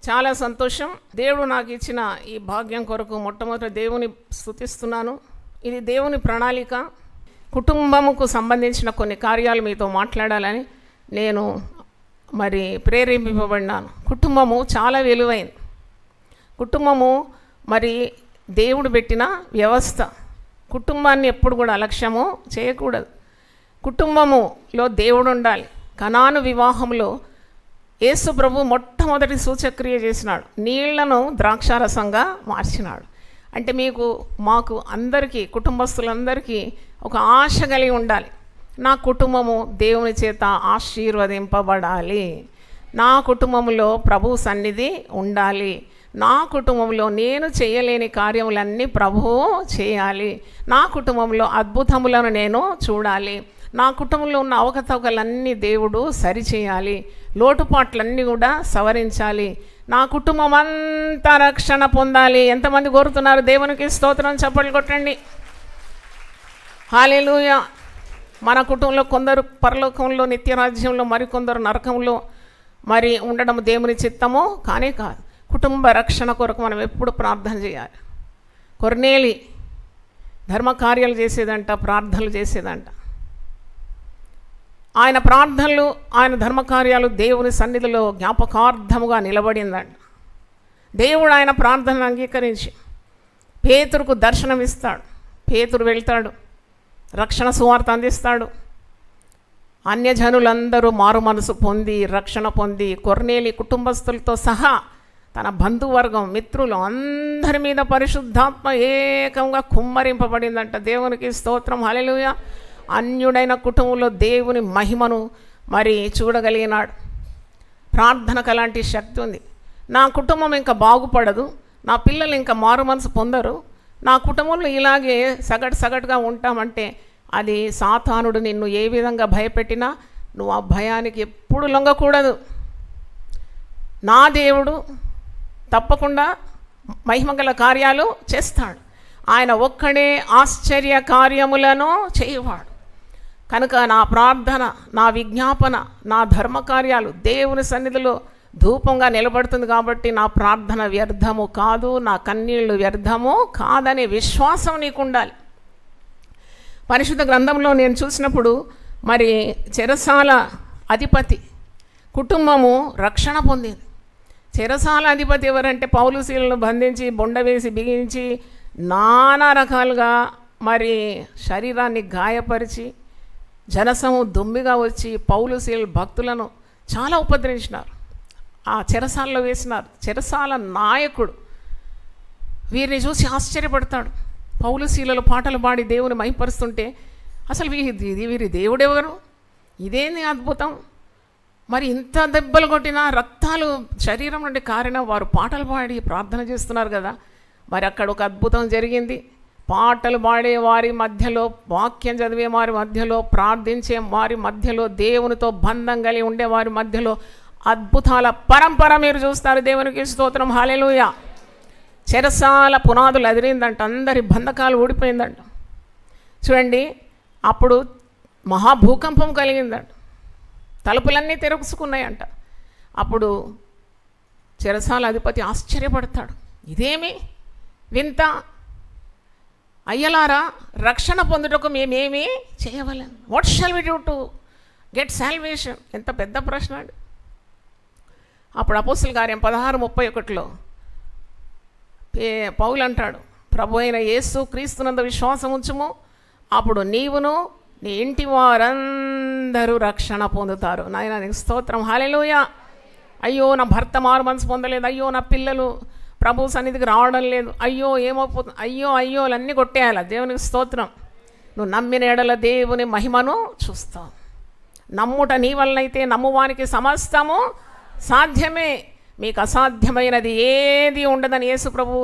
చాలా సంతోషం. దేవుడు నాకు ఇచ్చిన ఈ భాగ్యం కొరకు మొట్టమొదటి దేవుని స్తుతిస్తున్నాను. ఇది దేవుని ప్రణాళిక. కుటుంబముకు సంబంధించిన కొన్ని కార్యాలు మీతో మాట్లాడాలని నేను ప్రేరేపింపబడినాను. కుటుంబము చాలా విలువైంది. కుటుంబము దేవుడు పెట్టిన వ్యవస్థ. కుటుంబాన్ని ఎప్పుడు కూడా అలక్ష్యము చేయకూడదు. కుటుంబములో దేవుడు ఉండాలి. కనాను వివాహంలో యేసు ప్రభు మొట్టమొదటి సూచక్రియ చేసినాడు. నీళ్లను ద్రాక్షారసంగా మార్చినాడు. అంటే మాకు అందరికీ, కుటుంబస్తులందరికీ ఒక ఆశ కలిగి ఉండాలి. నా కుటుంబము దేవుని చేత ఆశీర్వదింపబడాలి. నా కుటుంబంలో ప్రభు సన్నిధి ఉండాలి. నా కుటుంబంలో నేను చేయలేని కార్యములన్నీ ప్రభువు చేయాలి. నా కుటుంబంలో అద్భుతములను నేను చూడాలి. నా కుటుంబంలో ఉన్న అవకతవకలన్నీ దేవుడు సరిచేయాలి. లోటుపాట్లన్నీ కూడా సవరించాలి. నా కుటుంబం అంతా రక్షణ పొందాలి. ఎంతమంది కోరుతున్నారు? దేవునికి స్తోత్రం, చప్పట్లు కొట్టండి. హల్లెలూయా. మన కుటుంబంలో కొందరు పరలోకంలో నిత్యరాజ్యంలో, మరికొందరు నరకంలో ఉండడం దేవుని చిత్తము కానే కాదు. కుటుంబ రక్షణ కొరకు మనం ఎప్పుడు ప్రార్థన చేయాలి. కొర్నేలి ధర్మకార్యాలు చేసేదంట, ప్రార్థనలు చేసేదంట. ఆయన ప్రార్థనలు, ఆయన ధర్మకార్యాలు దేవుని సన్నిధిలో జ్ఞాపకార్థముగా నిలబడిందంట. దేవుడు ఆయన ప్రార్థనను అంగీకరించి పేతురుకు దర్శనం ఇస్తాడు. పేతురు వెళ్తాడు, రక్షణ సువార్త అందిస్తాడు. అన్యజనులందరూ మారు మనసు పొంది రక్షణ పొంది కొర్నేలి కుటుంబస్తులతో సహా తన బంధువర్గం, మిత్రులు అందరి మీద పరిశుద్ధాత్మ ఏకంగా కుమ్మరింపబడిందంట. దేవునికి స్తోత్రం, హల్లెలూయా. అన్యుడైన కుటుంబంలో దేవుని మహిమను చూడగలిగినాడు. ప్రార్థనకు అలాంటి శక్తి ఉంది. నా కుటుంబం ఇంకా బాగుపడదు, నా పిల్లలు ఇంకా మారు మనసు పొందరు, నా కుటుంబంలో ఇలాగే సగటుగా ఉంటామంటే అది సాతానుడు నిన్ను ఏ విధంగా భయపెట్టినా నువ్వు ఆ భయానికి ఎప్పుడు లొంగకూడదు. నా దేవుడు తప్పకుండా మహిమగల కార్యాలు చేస్తాడు. ఆయన ఒక్కడే ఆశ్చర్య కార్యములను చేయవాడు. కనుక నా ప్రార్థన, నా విజ్ఞాపన, నా ధర్మకార్యాలు దేవుని సన్నిధిలో ధూపంగా నిలబడుతుంది. కాబట్టి నా ప్రార్థన వ్యర్థము కాదు, నా కన్నీళ్లు వ్యర్థము కాదనే విశ్వాసం నీకు ఉండాలి. పరిశుద్ధ గ్రంథంలో నేను చూసినప్పుడు చెరసాల అధిపతి కుటుంబము రక్షణ పొందింది. చెరసాల అధిపతి ఎవరంటే పౌలుశీలను బంధించి బొండవేసి బిగించి నానా రకాలుగా శరీరాన్ని గాయపరిచి జనసము దుమ్మిగా వచ్చి పౌలుశీల భక్తులను చాలా ఉపద్రవించినారు. ఆ చెరసాలలో వేసినారు. చెరసాల నాయకుడు వీరిని చూసి ఆశ్చర్యపడతాడు. పౌలుశీలలో పాటలు పాడి దేవుని మహిమపరుస్తుంటే అసలు వీరి దేవుడెవరు? ఇదేంది అద్భుతం! ఇంత దెబ్బలు కొట్టినా రక్తాలు శరీరం నుండి కారిన వారు పాటలు పాడి ప్రార్థన చేస్తున్నారు కదా. అక్కడ ఒక అద్భుతం జరిగింది. పాటలు పాడే వారి మధ్యలో, వాక్యం చదివే వారి మధ్యలో, ప్రార్థించే వారి మధ్యలో, దేవునితో బంధం కలిగి ఉండే వారి మధ్యలో అద్భుతాల పరంపర మీరు చూస్తారు. దేవునికి స్తోత్రం, హల్లెలూయా. చెరసాల పునాదులు అదిరిందంట, అందరి బంధకాలు ఊడిపోయిందంట. చూడండి, అప్పుడు మహాభూకంపం కలిగిందంట, తలుపులన్నీ తెరుచుకున్నాయంట. అప్పుడు చెరసాల అధిపతి ఆశ్చర్యపడతాడు. ఇదేమి వింత! అయ్యలారా, రక్షణ పొందుటకు మేమేమి చేయవలెను? What shall we do to get salvation? ఎంత పెద్ద ప్రశ్న అండి. అప్పుడు అపోస్తలుల కార్యం 16:31లో పౌలు అంటాడు, ప్రభు అయిన యేసు క్రీస్తునందు విశ్వాసం ఉంచుము, అప్పుడు నీవును నీ ఇంటి వారందరూ రక్షణ పొందుతారు. నాయన నీకు స్తోత్రం, హల్లెలూయా. అయ్యో నా భర్త మారు మనసు పొందలేదు, అయ్యో నా పిల్లలు ప్రభు సన్నిధికి రావడం లేదు, అయ్యో ఏమైపోతుంది, అయ్యోలన్నీ కొట్టేయాలి. దేవునికి స్తోత్రం. నువ్వు నమ్మిన ఎడల దేవుని మహిమను చూస్తావు. నమ్ముట నీ వలనైతే నమ్మువానికి సమస్తము సాధ్యమే, మీకు అసాధ్యమైనది ఏది ఉండదని యేసు ప్రభు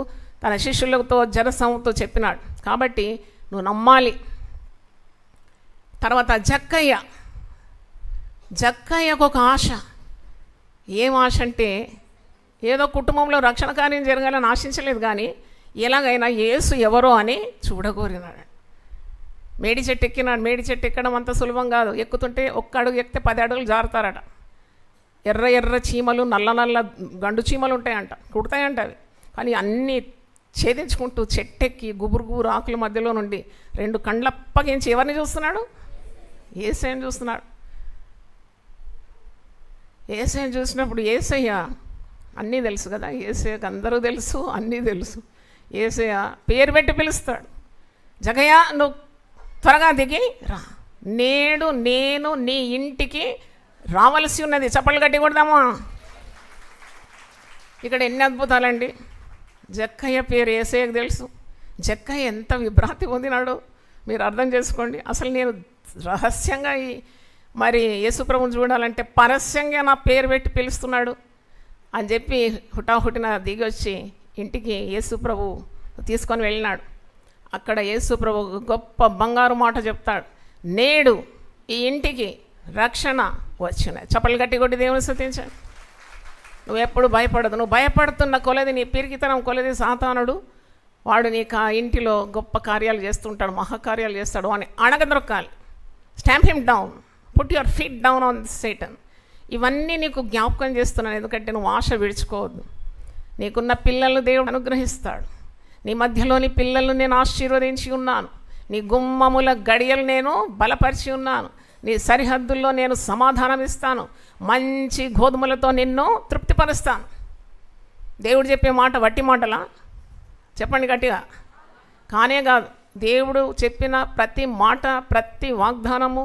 తన శిష్యులతో జనసంతో చెప్పినాడు. కాబట్టి నువ్వు నమ్మాలి. తర్వాత జక్కయ్యకు ఒక ఆశ. ఏం ఆశ అంటే, ఏదో కుటుంబంలో రక్షణ కార్యం జరగాలని ఆశించలేదు, కానీ ఎలాగైనా యేసు ఎవరో అని చూడగోరినాడు. మేడి చెట్టు ఎక్కినాడు. మేడి చెట్టు ఎక్కడం అంత సులభం కాదు. ఎక్కుతుంటే ఒక్క అడుగు ఎక్కితే 10 అడుగులు జారుతారట. ఎర్ర ఎర్ర చీమలు, నల్ల నల్ల గండు చీమలు ఉంటాయంట, కుడతాయంట అవి. కానీ అన్నీ ఛేదించుకుంటూ చెట్టెక్కి గుబురు గుబురు ఆకుల మధ్యలో నుండి 2 కండ్లు అప్పగించి ఎవరిని చూస్తున్నాడు? యేసయ్యని చూస్తున్నాడు. యేసయ్యని చూసినప్పుడు యేసయ్య అన్నీ తెలుసు కదా, యేసయ్యకు అందరూ తెలుసు, అన్నీ తెలుసు. యేసయ్య పేరు పెట్టి పిలుస్తాడు, జగయ్య నువ్వు త్వరగా దిగి రా, నేడు నేను నీ ఇంటికి రావలసి ఉన్నది. చప్పట్లు గట్టి కొడదామా? ఇక్కడ ఎన్ని అద్భుతాలండి. జక్కయ్య పేరు యేసయ్యకు తెలుసు. జక్కయ్య ఎంత విభ్రాంతి పొందినాడో మీరు అర్థం చేసుకోండి. అసలు నేను రహస్యంగా మరి యేసుప్రభుని చూడాలంటే పరస్యంగా నా పేరు పెట్టి పిలుస్తున్నాడు అని చెప్పి హుటాహుటిన దిగి వచ్చి ఇంటికి యేసుప్రభు తీసుకొని వెళ్ళినాడు. అక్కడ యేసుప్రభు గొప్ప బంగారు మాట చెప్తాడు, నేడు ఈ ఇంటికి రక్షణ వచ్చినాయి. చప్పలు గట్టి కొట్టి దేవుని స్తుతించండి. నువ్వు ఎప్పుడు భయపడదు. నువ్వు భయపడుతున్న కొలది, నీ పిరికితనం కొలది సాతానుడు వాడు నీకు ఆ ఇంటిలో గొప్ప కార్యాలు చేస్తుంటాడు, మహాకార్యాలు చేస్తాడు. అని అణగదొరకాలి. Stamp him down, put your feet down on Satan. ఇవన్నీ నీకు జ్ఞాపకం చేస్తున్నాను, ఎందుకంటే నువ్వు ఆశ విడుచుకోవద్దు. నీకున్న పిల్లలను దేవుడు అనుగ్రహిస్తాడు. నీ మధ్యలోని పిల్లలను నేను ఆశీర్వదించి ఉన్నాను. నీ గుమ్మముల గడియలు నేను బలపరిచి ఉన్నాను. నీ సరిహద్దుల్లో నేను సమాధానం ఇస్తాను. మంచి గోధుమలతో నిన్ను తృప్తిపరుస్తాను. దేవుడు చెప్పే మాట వట్టి మాటలా? చెప్పండి గట్టిగా. కానే కాదు. దేవుడు చెప్పిన ప్రతి మాట, ప్రతి వాగ్దానము,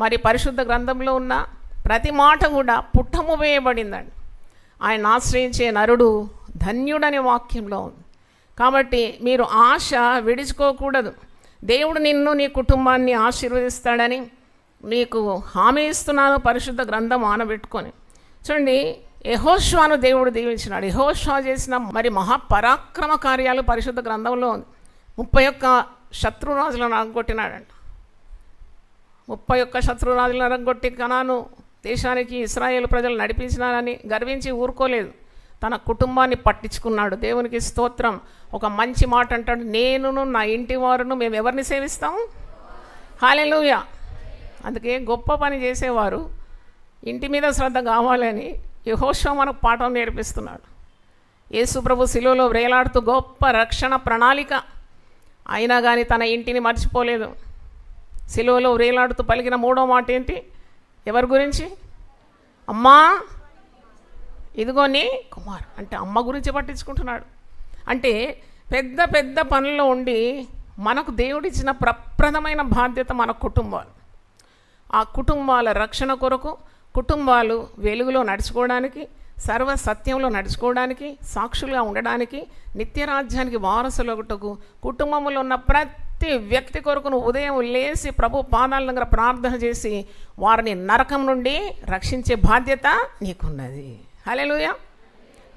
మరి పరిశుద్ధ గ్రంథంలో ఉన్న ప్రతి మాట కూడా పుట్టము వేయబడిందండి. ఆయన ఆశ్రయించే నరుడు ధన్యుడనే వాక్యంలో ఉంది. కాబట్టి మీరు ఆశ విడుచుకోకూడదు. దేవుడు నిన్ను, నీ కుటుంబాన్ని ఆశీర్వదిస్తాడని నీకు హామీ ఇస్తున్నాను, పరిశుద్ధ గ్రంథం ఆనబెట్టుకొని. చూడండి, యెహోషువను దేవుడు దీవించినాడు. యెహోషువ చేసిన మరి మహాపరాక్రమ కార్యాలు పరిశుద్ధ గ్రంథంలో ఉంది. 31 శత్రురాజులను నరగొట్టినాడంట. 31 శత్రురాజులను నరగొట్టి కనాను దేశానికి ఇశ్రాయేలు ప్రజలు నడిపించినారని గర్వించి ఊరుకోలేదు. తన కుటుంబాన్ని పట్టించుకున్నాడు. దేవునికి స్తోత్రం. ఒక మంచి మాట అంటాడు, నేనును నా ఇంటి వారును మేము ఎవరిని సేవిస్తాము? హల్లెలూయా. అందుకే గొప్ప పని చేసేవారు ఇంటి మీద శ్రద్ధ కావాలని యెహోషువ మనకు పాఠం నేర్పిస్తున్నాడు. యేసు ప్రభు శిలువలో వేలాడుతూ గొప్ప రక్షణ ప్రణాళిక అయినా కానీ తన ఇంటిని మర్చిపోలేదు. శిలువలో వేలాడుతూ పలికిన 3వ మాట ఏంటి? ఎవరి గురించి? అమ్మా ఇదిగో నీ కుమార్. అంటే అమ్మ గురించి పట్టించుకుంటున్నాడు. అంటే పెద్ద పెద్ద పనుల్లో ఉండి మనకు దేవుడిచ్చిన ప్రప్రదమైన బాధ్యత మన కుటుంబాలు. ఆ కుటుంబాల రక్షణ కొరకు, కుటుంబాలు వెలుగులో నడుచుకోవడానికి, సర్వ సత్యంలో నడుచుకోవడానికి, సాక్షులుగా ఉండడానికి, నిత్యరాజ్యానికి వారసులగుటకు కుటుంబంలో ఉన్న ప్రతి వ్యక్తి కొరకు నువ్వు ఉదయం లేచి ప్రభు పాదాల దగ్గర ప్రార్థన చేసి వారిని నరకం నుండి రక్షించే బాధ్యత నీకున్నది. హల్లెలూయా.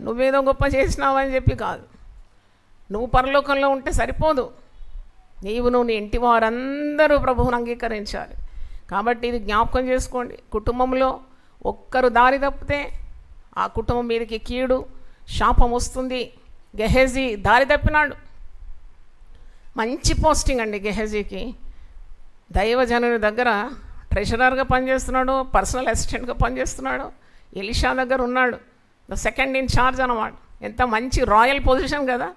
నువ్వేదో గొప్ప చేసినావని చెప్పి కాదు. నువ్వు పరలోకంలో ఉంటే సరిపోదు. నువ్వు నీ ఇంటి వారందరూ ప్రభువుని అంగీకరించాలి. కాబట్టి ఇది జ్ఞాపకం చేసుకోండి. కుటుంబంలో ఒక్కరు దారి తప్పితే ఆ కుటుంబం మీదకి కీడు, శాపం వస్తుంది. గెహజీ దారి తప్పినాడు. మంచి పోస్టింగ్ అండి గెహజీకి. దైవజనుని దగ్గర ట్రెషరర్గా పనిచేస్తున్నాడు, పర్సనల్ అసిస్టెంట్గా పనిచేస్తున్నాడు. ఎలీషా దగ్గర ఉన్నాడు, ద సెకండ్ ఇన్ చార్జ్ అన్నమాట. ఎంత మంచి రాయల్ పొజిషన్ కదా.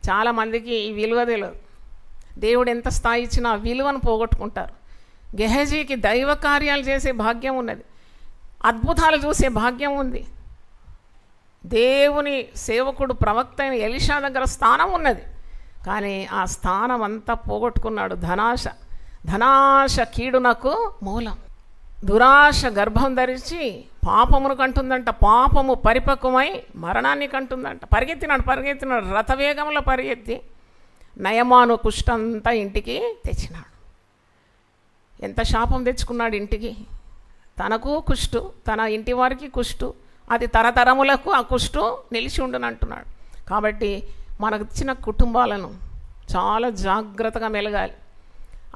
చాలామందికి ఈ విలువ తెలియదు. దేవుడు ఎంత స్థాయి ఇచ్చినా ఆ విలువను పోగొట్టుకుంటారు. గెహజీకి దైవ కార్యాలు చేసే భాగ్యం ఉన్నది, అద్భుతాలు చూసే భాగ్యం ఉంది. దేవుని సేవకుడు ప్రవక్త అయిన ఎలీషా దగ్గర స్థానం ఉన్నది, కానీ ఆ స్థానం అంతా పోగొట్టుకున్నాడు. ధనాశ కీడునకు మూలం. దురాశ గర్భం ధరించి పాపమును కంటుందంట. పాపము పరిపక్వమై మరణాన్ని కంటుందంట. పరిగెత్తినాడు రథవేగంలో పరిగెత్తి నయమాను కుష్టంతా ఇంటికి తెచ్చినాడు. ఎంత శాపం తెచ్చుకున్నాడు ఇంటికి. తనకు కుష్టు, తన ఇంటి వారికి కుష్టు, అది తరతరములకు ఆ కుష్టు నిలిచి ఉండునంటున్నాడు. కాబట్టి మనకు ఇచ్చిన కుటుంబాలను చాలా జాగ్రత్తగా మెలగాలి.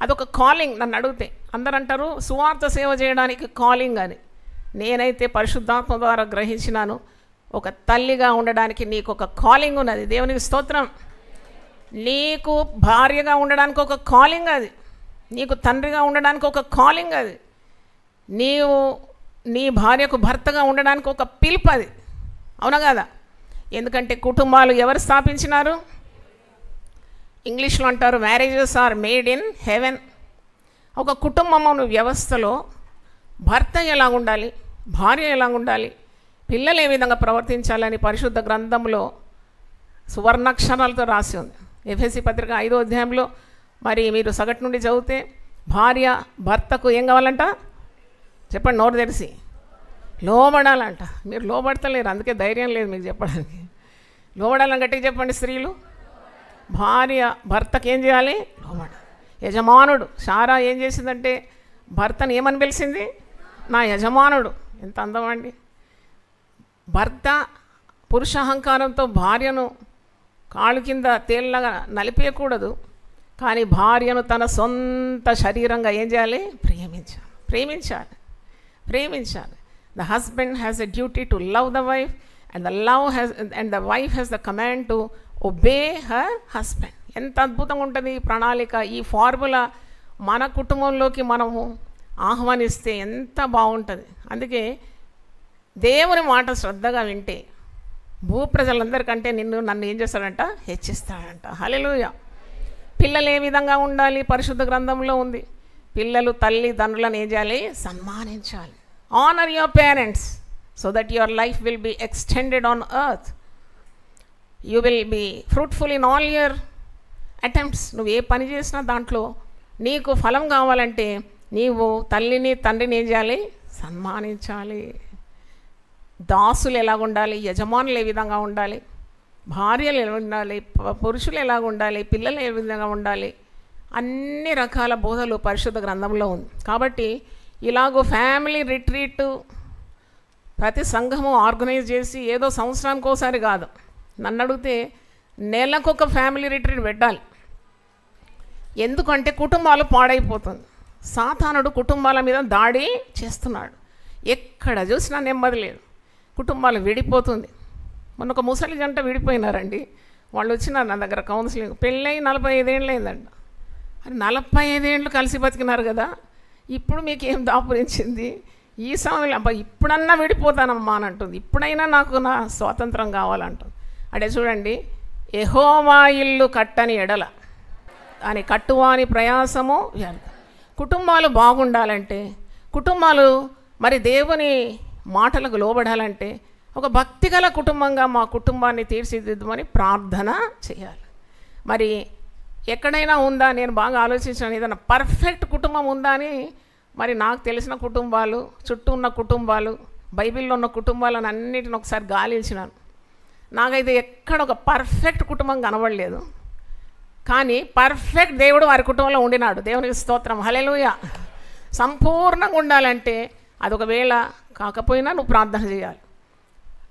అదొక కాలింగ్. నన్ను అడిగితే అందరూ అంటారు సువార్త సేవ చేయడానికి కాలింగ్ అని. నేనైతే పరిశుద్ధాత్మ ద్వారా గ్రహించినాను, ఒక తల్లిగా ఉండడానికి నీకు ఒక కాలింగ్ ఉన్నది. దేవునికి స్తోత్రం. నీకు భార్యగా ఉండడానికి ఒక కాలింగ్ అది. నీకు తండ్రిగా ఉండడానికి ఒక కాలింగ్ అది. నీవు నీ భార్యకు భర్తగా ఉండడానికి ఒక పిలుపు అది, అవునా కదా? ఎందుకంటే కుటుంబాలు ఎవరు స్థాపించినారు? ఇంగ్లీష్లో అంటారు marriages are made in heaven. ఒక కుటుంబం వ్యవస్థలో భర్త ఎలా ఉండాలి, భార్య ఎలా ఉండాలి, పిల్లలు ఏ విధంగా ప్రవర్తించాలని పరిశుద్ధ గ్రంథంలో సువర్ణాక్షరాలతో రాసి ఉంది. ఎఫెసీ పత్రిక 5వ అధ్యాయంలో మరి మీరు సగటు నుండి చదివితే భార్య భర్తకు ఏం కావాలంట చెప్పండి, నోరు తెరిసి లోబడాలంట. మీరు లోబడతలేరు, అందుకే ధైర్యం లేదు మీకు చెప్పడానికి. లోబడాలని గట్టిగా చెప్పండి. స్త్రీలు భార్య భర్తకు ఏం చేయాలి? లోబడ. యజమానుడు శారా ఏం చేసిందంటే భర్తను ఏమని పిలిచింది? నా యజమానుడు. ఎంత అందం అండి! భర్త పురుషాహంకారంతో భార్యను కాళ్ళు కింద తేలిలాగా నలిపేయకూడదు, కానీ భార్యను తన సొంత శరీరంగా ఏం చేయాలి? ప్రేమించాలి. The husband has a duty to love the wife and the wife has the command to obey her husband. ఎంత అద్భుతంగా ఉంటుంది ఈ ప్రణాళిక, ఈ ఫార్ములా మన కుటుంబంలోకి మనము ఆహ్వానిస్తే ఎంత బాగుంటుంది. అందుకే దేవుని మాట శ్రద్ధగా వింటే భూప్రజలందరికంటే నన్ను ఏం చేస్తాడంట? హెచ్చిస్తాడంట. హల్లెలూయా. పిల్లలు ఏ విధంగా ఉండాలి? పరిశుద్ధ గ్రంథంలో ఉంది. పిల్లలు తల్లిదండ్రులను ఏం చేయాలి? సన్మానించాలి. Honour your parents so that your life will be extended on earth. You will be fruitful in all your attempts. నువ్వు ఏ పని చేసినా దాంట్లో నీకు ఫలం కావాలంటే నీవు తల్లిని తండ్రిని ఏం చేయాలి? సన్మానించాలి. దాసులు ఎలాగ ఉండాలి, యజమానులు ఏ విధంగా ఉండాలి, భార్యలు ఎలా ఉండాలి, పురుషులు ఎలాగ ఉండాలి, పిల్లలు ఏ విధంగా ఉండాలి, అన్ని రకాల బోధలు పరిశుద్ధ గ్రంథంలో ఉంది. కాబట్టి ఇలాగో ఫ్యామిలీ రిట్రీట్ ప్రతి సంఘము ఆర్గనైజ్ చేసి ఏదో సంవత్సరానికి ఒకసారి కాదు, నన్ను అడిగితే నెలకొక ఫ్యామిలీ రిట్రీట్ పెట్టాలి. ఎందుకంటే కుటుంబాలు పాడైపోతుంది. సాతానుడు కుటుంబాల మీద దాడి చేస్తున్నాడు. ఎక్కడ చూసినా నెమ్మది లేదు, కుటుంబాలు విడిపోతుంది. మొన్న ఒక ముసలి జంట విడిపోయినారండి. వాళ్ళు వచ్చినారు నా దగ్గర కౌన్సిలింగ్. పెళ్ళై 45 ఏళ్ళు అయిందంట. అది 45 ఏళ్ళు కలిసి బతికినారు కదా, ఇప్పుడు మీకేం దాపురించింది? ఈ సమయంలో అబ్బా ఇప్పుడన్నా విడిపోతానమ్మా అని అంటుంది. ఇప్పుడైనా నాకు నా స్వాతంత్రం కావాలంటుంది. అంటే చూడండి, యెహోవా ఇల్లు కట్టని ఎడల అని కట్టువాని ప్రయాసము వ్యర్థం. కుటుంబాలు బాగుండాలంటే, కుటుంబాలు మరి దేవుని మాటలకు లోబడాలంటే ఒక భక్తిగల కుటుంబంగా మా కుటుంబాన్ని తీర్చిదిద్దుమని ప్రార్థన చేయాలి. మరి ఎక్కడైనా ఉందా? నేను బాగా ఆలోచించాను, ఏదైనా పర్ఫెక్ట్ కుటుంబం ఉందా అని. మరి నాకు తెలిసిన కుటుంబాలు, చుట్టూ ఉన్న కుటుంబాలు, బైబిల్లో ఉన్న కుటుంబాలను అన్నిటిని ఒకసారి గాలించినాను. నాకైతే ఎక్కడ ఒక పర్ఫెక్ట్ కుటుంబం కనబడలేదు. కానీ పర్ఫెక్ట్ దేవుడు వారి కుటుంబంలో ఉండినాడు. దేవునికి స్తోత్రం, హల్లెలూయా. సంపూర్ణంగా ఉండాలంటే అదొకవేళ కాకపోయినా నువ్వు ప్రార్థన చేయాలి.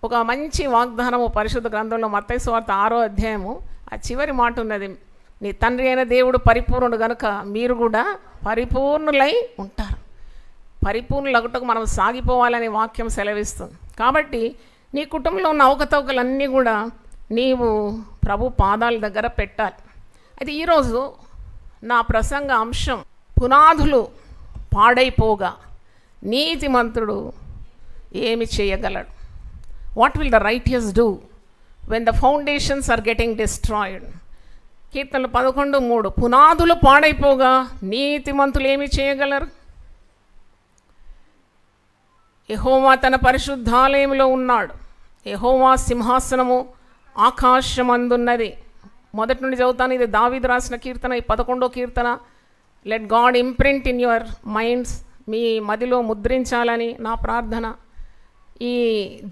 ఒక మంచి వాగ్దానము పరిశుద్ధ గ్రంథంలో మత్తయి సువార్త 6వ అధ్యాయము ఆ చివరి మాట ఉన్నది, నీ తండ్రి అయిన దేవుడు పరిపూర్ణుడు కనుక మీరు కూడా పరిపూర్ణులై ఉంటారు. పరిపూర్ణులగుటకు మనం సాగిపోవాలనే వాక్యం సెలవిస్తుంది. కాబట్టి నీ కుటుంబంలో ఉన్న అవకతవకలన్నీ కూడా నీవు ప్రభు పాదాల దగ్గర పెట్టాలి. అయితే ఈరోజు నా ప్రసంగ అంశం, పునాదులు పాడైపోగా నీతిమంతుడు ఏమి చేయగలడు? What will the righteous do when the foundations are getting destroyed? కీర్తనలు 11:3, పునాదులు పాడైపోగా నీతిమంతులు ఏమి చేయగలరు? యెహోవా తన పరిశుద్ధాలయంలో ఉన్నాడు. యెహోవా సింహాసనము ఆకాశమందున్నది. మొదటి నుండి చదువుతాను. ఇది దావీదు రాసిన కీర్తన, ఈ 11వ కీర్తన. Let God imprint in your minds, మీ మదిలో ముద్రించాలని నా ప్రార్థన. ఈ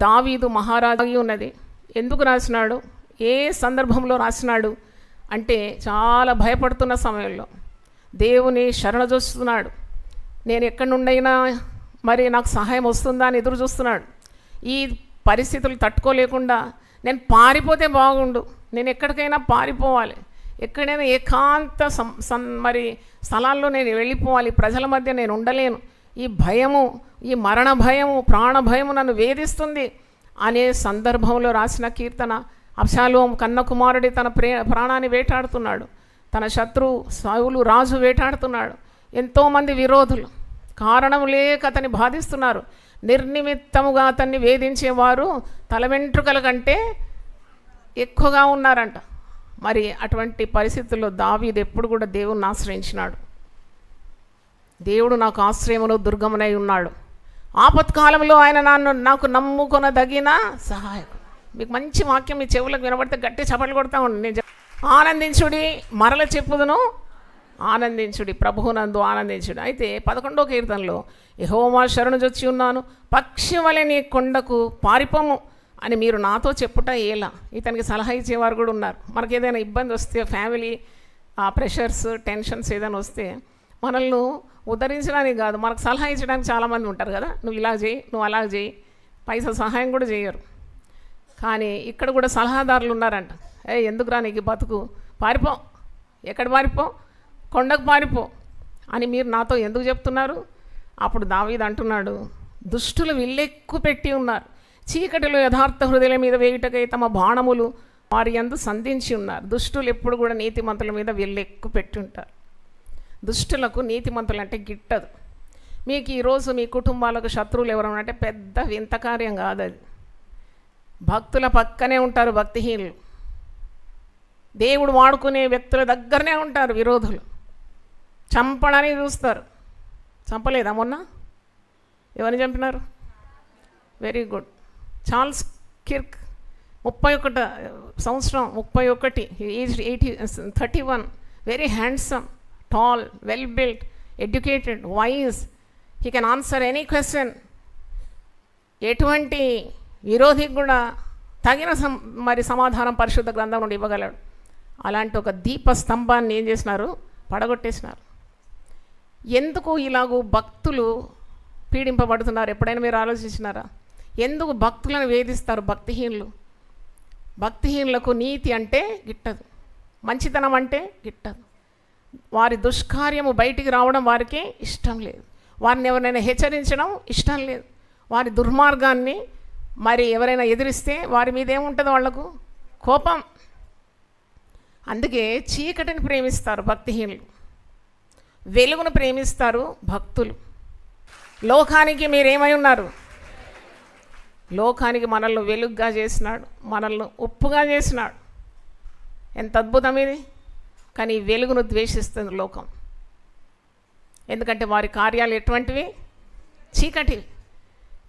దావీదు మహారాజు ఉన్నది. ఎందుకు రాసినాడు? ఏ సందర్భంలో రాసినాడు అంటే చాలా భయపడుతున్న సమయంలో దేవుని శరణ చూస్తున్నాడు. నేను ఎక్కడి నుండైనా మరి నాకు సహాయం వస్తుందా అని ఎదురు చూస్తున్నాడు. ఈ పరిస్థితులు తట్టుకోలేకుండా నేను పారిపోతే బాగుండు, నేను ఎక్కడికైనా పారిపోవాలి, ఎక్కడైనా ఏకాంత మరి స్థలాల్లో నేను వెళ్ళిపోవాలి, ప్రజల మధ్య నేను ఉండలేను, ఈ భయము, ఈ మరణ భయము, ప్రాణ భయము నన్ను వేధిస్తుంది అనే సందర్భంలో రాసిన కీర్తన. అబ్షాలోము కన్న కుమారుడి తన ప్రాణాన్ని వేటాడుతున్నాడు, తన శత్రువు సౌలు రాజు వేటాడుతున్నాడు, ఎంతోమంది విరోధులు కారణం లేక అతని బాధిస్తున్నారు. నిర్నిమిత్తముగా అతన్ని వేధించేవారు తల వెంట్రుకల కంటే ఎక్కువగా ఉన్నారంట. మరి అటువంటి పరిస్థితుల్లో దావీదు ఎప్పుడు కూడా దేవుణ్ణి ఆశ్రయించినాడు. దేవుడు నాకు ఆశ్రయమును దుర్గమునై ఉన్నాడు, ఆపత్కాలంలో ఆయన నాకు నమ్ముకొనదగిన సహాయకుడు. మీకు మంచి వాక్యం మీ చెవులకు వినబడితే గట్టి చప్పట్లు కొడతా ఉండి నేను ఆనందించుడి, మరల చెప్పుదును ఆనందించుడి, ప్రభువునందు ఆనందించుడి. అయితే 11వ కీర్తనలో యెహోవా శరణుజొచ్చి ఉన్నాను, పక్షి వలె నీ కొండకు పారిపోము అని మీరు నాతో చెప్పుట ఎలా. ఇతనికి సలహా ఇచ్చేవారు కూడా ఉన్నారు. మనకి ఏదైనా ఇబ్బంది వస్తే, ఫ్యామిలీ ప్రెషర్స్, టెన్షన్స్ ఏదైనా వస్తే మనల్ని ఉద్ధరించడానికి కాదు, మనకు సలహా ఇచ్చడానికి చాలామంది ఉంటారు కదా. నువ్వు ఇలా చేయి, నువ్వు అలా చేయి, పైసా సహాయం కూడా చేయరు. కానీ ఇక్కడ కూడా సలహాదారులు ఉన్నారంట. ఎందుకురా నీకు బతుకు, పారిపో, ఎక్కడ పారిపో, కొండకు పారిపో అని మీరు నాతో ఎందుకు చెప్తున్నారు? అప్పుడు దావీదు అంటున్నాడు, దుష్టులు విల్లెక్కు పెట్టి ఉన్నారు, చీకటిలో యథార్థ హృదయాల మీద వేయుటకై తమ బాణములు వారి యందు సంధించి ఉన్నారు. దుష్టులు ఎప్పుడు కూడా నీతిమంతుల మీద విల్లెక్కు పెట్టి ఉంటారు. దుష్టులకు నీతిమంతులు అంటే గిట్టదు. మీకు ఈరోజు మీ కుటుంబాలకు శత్రువులు ఎవరైనా అంటే పెద్ద వింత కార్యం కాదు అది. భక్తుల పక్కనే ఉంటారు భక్తిహీనులు, దేవుడు వాడుకునే వ్యక్తుల దగ్గరనే ఉంటారు విరోధులు. చంపడానికి చూస్తారు. చంపలేదా మొన్న? ఎవరిని చంపినారు? వెరీ గుడ్, చార్ల్స్ కిర్క్ 31 సంవత్సరం, 31, age 31, very handsome, tall, well built, educated, wise, he can answer any question. ఎటువంటి విరోధికి కూడా తగిన మరి సమాధానం పరిశుద్ధ గ్రంథం నుండి ఇవ్వగలడు. అలాంటి ఒక దీప స్తంభాన్ని ఏం చేసినారు? పడగొట్టేసినారు. ఎందుకు ఇలాగూ భక్తులు పీడింపబడుతున్నారు? ఎప్పుడైనా మీరు ఆలోచించినారా? ఎందుకు భక్తులను వేధిస్తారు భక్తిహీనులు? భక్తిహీనులకు నీతి అంటే గిట్టదు, మంచితనం అంటే గిట్టదు, వారి దుష్కార్యము బయటికి రావడం వారికి ఇష్టం లేదు, వారిని ఎవరైనా హెచ్చరించడం ఇష్టం లేదు, వారి దుర్మార్గాన్ని మరి ఎవరైనా ఎదిరిస్తే వారి మీద ఏముంటుందో వాళ్లకు కోపం. అందుకే చీకటిని ప్రేమిస్తారు భక్తిహీనులు, వెలుగును ప్రేమిస్తారు భక్తులు. లోకానికి మీరేమై ఉన్నారు? లోకానికి మనల్ని వెలుగుగా చేసినాడు, మనల్ని ఉప్పుగా చేసినాడు. ఎంత అద్భుతం ఇది! కానీ వెలుగును ద్వేషిస్తుంది లోకం. ఎందుకంటే వారి కార్యాలు ఎటువంటివి? చీకటివి.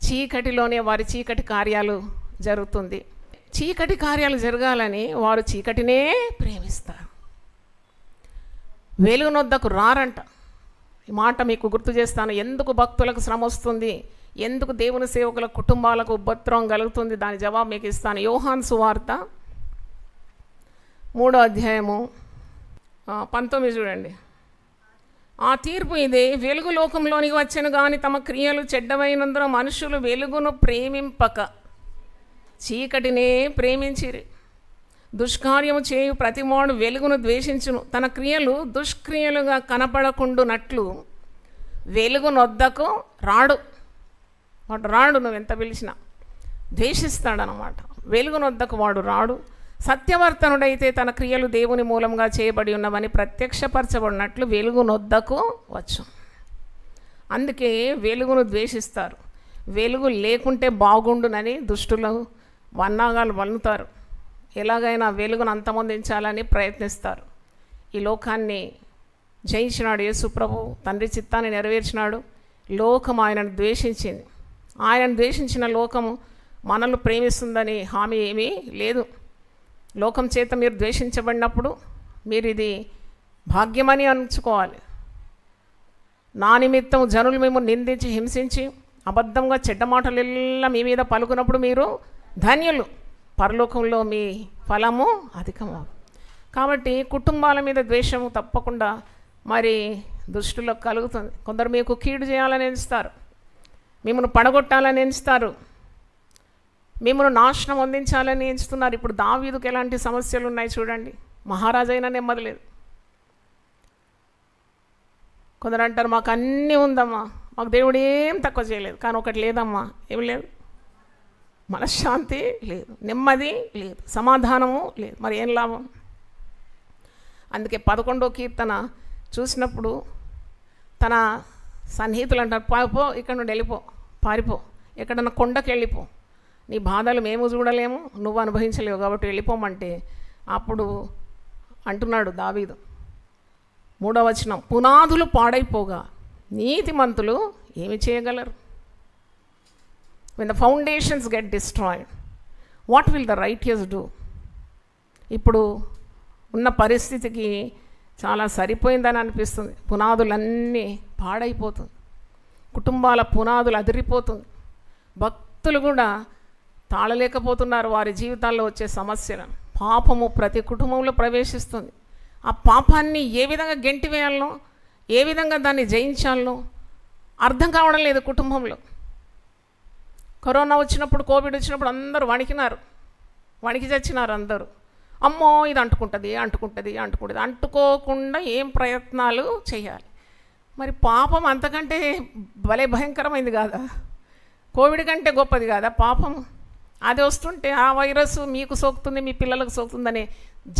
చీకటిలోనే వారి చీకటి కార్యాలు జరుగుతుంది. చీకటి కార్యాలు జరగాలని వారు చీకటినే ప్రేమిస్తారు, వెలుగునొద్దకు రారంట. ఈ మాట మీకు గుర్తు చేస్తాను. ఎందుకు భక్తులకు శ్రమ వస్తుంది, ఎందుకు దేవుని సేవకుల కుటుంబాలకు ఉపద్రవం కలుగుతుంది, దాని జవాబు మీకు ఇస్తాను. యోహాను సువార్త 3వ అధ్యాయము 19 చూడండి. ఆ తీర్పు ఇదే, వెలుగు లోకంలోనికి వచ్చెను గాని తమ క్రియలు చెడ్డమైనందున మనుషులు వెలుగును ప్రేమింపక చీకటినే ప్రేమించిరి. దుష్కార్యము చేయు ప్రతివాడు వెలుగును ద్వేషించును, తన క్రియలు దుష్క్రియలుగా కనపడకుండునట్లు వెలుగునొద్దకు రాడు. వాడు రాడు, నువ్వు ఎంత పిలిచినా ద్వేషిస్తాడనమాట. వెలుగునొద్దకు వాడు రాడు. సత్యవర్తనుడైతే తన క్రియలు దేవుని మూలంగా చేయబడి ఉన్నవని ప్రత్యక్షపరచబడినట్లు వెలుగునొద్దకు వచ్చు. అందుకే వెలుగును ద్వేషిస్తారు. వెలుగు లేకుంటే బాగుండునని దుష్టులు వన్నాగాలు వన్నుతారు. ఎలాగైనా వెలుగును అంతమొందించాలని ప్రయత్నిస్తారు. ఈ లోకాన్ని జయించినాడు యేసు ప్రభు, తండ్రి చిత్తాన్ని నెరవేర్చినాడు. లోకం ఆయనను ద్వేషించింది. ఆయనను ద్వేషించిన లోకము మనల్ని ప్రేమిస్తుందని హామీ ఏమీ లేదు. లోకం చేత మీరు ద్వేషించబడినప్పుడు మీరు ఇది భాగ్యమని అనుకోవాలి. నా నిమిత్తం జనులు మేము నిందించి హింసించి అబద్ధంగా చెడ్డ మాటలెల్లా మీ మీద పలుకున్నప్పుడు మీరు ధన్యులు, పరలోకంలో మీ ఫలము అధికము. కాబట్టి కుటుంబాల మీద ద్వేషము తప్పకుండా మరి దుష్టులకు కలుగుతుంది. కొందరు మీకు కీడు చేయాలని ఎంచుతారు, మిమ్మల్ని పడగొట్టాలని ఎంచుతారు, మిమ్మల్ని నాశనం అందించాలని ఎంచుతున్నారు. ఇప్పుడు దావీదుకు ఎలాంటి సమస్యలు ఉన్నాయి చూడండి. మహారాజైనా నెమ్మది లేదు. కొందరు అంటారు మాకు అన్నీ ఉందమ్మా, మాకు దేవుడు ఏం తక్కువ చేయలేదు. కానీ ఒకటి లేదమ్మా, ఏం లేదు, మనశ్శాంతి లేదు, నెమ్మది లేదు, సమాధానము లేదు. మరి ఏం లాభం? అందుకే 11వ కీర్తన చూసినప్పుడు తన సన్నిహితులు అంటారు, పారిపో, ఇక్కడ నుండి వెళ్ళిపో, పారిపో, ఎక్కడన్నా కొండకి వెళ్ళిపో, నీ బాధలు మేము చూడలేము, నువ్వు అనుభవించలేవు కాబట్టి వెళ్ళిపోమంటే అప్పుడు అంటున్నాడు దావీదు 3వ వచనం, పునాదులు పాడైపోగా నీతిమంతులు ఏమి చేయగలరు? when the foundations get destroyed, what will the righteous do? ఇప్పుడు ఉన్న పరిస్థితికి చాలా సరిపోయిందని అనిపిస్తుంది. పునాదులన్నీ పాడైపోతుంది, కుటుంబాల పునాదులు అదిరిపోతుంది, భక్తులు కూడా తాళలేకపోతున్నారు వారి జీవితాల్లో వచ్చే సమస్యలను. పాపము ప్రతి కుటుంబంలో ప్రవేశిస్తుంది. ఆ పాపాన్ని ఏ విధంగా గెంటివేయాలనో, ఏ విధంగా దాన్ని జయించాలనో అర్థం కావడం లేదు కుటుంబంలో. కరోనా వచ్చినప్పుడు, కోవిడ్ వచ్చినప్పుడు అందరూ వణికి చచ్చినారు అందరూ. అమ్మో ఇది అంటుకుంటుంది అంటుకోకుండా ఏం ప్రయత్నాలు చేయాలి. మరి పాపం అంతకంటే భలే భయంకరమైంది కాదా? కోవిడ్ కంటే గొప్పది కాదా పాపం? అది వస్తుంటే ఆ వైరస్ మీకు సోకుతుంది, మీ పిల్లలకు సోకుతుందనే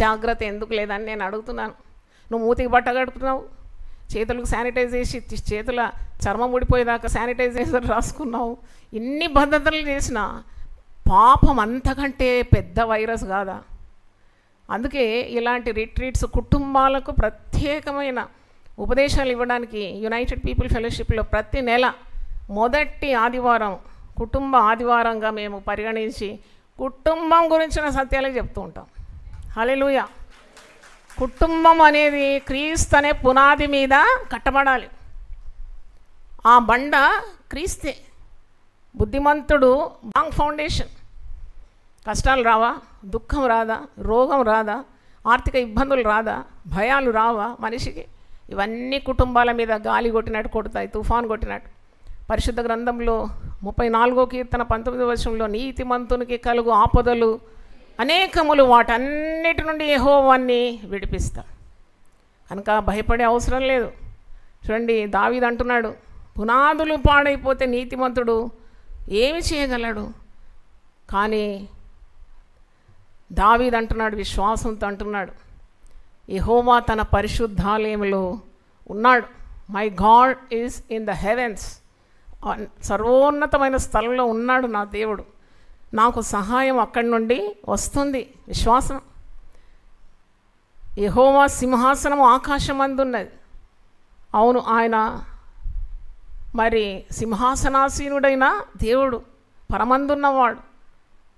జాగ్రత్త ఎందుకు లేదని నేను అడుగుతున్నాను. నువ్వు మూతికి బట్ట కడుపుతున్నావు, చేతులకు శానిటైజ్ చేసి చేతుల చర్మం ఊడిపోయేదాకా శానిటైజేషన్ రాసుకున్నావు, ఇన్ని భద్రతలు చేసిన పాపం అంతకంటే పెద్ద వైరస్ కాదా? అందుకే ఇలాంటి రిట్రీట్స్ కుటుంబాలకు ప్రత్యేకమైన ఉపదేశాలు ఇవ్వడానికి యునైటెడ్ పీపుల్ ఫెలోషిప్లో ప్రతి నెల మొదటి ఆదివారం కుటుంబ ఆదివారంగా మేము పరిగణించి కుటుంబం గురించిన సత్యాలే చెప్తూ ఉంటాం. హల్లెలూయా. కుటుంబం అనేది క్రీస్తు అనే పునాది మీద కట్టబడాలి. ఆ బండ క్రీస్తే. బుద్ధిమంతుడు బాంగ్ ఫౌండేషన్. కష్టాలు రావా, దుఃఖం రాదా, రోగం రాదా, ఆర్థిక ఇబ్బందులు రాదా, భయాలు రావా మనిషికి? ఇవన్నీ కుటుంబాల మీద గాలి కొట్టినట్టు కొడతాయి, తుఫాను కొట్టినట్టు. పరిశుద్ధ గ్రంథంలో 34వ కీర్తన 19వ వచనంలో నీతిమంతునికి కలుగు ఆపదలు అనేకములు, వాటన్నిటి నుండి యెహోవాని విడిపిస్తా. కనుక భయపడే అవసరం లేదు. చూడండి, దావీదు అంటున్నాడు, పునాదులు పాడైపోతే నీతిమంతుడు ఏమి చేయగలడు? కానీ దావీదు అంటున్నాడు, విశ్వాసంతో అంటున్నాడు, యెహోవా తన పరిశుద్ధాలయంలో ఉన్నాడు. My God is in the heavens. సర్వోన్నతమైన స్థలంలో ఉన్నాడు నా దేవుడు. నాకు సహాయం అక్కడి నుండి వస్తుంది. విశ్వాసం. యెహోవా సింహాసనం ఆకాశమందున్నది. అవును, ఆయన మరి సింహాసనాసీనుడైన దేవుడు, పరమందున్నవాడు,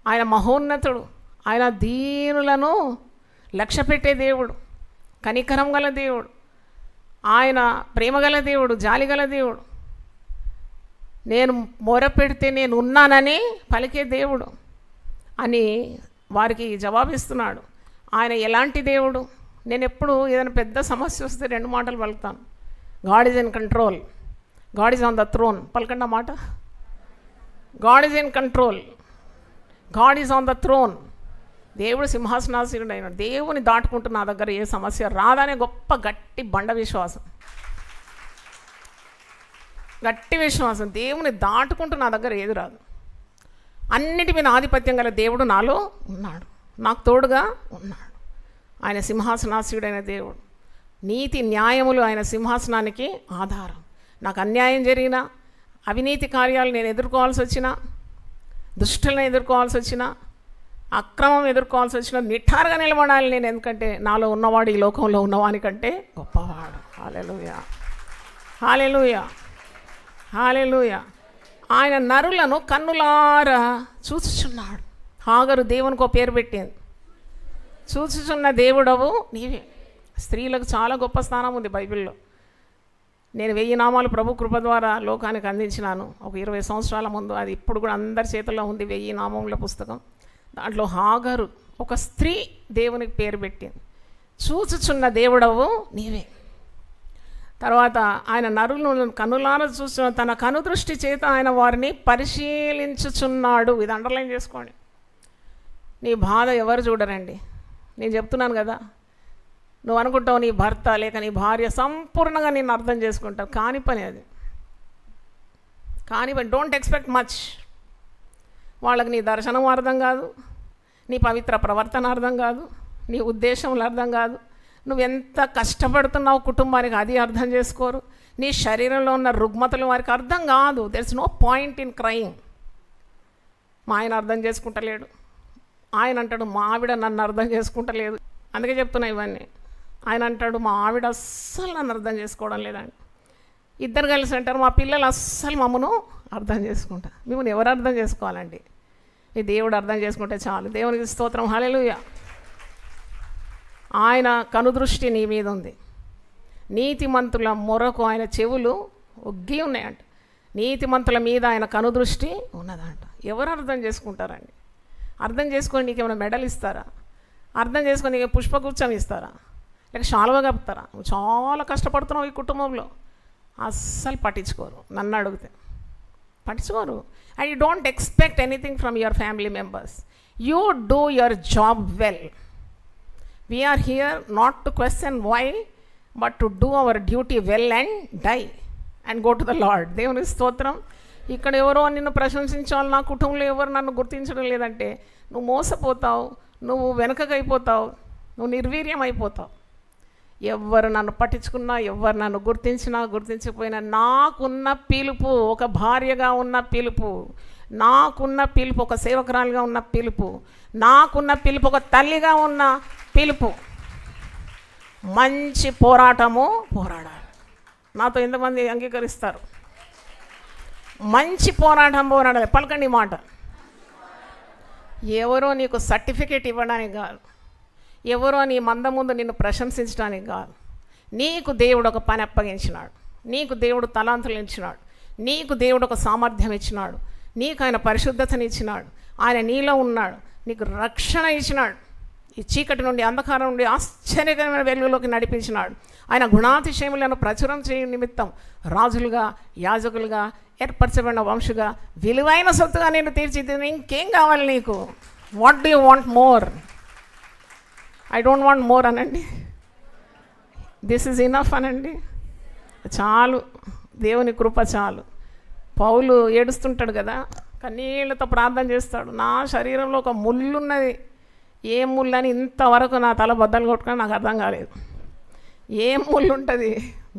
ఆయన మహోన్నతుడు, ఆయన దీనులను లక్ష్యపెట్టే దేవుడు, కనికరం గల దేవుడు, ఆయన ప్రేమగల దేవుడు, జాలిగల దేవుడు. నేను మొరపెడితే నేను ఉన్నానని పలికే దేవుడు అని వారికి జవాబిస్తున్నాడు. ఆయన ఎలాంటి దేవుడు? నేను ఎప్పుడు ఏదైనా పెద్ద సమస్య వస్తే 2 మాటలు పలుకుతాను. God is in control, God is on the throne. పలకండి మాట. God is in control, God is on the throne. దేవుడు సింహాసనాసీనుడు అయిన దేవుని దాటుకుంటూ నా దగ్గర ఏ సమస్య రాదనే గొప్ప గట్టి బండ విశ్వాసం, గట్టి విశ్వాసం. దేవుని దాటుకుంటూ నా దగ్గర ఏది రాదు. అన్నిటి మీద ఆధిపత్యం గల దేవుడు నాలో ఉన్నాడు, నాకు తోడుగా ఉన్నాడు. ఆయన సింహాసనాసీనుడైన దేవుడు. నీతి న్యాయములు ఆయన సింహాసనానికి ఆధారం. నాకు అన్యాయం జరిగినా, అవినీతి కార్యాలు నేను ఎదుర్కోవాల్సి వచ్చినా, దుష్టులను ఎదుర్కోవాల్సి వచ్చినా, అక్రమం ఎదుర్కోవాల్సి వచ్చినా నిఠారుగా నిలబడాలి నేను. ఎందుకంటే నాలో ఉన్నవాడు ఈ లోకంలో ఉన్నవానికంటే గొప్పవాడు. హల్లెలూయా, హల్లెలూయా, హల్లెలూయా. ఆయన నరులను కన్నులారా చూచుచున్నాడు. హాగరు దేవునికి ఒక పేరు పెట్టింది, చూచుచున్న దేవుడవు నీవే. స్త్రీలకు చాలా గొప్ప స్థానం ఉంది బైబిల్లో. నేను 1000 నామాలు ప్రభు కృప ద్వారా లోకానికి అందించినాను ఒక 20 సంవత్సరాల ముందు. అది ఇప్పుడు కూడా అందరి చేతుల్లో ఉంది, 1000 నామముల పుస్తకం. దాంట్లో హాగరు ఒక స్త్రీ దేవునికి పేరు పెట్టింది, చూచుచున్న దేవుడవు నీవే. తర్వాత ఆయన నరులను కన్నులారా చూస్తున్న తన కనుదృష్టి చేత ఆయన వారిని పరిశీలించుచున్నాడు. ఇది అండర్లైన్ చేసుకోండి. నీ బాధ ఎవరు చూడరండి. నేను చెప్తున్నాను కదా, నువ్వు అనుకుంటావు నీ భర్త లేక నీ భార్య సంపూర్ణంగా నేను అర్థం చేసుకుంటావు. కాని పని అది, కాని పని. Don't expect much. వాళ్ళకి నీ దర్శనం అర్థం కాదు, నీ పవిత్ర ప్రవర్తన అర్థం కాదు, నీ ఉద్దేశములు అర్థం కాదు, నువ్వెంత కష్టపడుతున్నావు కుటుంబానికి అది అర్థం చేసుకోరు, నీ శరీరంలో ఉన్న రుగ్మతలు వారికి అర్థం కాదు. There is no point in crying. మా ఆయన అర్థం చేసుకుంటలేడు, ఆయన అంటాడు మా ఆవిడ నన్ను అర్థం చేసుకుంటలేదు. అందుకే చెప్తున్నా ఇవన్నీ. ఆయన అంటాడు మా ఆవిడ అస్సలు నన్ను అర్థం చేసుకోవడం లేదండి. ఇద్దరు కలిసి అంటారు మా పిల్లలు అస్సలు మమ్మను అర్థం చేసుకుంటా. మిమ్మల్ని ఎవరు అర్థం చేసుకోవాలండి? ఈ దేవుడు అర్థం చేసుకుంటే చాలు. దేవునికి స్తోత్రం, హల్లెలూయా. ఆయన కనుదృష్టి నీ మీద ఉంది. నీతిమంతుల మొరకు ఆయన చెవులు ఒగ్గి ఉన్నాయంట. నీతిమంతుల మీద ఆయన కనుదృష్టి ఉన్నదంట. ఎవరు అర్థం చేసుకుంటారండి? అర్థం చేసుకొని నీకు ఏమైనా మెడల్ ఇస్తారా? అర్థం చేసుకొని నీకు పుష్పగుచ్చం ఇస్తారా? లేక శాలువ కప్పుతారా? నువ్వు చాలా కష్టపడుతున్నావు ఈ కుటుంబంలో, అస్సలు పట్టించుకోరు. నన్ను అడిగితే పట్టించుకోరు. And you don't expect anything from your family members. You do your job well. We are here not to question why, but to do our duty well and die and go to the Lord. దేవుని స్తోత్రం. ఇక్కడ ఎవరో నిన్ను ప్రశంసించాలి, నా కుటుంబంలో ఎవరు నన్ను గుర్తించడం లేదంటే నువ్వు మోసపోతావు, నువ్వు వెనకకైపోతావు, నువ్వు నిర్వీర్యం అయిపోతావు. ఎవరు నన్ను పట్టించుకున్నా, ఎవరు నన్ను గుర్తించినా గుర్తించకపోయినా నాకున్న పిలుపు ఒక భార్యగా ఉన్న పిలుపు, నాకున్న పిలుపు ఒక సేవకురాలుగా ఉన్న పిలుపు, నాకున్న పిలుపు ఒక తల్లిగా ఉన్న పిలుపు. మంచి పోరాటము పోరాడాలి. నాతో ఎంతమంది అంగీకరిస్తారు? మంచి పోరాటం పోరాడాలి. పలకండి మాట. ఎవరో నీకు సర్టిఫికేట్ ఇవ్వడానికి కాదు, ఎవరో నీ మంద ముందు నిన్ను ప్రశంసించడానికి కాదు. నీకు దేవుడు ఒక పని అప్పగించినాడు, నీకు దేవుడు తలాంతులు ఇచ్చినాడు, నీకు దేవుడు ఒక సామర్థ్యం ఇచ్చినాడు, నీకు ఆయన పరిశుద్ధతని ఇచ్చినాడు, ఆయన నీలో ఉన్నాడు, నీకు రక్షణ ఇచ్చినాడు, ఈ చీకటి నుండి అంధకారం నుండి ఆశ్చర్యకరమైన వెలుగులోకి నడిపించినాడు. ఆయన గుణాతిశయములను ప్రచురం చేయ నిమిత్తం రాజులుగా యాజకులుగా ఏర్పరచబడిన వంశుగా విలువైన సొత్తుగా నేను తీర్చిదిద్దాను. ఇంకేం కావాలి నీకు? What do you want more? I don't want more అనండి. దిస్ ఈజ్ ఇనఫ్ అనండి. చాలు, దేవుని కృప చాలు. పౌలు ఏడుస్తుంటాడు కదా, కన్నీళ్లతో ప్రార్థన చేస్తాడు. నా శరీరంలో ఒక ముళ్ళు ఉన్నది. ఏ ముళ్ళు అని ఇంతవరకు నా తల బద్దలు కొట్టుకొని నాకు అర్థం కాలేదు. ఏం ముళ్ళు ఉంటుంది?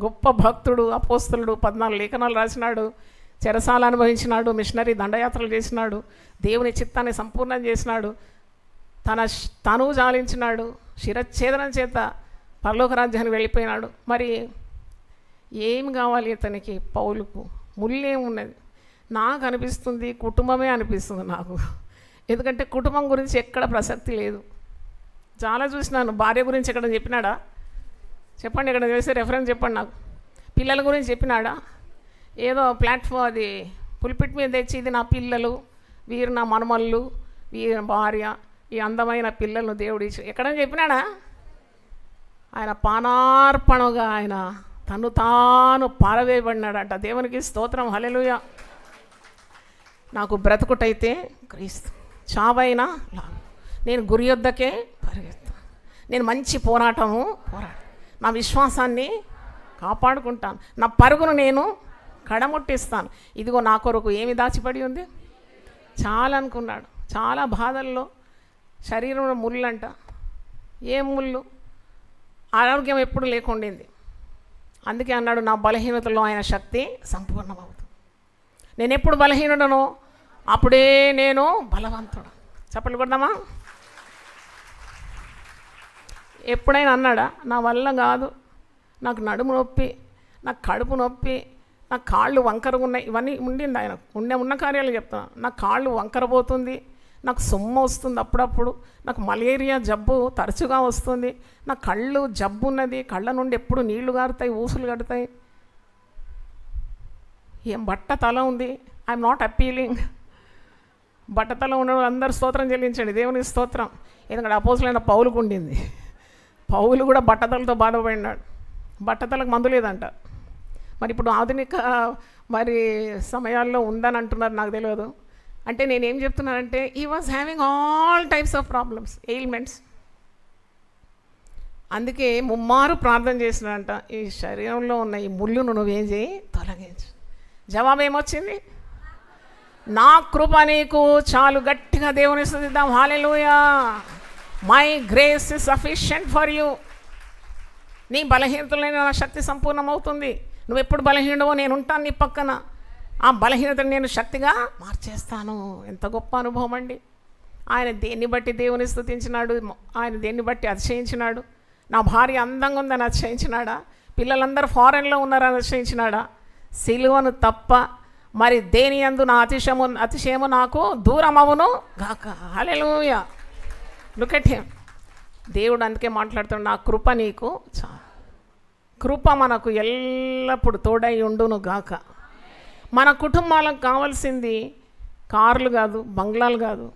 గొప్ప భక్తుడు, అపోస్తలుడు, 14 లేఖనాలు రాసినాడు, చెరసాల అనుభవించినాడు, మిషనరీ దండయాత్రలు చేసినాడు, దేవుని చిత్తాన్ని సంపూర్ణం చేసినాడు, తను జాలించినాడు, శిరచ్ఛేదనం చేత పరలోక రాజ్యానికి వెళ్ళిపోయినాడు. మరి ఏం కావాలి ఇతనికి? పౌలుకు ముళ్ళేమున్నది? నాకు అనిపిస్తుంది కుటుంబమే అనిపిస్తుంది నాకు. ఎందుకంటే కుటుంబం గురించి ఎక్కడ ప్రసక్తి లేదు. చాలా చూసినాను. భార్య గురించి ఎక్కడ చెప్పినాడా? చెప్పండి, ఎక్కడ చేసే రెఫరెన్స్ చెప్పండి నాకు. పిల్లల గురించి చెప్పినాడా? ఏదో ప్లాట్ఫామ్ అది పుల్పిట్ మీద తెచ్చి ఇది నా పిల్లలు, వీరు నా మనమళ్ళు, వీరి భార్య, ఈ అందమైన పిల్లలను దేవుడు ఇచ్చి ఎక్కడని చెప్పినాడా? ఆయన పానార్పణగా ఆయన తను తాను పారవేయబడినాడంట. దేవునికి స్తోత్రం, హల్లెలూయా. నాకు బ్రతుకుటైతే క్రీస్తు, చావైనా లాభం. నేను గురి యొద్దకే పరిగెత్తాను. నేను మంచి పోరాటము నా విశ్వాసాన్ని కాపాడుకుంటాను, నా పరుగును నేను కడముట్టిస్తాను. ఇదిగో నా కొరకు ఏమి దాచిపడి ఉంది? చాలా అనుకున్నాడు. చాలా బాధల్లో శరీరంలో ముళ్ళంట. ఏ ముళ్ళు? ఆరోగ్యం ఎప్పుడు లేకుండింది. అందుకే అన్నాడు నా బలహీనతలో ఆయన శక్తి సంపూర్ణమవుతుంది. నేను ఎప్పుడు బలహీనుడనో అప్పుడే నేను బలవంతుడు. చప్పట్లు కొడదామా? ఎప్పుడైనా అన్నాడా నా వల్ల కాదు, నాకు నడుము నొప్పి, నాకు కడుపు నొప్పి, నాకు కాళ్ళు వంకరగా ఉన్నాయి? ఇవన్నీ ఉండింది ఆయన ఉన్న కార్యాలు చెప్తాను. నాకు కాళ్ళు వంకరపోతుంది, నాకు సొమ్ము వస్తుంది అప్పుడప్పుడు, నాకు మలేరియా జబ్బు తరచుగా వస్తుంది, నా కళ్ళు జబ్బు ఉన్నది, కళ్ళ నుండి ఎప్పుడు నీళ్లు గారుతాయి, ఊసులు కడతాయి, ఏం బట్టతల ఉంది. I'm not appealing. బట్టతల ఉన్న అందరు స్తోత్రం చెల్లించండి, దేవునికి స్తోత్రం. ఎందుకంటే అపోజిలైన పౌలుకు ఉండింది. పౌలు కూడా బట్టతలతో బాధపడినాడు. బట్టతలకు మందు లేదంట. మరి ఇప్పుడు ఆధునిక మరి సమయాల్లో ఉందని అంటున్నారు, నాకు తెలియదు. అంటే నేనేం చెప్తున్నానంటే ఈ was having all types of problems, ailments. అందుకే ముమ్మారు ప్రార్థన చేసినాడంట, ఈ శరీరంలో ఉన్న ఈ ముళ్ళును నువ్వేం చేయి, తొలగించు. జవాబు ఏమొచ్చింది? నా కృప నీకు చాలు. గట్టిగా దేవుని స్తుతిద్దాం, హల్లెలూయా. My grace is sufficient for you. నీ బలహీనతలైన నా శక్తి సంపూర్ణమవుతుంది. నువ్వు ఎప్పుడు బలహీనవో నేను ఉంటాను నీ పక్కన. ఆ బలహీనతను నేను శక్తిగా మార్చేస్తాను. ఎంత గొప్ప అనుభవం అండి. ఆయన దేన్ని బట్టి దేవుని స్తుతించినాడు, ఆయన దేన్ని బట్టి అతిశయించినాడు. నా భార్య అందంగా ఉందని అతిశయించినాడా, పిల్లలందరూ ఫారెన్లో ఉన్నారని అతిశయించినాడా? సిలువను తప్ప మరి దేని యందు నా అతిశయము నాకు దూరమవును గాక. హల్లెలూయా. Look at him. దేవుడు అందుకే మాట్లాడుతాడు, నా కృప నీకు చాలు. కృప మనకు ఎల్లప్పుడు తోడై ఉండును గాక. మన కుటుంబాలకు కావాల్సింది కార్లు కాదు, బంగ్లాలు కాదు,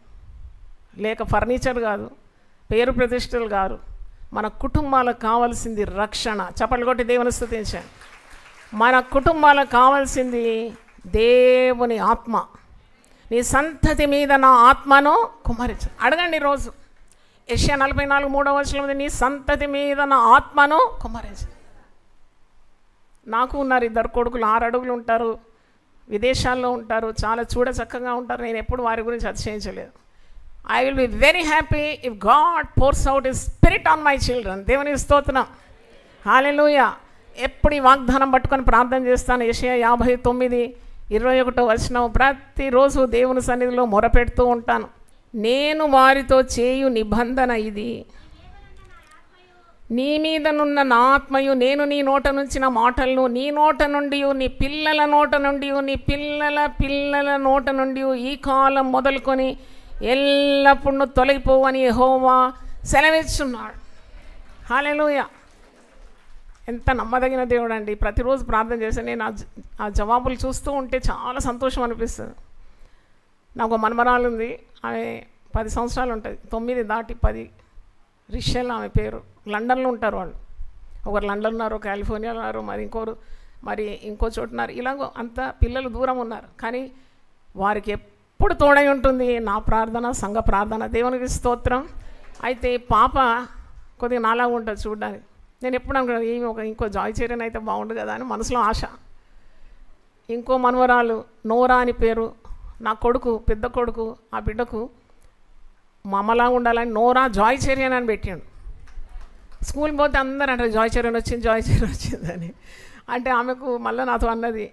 లేక ఫర్నిచర్ కాదు, పేరు ప్రతిష్టలు కాదు. మన కుటుంబాలకు కావాల్సింది రక్షణ. చప్పట్లు కొట్టి దేవుని స్తుతించండి. మన కుటుంబాలకు కావాల్సింది దేవుని ఆత్మ. నీ సంతతి మీద నా ఆత్మను కుమ్మరించు. అడగండి రోజు. యెషయా 44:3 నీ సంతతి మీద నా ఆత్మను కుమ్మరించు. నాకు ఉన్నారు 2 కొడుకులు, 6 అడుగులు ఉంటారు, విదేశాల్లో ఉంటారు, చాలా చూడ చక్కగా ఉంటారు. నేను ఎప్పుడు వారి గురించి అతిశయించలేదు. I will be very happy if God pours out his spirit on my children. దేవుని స్తోత్రం. హల్లెలూయా. ఎప్పుడు ఈ వాగ్దానం పట్టుకొని ప్రార్థన చేస్తాను. యెషయా 59:21 ప్రతిరోజు దేవుని సన్నిధిలో మొరపెడుతూ ఉంటాను. నేను వారితో చేయు నిబంధన ఇది, నీ మీదనున్న నా ఆత్మయు, నేను నీ నోట నుంచిన మాటలను నీ నోట నుండి, నీ పిల్లల నోట నుండి, నీ పిల్లల పిల్లల నోట నుండి ఈ కాలం మొదలుకొని ఎల్లప్పుడూ తొలగిపోవని యెహోవా సెలవిస్తున్నాడు. హల్లెలూయా. ఎంత నమ్మదగిన దేవుడు అండి. ప్రతిరోజు ప్రార్థన చేశాను. నేను ఆ జవాబులు చూస్తూ ఉంటే చాలా సంతోషం అనిపిస్తుంది. నాకు మనమరాలు ఉంది, ఆమె 10 సంవత్సరాలు ఉంటుంది, 9 దాటి 10. రిషెల్ ఆమె పేరు. లండన్లో ఉంటారు వాళ్ళు. ఒకరు లండన్ ఉన్నారు, కాలిఫోర్నియాలో ఉన్నారు, మరి ఇంకో చోటు ఉన్నారు. ఇలాగో అంత పిల్లలు దూరం ఉన్నారు. కానీ వారికి ఎప్పుడు తోడై ఉంటుంది నా ప్రార్థన, సంఘ ప్రార్థన. దేవునికి స్తోత్రం. అయితే పాప కొద్దిగా నాలాగా ఉంటుంది చూడడానికి. నేను ఎప్పుడు అనుకున్నాను ఏమి ఇంకో జాయ్ చైరన్ అయితే బాగుండు కదా అని మనసులో ఆశ. ఇంకో మనవరాలు నోరా అని పేరు. నా కొడుకు, పెద్ద కొడుకు, ఆ బిడ్డకు మా అమ్మలాగా ఉండాలని నోరా జాయ్ చైరన్ అని పెట్టాడు. స్కూల్ పోతే అందరూ అంటారు జాయ్ చైరన్ వచ్చింది, జాయ్ చైరన్ వచ్చిందని. అంటే ఆమెకు మళ్ళీ నాతో అన్నది,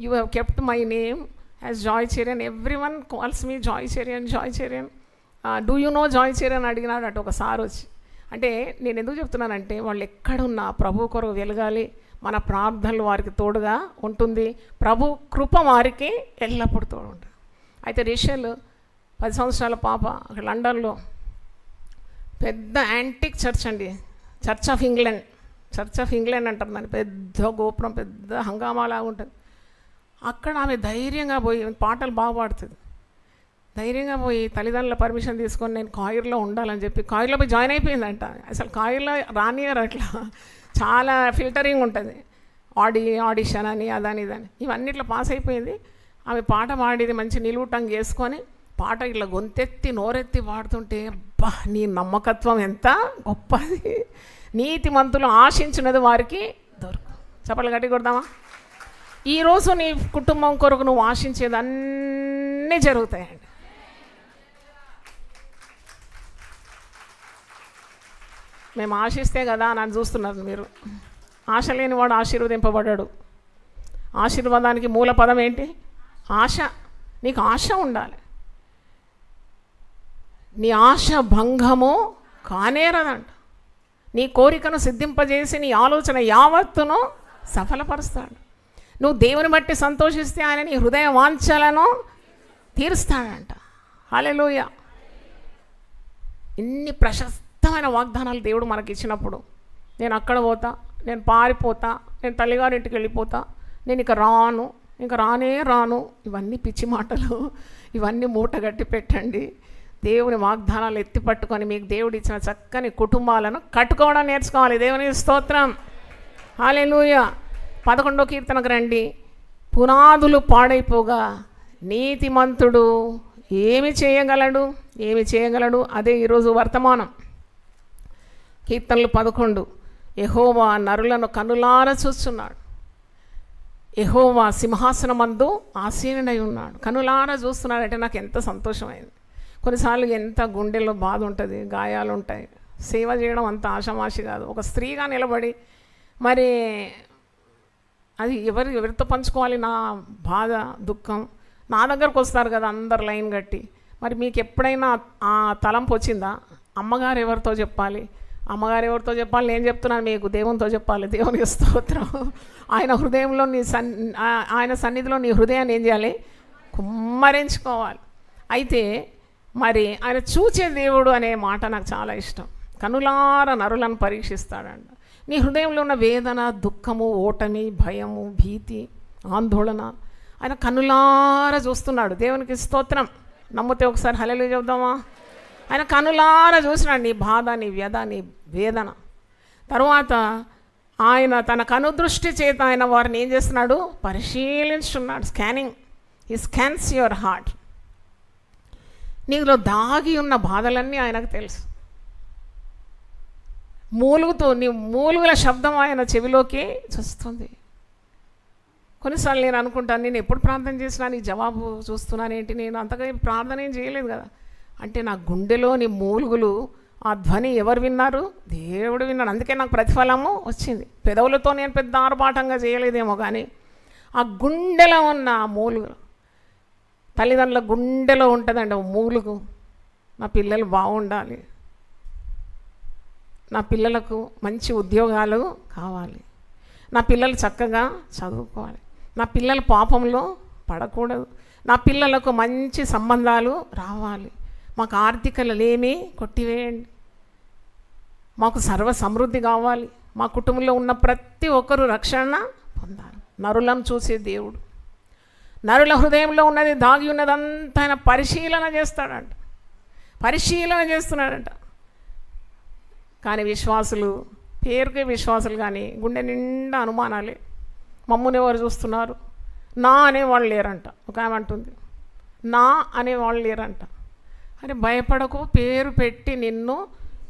you have kept my name as Joy Chairan, every one calls me Joy Chairan, Joy Chairan. Do you know Joy Chairan అడిగినాడు అటు ఒకసారి వచ్చి. అంటే నేను ఎందుకు చెప్తున్నానంటే వాళ్ళు ఎక్కడున్నా ప్రభు కొరకు వెలగాలి. మన ప్రార్థనలు వారికి తోడుగా ఉంటుంది. ప్రభు కృప వారికి ఎల్లప్పుడూ తోడు ఉంటుంది. అయితే రిషల్ 10 సంవత్సరాల పాప అక్కడ లండన్లో పెద్ద యాంటిక్ చర్చ్ అండి, చర్చ్ ఆఫ్ ఇంగ్లాండ్ అంటారు దాన్ని. పెద్ద గోపురం, పెద్ద హంగామాలాగా ఉంటుంది. అక్కడ ఆమె ధైర్యంగా పోయి పాటలు బాగా పాడుతుంది. ధైర్యంగా పోయి తల్లిదండ్రుల పర్మిషన్ తీసుకొని నేను కాయిర్లో ఉండాలని చెప్పి కాయిర్లో పోయి జాయిన్ అయిపోయిందంట. అసలు కాయిర్లో రానియరు, అట్లా చాలా ఫిల్టరింగ్ ఉంటుంది, ఆడిషన్ అని అదని ఇదని. ఇవన్నీ ఇట్లా పాస్ అయిపోయింది. ఆమె పాట పాడేది మంచి నిలువుటంగా వేసుకొని పాట ఇట్లా గొంతెత్తి నోరెత్తి పాడుతుంటే అబ్బా నీ నమ్మకత్వం ఎంత గొప్పది. నీతిమంతులు ఆశించినది వారికి దొరకదు. చప్పట్లు గట్టి కొడదామా? ఈరోజు నీ కుటుంబం కొరకు నువ్వు ఆశించేది అన్నీ జరుగుతాయండి. మేము ఆశిస్తే కదా నన్ను చూస్తున్నారు మీరు. ఆశ లేనివాడు ఆశీర్వదింపబడ్డాడు. ఆశీర్వాదానికి మూల పదం ఏంటి? ఆశ. నీకు ఆశ ఉండాలి. నీ ఆశ భంగము కానేరదంట. నీ కోరికను సిద్ధింపజేసి నీ ఆలోచన యావత్తును సఫలపరుస్తాడు. నువ్వు దేవుని బట్టి సంతోషిస్తే ఆయన నీ హృదయ వాంఛలను తీరుస్తాడంట. హల్లెలూయా. ఇన్ని ప్రశస్తమైన వాగ్దానాలు దేవుడు మనకి ఇచ్చినప్పుడు నేను అక్కడ పోతా, నేను పారిపోతా, నేను తల్లిగారింటికి వెళ్ళిపోతా, నేను ఇక రాను, ఇంకా రాను, ఇవన్నీ పిచ్చి మాటలు. ఇవన్నీ మూటగట్టి పెట్టండి. దేవుని వాగ్దానాలు ఎత్తి పట్టుకొని మీకు దేవుడు ఇచ్చిన చక్కని కుటుంబాలను కట్టుకోవడం నేర్చుకోవాలి. దేవుని స్తోత్రం. హల్లెలూయా. 11వ కీర్తనకు రండి. పునాదులు పాడైపోగా నీతిమంతుడు ఏమి చేయగలడు? అదే ఈరోజు వర్తమానం. కీర్తనలు 11. యెహోవా నరులను కనులారా చూస్తున్నాడు. యెహోవా సింహాసనమందు ఆసీనుడై ఉన్నాడు. కనులారా చూస్తున్నాడంటే నాకు ఎంత సంతోషమైంది. కొన్నిసార్లు ఎంత గుండెల్లో బాధ ఉంటుంది, గాయాలు ఉంటాయి. సేవ చేయడం అంత ఆషామాషి కాదు. ఒక స్త్రీగా నిలబడి మరి అది ఎవరితో పంచుకోవాలి నా బాధ దుఃఖం? నా దగ్గరకు వస్తారు కదా అందరు లైన్ కట్టి. మరి మీకు ఎప్పుడైనా ఆ తలంపు వచ్చిందా? అమ్మగారు ఎవరితో చెప్పాలి? అమ్మగారు ఎవరితో చెప్పాలి? నేను చెప్తున్నాను మీకు, దేవునితో చెప్పాలి. దేవునికి స్తోత్రం. ఆయన హృదయంలో ఆయన సన్నిధిలో నీ హృదయాన్ని ఏం చేయాలి? కుమ్మరించుకోవాలి. అయితే మరి ఆయన చూచే దేవుడు అనే మాట నాకు చాలా ఇష్టం. కనులార నరులను పరీక్షిస్తాడంట. నీ హృదయంలో ఉన్న వేదన, దుఃఖము, ఓటమి, భయము, భీతి, ఆందోళన ఆయన కనులార చూస్తున్నాడు. దేవునికి స్తోత్రం. నమ్మితే ఒకసారి హల్లెలూయా చెప్దామా? ఆయన కనులార చూసినాడు నీ బాధ, నీ వ్యధ, నీ వేదన. తరువాత ఆయన తన కనుదృష్టి చేత ఆయన వారిని ఏం చేస్తున్నాడు? పరిశీలించున్నాడు. Scanning. He scans your heart. నీలో దాగి ఉన్న బాధలన్నీ ఆయనకు తెలుసు. నీ మూలుగుల శబ్దం ఆయన చెవిలోకి వస్తుంది. కొన్నిసార్లు నేను అనుకుంటాను, నేను ఎప్పుడు ప్రార్థన చేసినా నీ జవాబు చూస్తున్నానేంటి? నేను అంతగా ప్రార్థన ఏం చేయలేదు కదా అంటే, నా గుండెలోని మూలుగులు, ఆ ధ్వని ఎవరు విన్నారు? దేవుడు విన్నాడు. అందుకే నాకు ప్రతిఫలము వచ్చింది. పెదవులతో నేను పెద్ద ఆర్భాటంగా చేయలేదేమో, కానీ ఆ గుండెలో ఉన్న మూలుగు, తల్లిదండ్రుల గుండెలో ఉంటుందండి మూలుగు. నా పిల్లలు బాగుండాలి, నా పిల్లలకు మంచి ఉద్యోగాలు కావాలి, నా పిల్లలు చక్కగా చదువుకోవాలి, నా పిల్లలు పాపంలో పడకూడదు, నా పిల్లలకు మంచి సంబంధాలు రావాలి, మాకు ఆర్థికలేమి కొట్టివేయండి, మాకు సర్వ సమృద్ధి కావాలి, మా కుటుంబంలో ఉన్న ప్రతి ఒక్కరూ రక్షణ పొందాలి. నరులను చూసే దేవుడు. నరుల హృదయంలో ఉన్నది, దాగి ఉన్నదంతా ఆయన పరిశీలన చేస్తాడంట. పరిశీలన చేస్తున్నాడంట. కానీ విశ్వాసులు, పేరుకే విశ్వాసులు కానీ గుండె నిండా అనుమానాలే. మమ్మల్ని ఎవరు చూస్తున్నారు? నా అనేవాళ్ళు లేరంట. ఒక ఆమె అంటుంది, నా అనేవాళ్ళు లేరంట. అరే భయపడకు, పేరు పెట్టి నిన్ను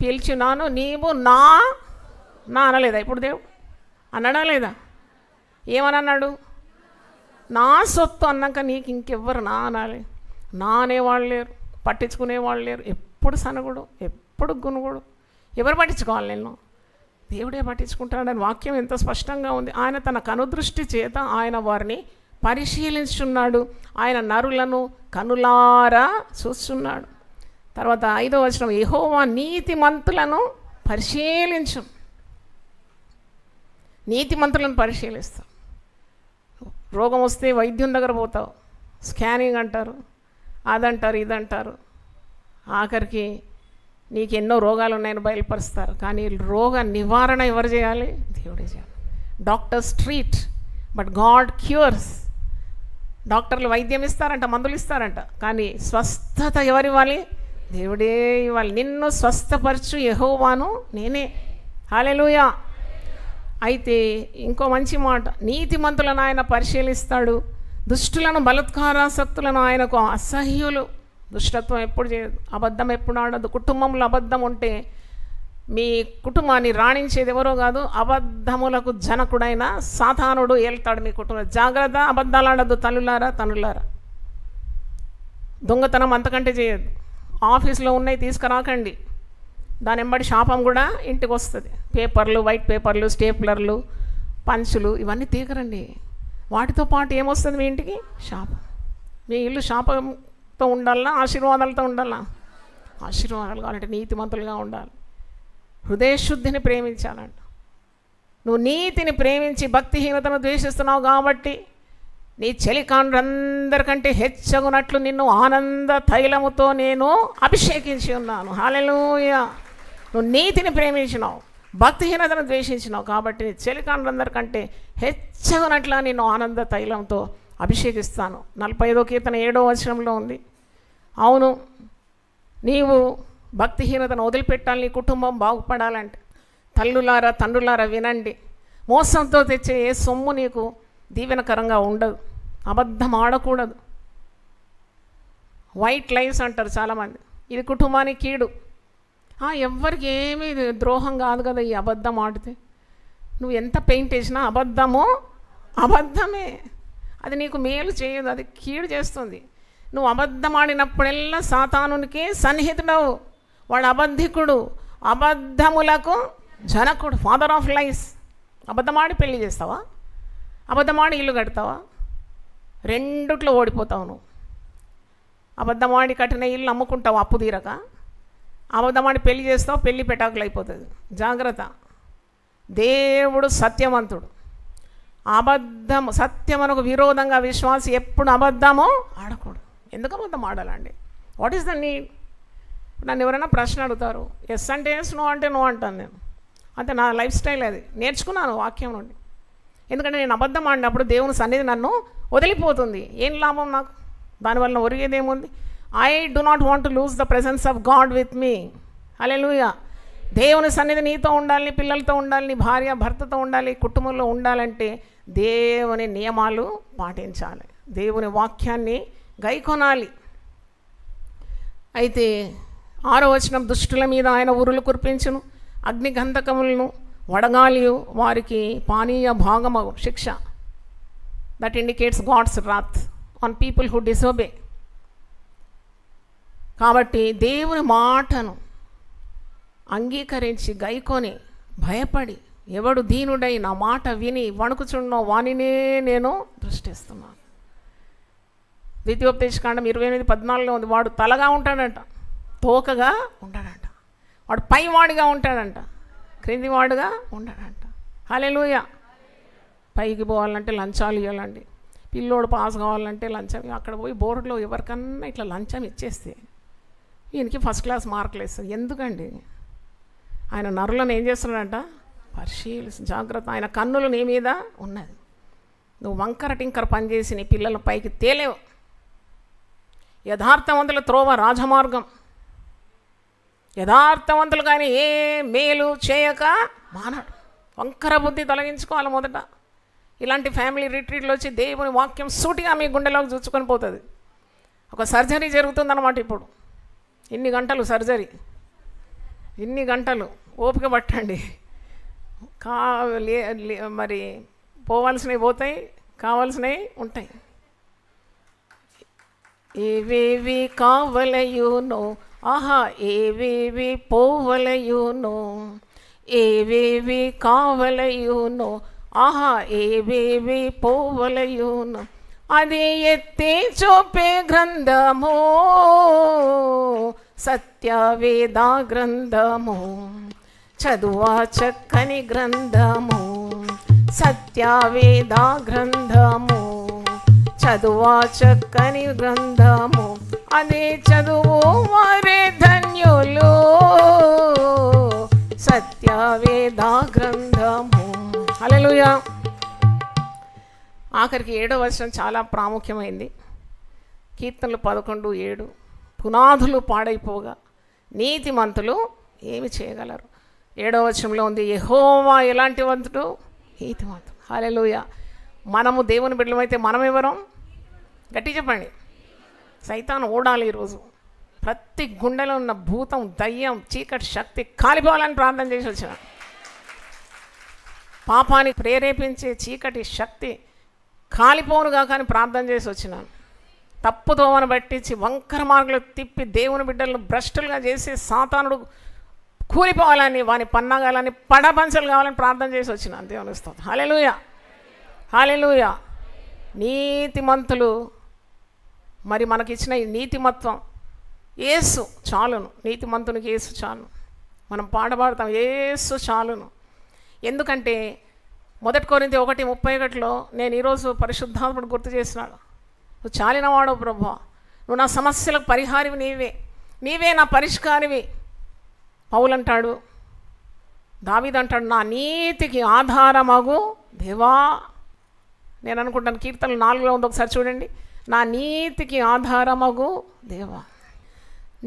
పిలిచినాను, నీవు నా అనలేదా? ఇప్పుడు దేవుడు అన్నాడా లేదా? ఏమని అన్నాడు? నా సొత్తు అన్నాక నీకు ఇంకెవ్వరు నా అనాలి? నా అనేవాళ్ళు లేరు, పట్టించుకునేవాళ్ళు లేరు. ఎప్పుడు సనగుడు, ఎప్పుడు గునుగుడు. ఎవరు పట్టించుకోవాలి? నేను దేవుడే పట్టించుకుంటాడని వాక్యం ఎంత స్పష్టంగా ఉంది. ఆయన తన కనుదృష్టి చేత ఆయన వారిని పరిశీలించున్నాడు. ఆయన నరులను కనులారా చూస్తున్నాడు. తర్వాత 5వ వచనం, యెహోవా నీతిమంతులను పరిశీలించు. నీతిమంతులను పరిశీలిస్తాం. రోగం వస్తే వైద్యం దగ్గర పోతావు, స్కానింగ్ అంటారు, అదంటారు, ఇదంటారు. ఆఖరికి నీకు ఎన్నో రోగాలు ఉన్నాయని బయలుపరుస్తారు. కానీ రోగ నివారణ ఎవరు చేయాలి? దేవుడే చేయాలి. Doctors treat but God cures. డాక్టర్లు వైద్యం ఇస్తారంట, మందులు ఇస్తారంట, కానీ స్వస్థత ఎవరివ్వాలి? దేవుడే ఇవ్వాలి. నిన్ను స్వస్థపరచు యెహోవాను నేనే. హల్లెలూయా. అయితే ఇంకో మంచి మాట, నీతిమంతులను ఆయన పరిశీలిస్తాడు, దుష్టులను బలాత్కారాసక్తులను ఆయనకు అసహ్యులు. దుష్టత్వం ఎప్పుడు చేయదు, అబద్ధం ఎప్పుడు ఆడదు. కుటుంబంలో అబద్ధం ఉంటే మీ కుటుంబాన్ని రాణించేది ఎవరో కాదు, అబద్ధములకు జనకుడైన సాతానుడు ఏళ్తాడు మీ కుటుంబం. జాగ్రత్త, అబద్ధాలు ఆడద్దు తల్లులారా, తనులారా. దొంగతనం అంతకంటే చేయదు. ఆఫీస్లో ఉన్నాయి తీసుకురాకండి, దాని వెంబడి శాపం కూడా ఇంటికి వస్తుంది. పేపర్లు, వైట్ పేపర్లు, స్టేప్లర్లు, పంచులు ఇవన్నీ తీకరండి. వాటితో పాటు ఏమొస్తుంది మీ ఇంటికి? శాపం. మీ ఇల్లు శాపంతో ఉండాలా, ఆశీర్వాదాలతో ఉండాలా? ఆశీర్వాదాలు కావాలంటే నీతిమంతులుగా ఉండాలి, హృదయశుద్ధిని ప్రేమించాలంట. నువ్వు నీతిని ప్రేమించి భక్తిహీనతను ద్వేషిస్తున్నావు కాబట్టి నీ చెలికాండ్రందరికంటే హెచ్చగునట్లు నిన్ను ఆనంద తైలముతో నేను అభిషేకించి ఉన్నాను. హల్లెలూయా. నువ్వు నీతిని ప్రేమించినావు, భక్తిహీనతను ద్వేషించినావు కాబట్టి నీ చెలికాండ్రందరికంటే హెచ్చగునట్లా నిన్ను ఆనంద తైలంతో అభిషేకిస్తాను. 45వ కీర్తన 7వ వచనంలో ఉంది. అవును, నీవు భక్తిహీనతను వదిలిపెట్టాలి, నీ కుటుంబం బాగుపడాలంటే. తల్లులారా, తండ్రులారా వినండి, మోసంతో తెచ్చే ఏ సొమ్ము నీకు దీవెనకరంగా ఉండదు. అబద్ధం ఆడకూడదు. వైట్ లైన్స్ అంటారు చాలామంది, ఇది కుటుంబానికి కీడు. ఎవ్వరికి ఏమీ ద్రోహం కాదు కదా ఈ అబద్ధం ఆడితే. నువ్వు ఎంత పెయింట్ వేసినా అబద్ధము అబద్ధమే, అది నీకు మేలు చేయదు, అది కీడు చేస్తుంది. నువ్వు అబద్ధం ఆడినప్పుడెల్లా సాతానునికి సన్నిహితుడవు. వాడు అబద్ధికుడు, అబద్ధములకు జనకుడు, ఫాదర్ ఆఫ్ లైస్. అబద్ధమాడి పెళ్లి చేస్తావా? అబద్ధమాడి ఇల్లు కడతావా? రెండిట్లో ఓడిపోతావు నువ్వు. అబద్ధమాడి కట్టిన ఇల్లు అమ్ముకుంటావు అప్పు తీరక. అబద్ధమాడి పెళ్లి చేస్తావు, పెళ్లి పెటాకులు అయిపోతుంది. జాగ్రత్త. దేవుడు సత్యవంతుడు. సత్యమునకు విరోధంగా విశ్వాసి ఎప్పుడు అబద్ధమో ఆడకూడదు. ఎందుకు అబద్ధం ఆడాలండి? What is the need? నన్ను ఎవరైనా ప్రశ్న అడుగుతారు, ఎస్ అంటే ఎస్, నో అంటే నో అంటాను నేను. అంతే, నా లైఫ్ స్టైల్ అది. నేర్చుకున్నాను వాక్యం నుండి. ఎందుకంటే నేను అబద్ధం ఆడినప్పుడు దేవుని సన్నిధి నన్ను వదిలిపోతుంది. ఏం లాభం నాకు? దానివల్ల ఒరిగేదేముంది? I do not want to lose the presence of God with me. హల్లెలూయా. దేవుని సన్నిధి నీతో ఉండాలి, పిల్లలతో ఉండాలి, నీ భార్య భర్తతో ఉండాలి, కుటుంబంలో ఉండాలంటే దేవుని నియమాలు పాటించాలి, దేవుని వాక్యాన్ని గైకొనాలి. అయితే 6వ వచనం, దుష్టుల మీద ఆయన ఉరులు కురిపించును, అగ్నిగంధకములను, వడగాలియు వారికి పానీయ భాగమగు శిక్ష. That indicates God's wrath on people who disobey. కాబట్టి దేవుని మాటను అంగీకరించి గైకొని భయపడి, ఎవడు దీనుడై నా మాట విని వణుకుచున్నో వానినే నేను దృష్టిస్తున్నాను. ద్వితీయోపదేశకాండం 28:14 ఉంది. వాడు తలగా ఉంటాడంట, తోకగా ఉంటాడంట. వాడు పైవాడిగా ఉంటాడంట, క్రిందివాడుగా ఉంటాడంట. హల్లెలూయా. పైకి పోవాలంటే లంచాలు ఇవ్వాలండి. పిల్లోడు పాస్ కావాలంటే లంచం. అక్కడ పోయి బోర్డులో ఎవరికన్నా ఇట్లా లంచం ఇచ్చేస్తే ఈయనకి ఫస్ట్ క్లాస్ మార్కులు ఇస్తారు. ఎందుకండి? ఆయన నరులను ఏం చేస్తున్నాడంట? పరిశీలిసి. జాగ్రత్త. ఆయన కన్నులు నీ మీద ఉన్నది. నువ్వు వంకర టింకర పనిచేసి నీ పిల్లల పైకి తేలేవు. యథార్థవంతుల త్రోవ రాజమార్గం. యథార్థవంతులు కానీ ఏ మేలు చేయక మానడు. వంకర బుద్ధి తొలగించుకోవాలి మొదట. ఇలాంటి ఫ్యామిలీ రిట్రీట్లు వచ్చి దేవుని వాక్యం సూటిగా మీ గుండెలోకి చూసుకొని పోతుంది. ఒక సర్జరీ జరుగుతుందన్నమాట. ఇప్పుడు ఇన్ని గంటలు సర్జరీ, ఇన్ని గంటలు ఓపిక పట్టండి. మరి పోవాల్సినవి పోతాయి, కావాల్సినవి ఉంటాయి. ఏవేవి కావలయునో, ఆహా ఏవేవి పోవలయునో, ఏవేవి కావలయునో, ఆహా ఏవేవి పోవలయునో, అది ఎత్తి చూపే గ్రంథము, సత్యవేద గ్రంథము, చదువా చక్కని గ్రంథము, సత్యవేద గ్రంథము, చదువా చక్కని గ్రంథము, అది చదువు వారే ధన్యులు, సత్యవేద గ్రంథము. హల్లెలూయా. ఆఖరికి 7వ వచనం చాలా ప్రాముఖ్యమైంది. కీర్తనలు 11:7, పునాదులు పాడైపోగా నీతిమంతులు ఏమి చేయగలరు? 7వ వచనంలో ఉంది, యెహోవా ఎలాంటి వంతుడు? నీతిమంతుడు. హల్లెలూయా. మనము దేవుని బిడ్డలమైతే మనం ఎవరం? గట్టి చెప్పండి. సైతాను ఓడాలి ఈరోజు. ప్రతి గుండెలో ఉన్న భూతం, దయ్యం, చీకటి శక్తి కాలిపోవాలని ప్రార్థన చేసి వచ్చిన. పాపానికి ప్రేరేపించే చీకటి శక్తి కాలిపోనుగా కానీ ప్రార్థన చేసి వచ్చినాను. తప్పుదోవను పట్టించి వంకర మార్గలు తిప్పి దేవుని బిడ్డలను భ్రష్టులుగా చేసి సాతానుడు కూలిపోవాలని, వాని పన్నాగాలని పడబంచలు కావాలని ప్రార్థన చేసి వచ్చినాను. దేవుని స్తోత్రం. హల్లెలూయా. హల్లెలూయా. నీతిమంతులు, మరి మనకిచ్చిన ఈ నీతిమత్వం యేసు చాలును. నీతిమంతునికి యేసు చాలును. మనం పాడతాం, యేసు చాలును. ఎందుకంటే 1 కొరింథీ 1:31 నేను ఈరోజు పరిశుద్ధాత్ముడు గుర్తు చేసినాడు, నువ్వు చాలినవాడు ప్రభువా, నువ్వు నా సమస్యలకు పరిహారివి నీవే, నీవే నా పరిష్కారివి. పౌలు అంటాడు, దావీదు అంటాడు, నా నీతికి ఆధారమగు దేవా. నేను అనుకుంటాను కీర్తనలు 4లో ఉంది, ఒకసారి చూడండి. నా నీతికి ఆధారమగు దేవా,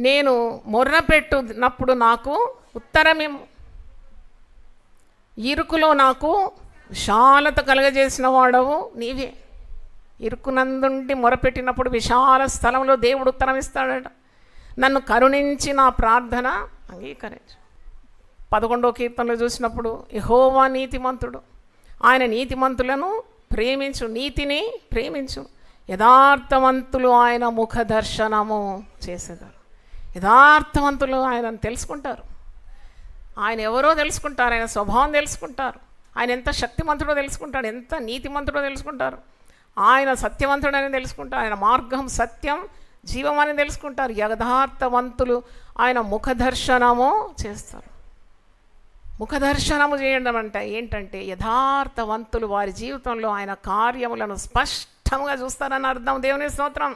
నేను మొర్రపెట్టునప్పుడు నాకు ఉత్తరమేమో, ఇరుకులో నాకు విశాలత కలగజేసిన వాడవు నీవే. ఇరుకునందుండి మొరపెట్టినప్పుడు విశాల స్థలంలో దేవుడు ఉత్తరం ఇస్తాడట. నన్ను కరుణించి నా ప్రార్థన అంగీకరించు. 11వ కీర్తనలో చూసినప్పుడు యెహోవా నీతిమంతుడు, ఆయన నీతిమంతులను ప్రేమించు, నీతిని ప్రేమించు, యథార్థవంతులు ఆయన ముఖ దర్శనము చేసేదారు. యథార్థవంతులు ఆయనను తెలుసుకుంటారు, ఆయన ఎవరో తెలుసుకుంటారు, ఆయన స్వభావం తెలుసుకుంటారు, ఆయన ఎంత శక్తిమంతుడో తెలుసుకుంటాడు, ఎంత నీతిమంతుడో తెలుసుకుంటారు, ఆయన సత్యవంతుడని తెలుసుకుంటారు, ఆయన మార్గం సత్యం జీవం అని తెలుసుకుంటారు. యథార్థవంతులు ఆయన ముఖదర్శనము చేస్తారు. ముఖదర్శనము చేయడం అంటే ఏంటంటే యథార్థవంతులు వారి జీవితంలో ఆయన కార్యములను స్పష్టంగా చూస్తారని అర్థం. దేవుని స్తోత్రం.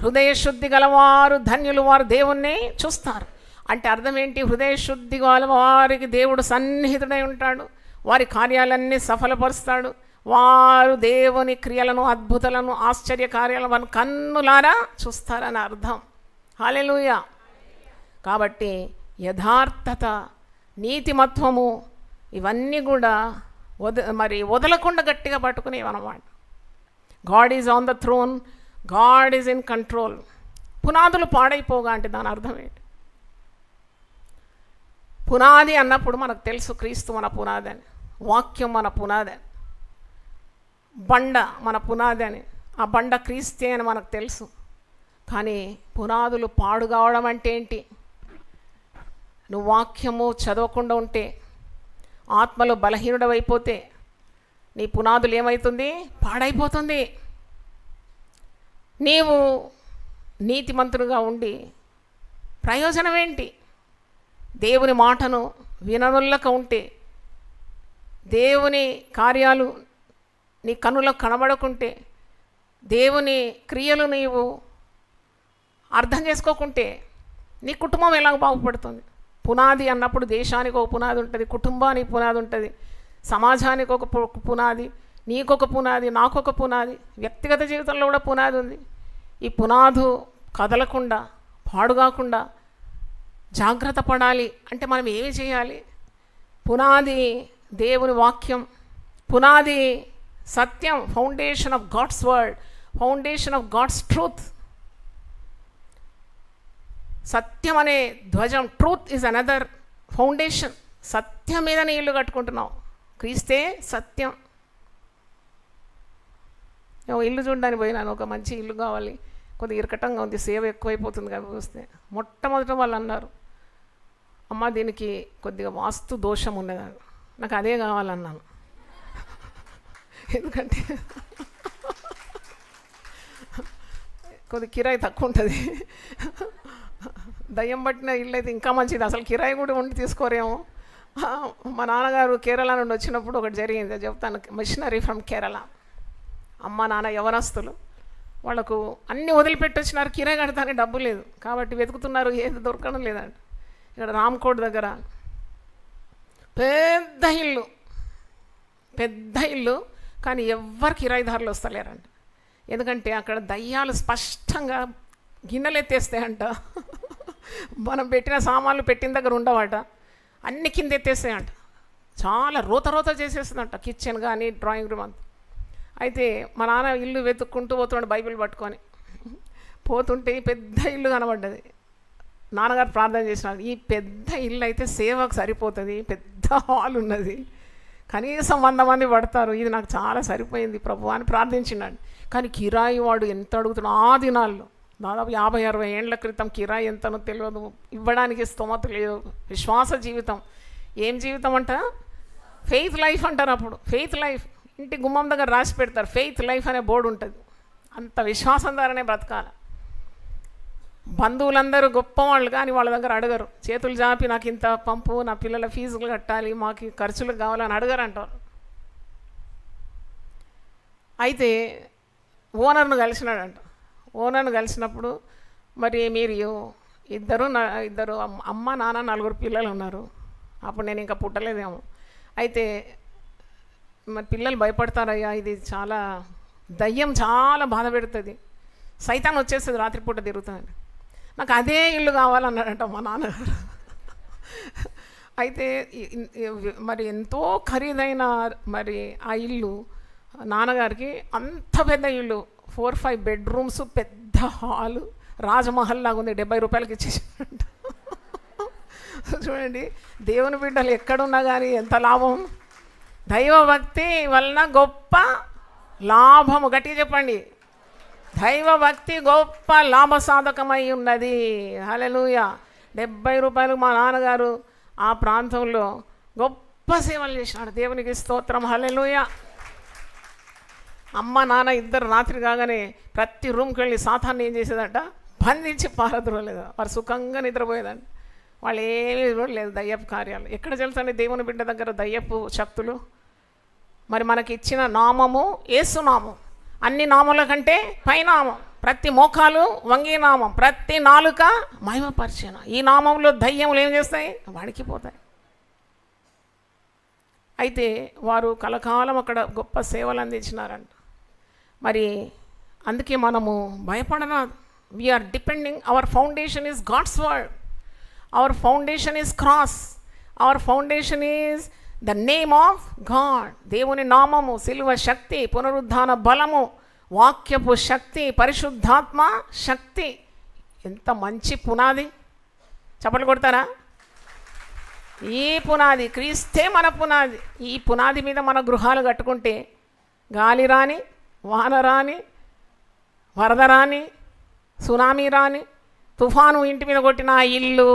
హృదయ శుద్ధి గలవారు ధన్యులు, వారు దేవుణ్ణి చూస్తారు. అంటే అర్థం ఏంటి? హృదయ శుద్ధి గల వారికి దేవుడు సన్నిహితుడై ఉంటాడు, వారి కార్యాలన్నీ సఫలపరుస్తాడు, వారు దేవుని క్రియలను అద్భుతాలను ఆశ్చర్య కార్యాలను కన్నులారా చూస్తారని అర్థం. హల్లెలూయా. కాబట్టి యథార్థత, నీతిమత్వము ఇవన్నీ కూడా వదలకుండా గట్టిగా పట్టుకునేవన్నమాట. God is on the throne, God is in control. పునాదులు పాడైపోగా అంటే దాని అర్థం ఏంటి? పునాది అన్నప్పుడు మనకు తెలుసు క్రీస్తు మన పునాది అని, వాక్యం మన పునాది అని, బండ మన పునాది అని, ఆ బండ క్రీస్తే అని మనకు తెలుసు. కానీ పునాదులు పాడు కావడం అంటే ఏంటి? నువ్వు వాక్యము చదవకుండా ఉంటే, ఆత్మలో బలహీనుడవైపోతే నీ పునాదులు ఏమవుతుంది? పాడైపోతుంది. నీవు నీతిమంతుడుగా ఉండి ప్రయోజనం ఏంటి? దేవుని మాటను విననుల్లక ఉంటే, దేవుని కార్యాలు నీ కన్నులకు కనబడకుంటే, దేవుని క్రియలు నీవు అర్థం చేసుకోకుంటే నీ కుటుంబం ఎలా బాగుపడుతుంది? పునాది అన్నప్పుడు దేశానికి ఒక పునాది ఉంటుంది, కుటుంబానికి పునాది ఉంటుంది, సమాజానికి ఒక పునాది, నీకొక పునాది, నాకొక పునాది, వ్యక్తిగత జీవితంలో కూడా పునాది ఉంది. ఈ పునాదు కదలకుండా పాడుగాకుండా జాగ్రత్త పడాలి అంటే మనం ఏమి చేయాలి? పునాది దేవుని వాక్యం, పునాది సత్యం, foundation of God's word, foundation of God's truth. సత్యం అనే ధ్వజం, ట్రూత్ ఈజ్ అనదర్ ఫౌండేషన్. సత్యం మీదనే ఇల్లు కట్టుకుంటున్నావు. క్రీస్తే సత్యం. ఇల్లు చూడడానికి పోయినాను, ఒక మంచి ఇల్లు కావాలి, కొద్దిగా ఇరకటంగా ఉంది, సేవ ఎక్కువైపోతుంది కదా చూస్తే. మొట్టమొదట వాళ్ళు అన్నారు, అమ్మ దీనికి కొద్దిగా వాస్తు దోషం ఉన్నదని. నాకు అదే కావాలన్నాను. ఎందుకంటే కొద్ది కిరాయి తక్కువ ఉంటుంది, దయ్యం పట్టిన ఇల్లు అయితే ఇంకా మంచిది, అసలు కిరాయి కూడా ఉండి తీసుకోరేమో. మా నాన్నగారు కేరళ నుండి వచ్చినప్పుడు ఒకటి జరిగింది, చెప్తాను. Missionary from Kerala. అమ్మ నాన్న యవనస్తులు, వాళ్ళకు అన్నీ వదిలిపెట్టి వచ్చినారు, కిరాయి కడతానికి డబ్బు లేదు కాబట్టి వెతుకుతున్నారు, ఏది దొరకడం లేదంట. ఇక్కడ రామ్కోట్ దగ్గర పెద్ద ఇల్లు, పెద్ద ఇల్లు, కానీ ఎవ్వరు కిరాయిదారులు వస్తలేరంట. ఎందుకంటే అక్కడ దయ్యాలు స్పష్టంగా గిన్నెలు ఎత్తేస్తాయంట, మనం పెట్టిన సామాన్లు పెట్టిన దగ్గర ఉండవట, అన్ని కింద ఎత్తేస్తాయంట, చాలా రోత చేసేస్తుందంట, కిచెన్ కానీ డ్రాయింగ్ రూమ్ అంతా. అయితే మా నాన్న ఇల్లు వెతుక్కుంటూ పోతున్నాడు బైబిల్ పట్టుకొని. పోతుంటే ఈ పెద్ద ఇల్లు కనబడ్డది. నాన్నగారు ప్రార్థన చేసినారు, ఈ పెద్ద ఇల్లు అయితే సేవకు సరిపోతుంది, పెద్ద హాల్ ఉన్నది, కనీసం 100 మంది పడతారు, ఇది నాకు చాలా సరిపోయింది ప్రభు అని ప్రార్థించినాడు. కానీ కిరాయి వాడు ఎంత అడుగుతున్నాడు ఆ దినాల్లో, దాదాపు 50-60 ఏళ్ల క్రితం కిరాయి ఎంతనో తెలియదు, ఇవ్వడానికి స్తోమత లేదు. విశ్వాస జీవితం, ఏం జీవితం అంట? ఫెయిత్ లైఫ్ అంటారు. అప్పుడు ఫెయిత్ లైఫ్ ఇంటి గుమ్మం దగ్గర రాసి పెడతారు, ఫెయిత్ లైఫ్ అనే బోర్డు ఉంటుంది. అంత విశ్వాసం ద్వారానే బ్రతకాలి. బంధువులందరూ గొప్పవాళ్ళు కానీ వాళ్ళ దగ్గర అడగరు, చేతులు జాపి నాకు ఇంత పంపు, నా పిల్లల ఫీజులు కట్టాలి, మాకు ఖర్చులకు కావాలని అడగరు అంటారు. అయితే ఓనర్ను కలిసినాడంట. ఓనర్ను కలిసినప్పుడు, మరి మీరు ఇద్దరు అమ్మ నాన్న 4 పిల్లలు ఉన్నారు, అప్పుడు నేను ఇంకా పుట్టలేదేమో, అయితే మరి పిల్లలు భయపడతారయ్యా, ఇది చాలా దయ్యం చాలా బాధ పెడుతుంది, సైతాన్ వచ్చేస్తుంది రాత్రిపూట తిరుగుతుంది, నాకు అదే ఇల్లు కావాలన్నాడంట మా నాన్నగారు. అయితే మరి ఎంతో ఖరీదైన మరి ఆ ఇల్లు నాన్నగారికి, అంత పెద్ద ఇల్లు, 4-5 బెడ్రూమ్స్, పెద్ద హాలు, రాజమహల్ లాగా ఉంది, 70 రూపాయలకి ఇచ్చేసాడంట. చూడండి, దేవుని బిడ్డలు ఎక్కడున్నా కానీ ఎంత లాభం. దైవభక్తి వలన గొప్ప లాభము, గట్టిగా చెప్పండి, దైవభక్తి గొప్ప లాభసాధకమై ఉన్నది. హల్లెలూయా. 70 రూపాయలు మా నాన్నగారు ఆ ప్రాంతంలో గొప్ప గొప్ప సేవలు చేసినాడు. దేవునికి స్తోత్రం, హల్లెలూయా. అమ్మ నాన్న ఇద్దరు రాత్రి కాగానే ప్రతి రూమ్కి వెళ్ళి సాతాన్ని ఏం చేసేదంట, బంధించి పారద్రోలేదు. వారు సుఖంగా నిద్రపోయేదండి. వాళ్ళు ఏమీ లేదు దయ్యపు కార్యాలు. ఎక్కడ తెలుసండి దేవుని బిడ్డ దగ్గర దయ్యపు శక్తులు? మరి మనకి ఇచ్చిన నామము యేసునామం, అన్ని నామముల కంటే పైనామం, ప్రతి మోకాలు వంగి నామం, ప్రతి నాలుక మహిమపరిచిన. ఈ నామంలో దయ్యములు ఏం చేస్తాయి? వణికిపోతాయి. అయితే వారు కలకాలం అక్కడ గొప్ప సేవలు అందించినారంట. మరి అందుకే మనము భయపడరాదు. We are depending, our foundation is God's word, our foundation is cross, our foundation is the name of God. దేవుని నామము, సిలువ శక్తి, పునరుద్ధాన బలము, వాక్యపు శక్తి, పరిశుద్ధాత్మ శక్తి. ఎంత మంచి పునాది! చప్పట్లు కొడతారా? ఈ పునాది క్రీస్తే మన పునాది. ఈ పునాది మీద మన గృహాలు కట్టుకుంటే గాలి రాని, వాన రాని, వరద రాని, సునామీ రాని, తుఫాను ఇంటి మీద కొట్టిన ఇల్లు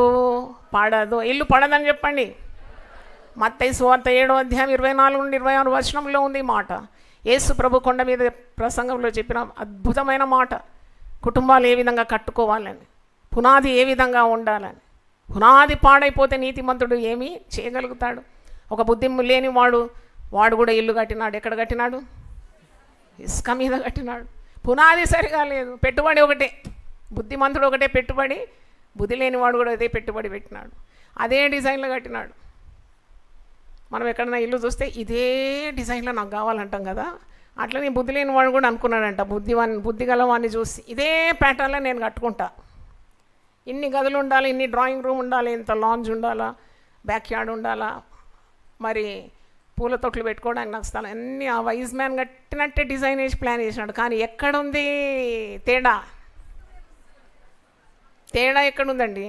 పడదు. ఇల్లు పడదని చెప్పండి. మత్తయి సువార్త 7వ అధ్యాయం 24 నుండి 26 వచనంలో ఉంది మాట. యేసు ప్రభు కొండ మీద ప్రసంగంలో చెప్పిన అద్భుతమైన మాట. కుటుంబాలు ఏ విధంగా కట్టుకోవాలని, పునాది ఏ విధంగా ఉండాలని. పునాది పాడైపోతే నీతిమంతుడు ఏమీ చేయగలుగుతాడు? ఒక బుద్ధి లేని వాడు కూడా ఇల్లు కట్టినాడు. ఎక్కడ కట్టినాడు? ఇసుక మీద కట్టినాడు. పునాది సరిగా లేదు. పెట్టుబడి ఒకటే, బుద్ధిమంతుడు ఒకటే పెట్టుబడి, బుద్ధి లేనివాడు కూడా అదే పెట్టుబడి పెట్టినాడు. అదే డిజైన్లో కట్టినాడు. మనం ఎక్కడైనా ఇల్లు చూస్తే ఇదే డిజైన్లో నాకు కావాలంటాం కదా, అట్లనే బుద్ధి లేని వాడు కూడా అనుకున్నాడంట. బుద్ధి గలవాడిని చూసి ఇదే ప్యాటర్న్లో నేను కట్టుకుంటా, ఇన్ని గదులు ఉండాలి, ఇన్ని డ్రాయింగ్ రూమ్ ఉండాలి, ఇంత లాంజ్ ఉండాలా, బ్యాక్ యార్డ్ ఉండాలా, మరి పూల తొట్లు పెట్టుకోవడానికి నాకు స్థలం, అన్నీ ఆ వైజ్ మ్యాన్ కట్టినట్టే డిజైన్ వేసి ప్లాన్ చేసినాడు. కానీ ఎక్కడుంది తేడా? తేడా ఎక్కడుందండి?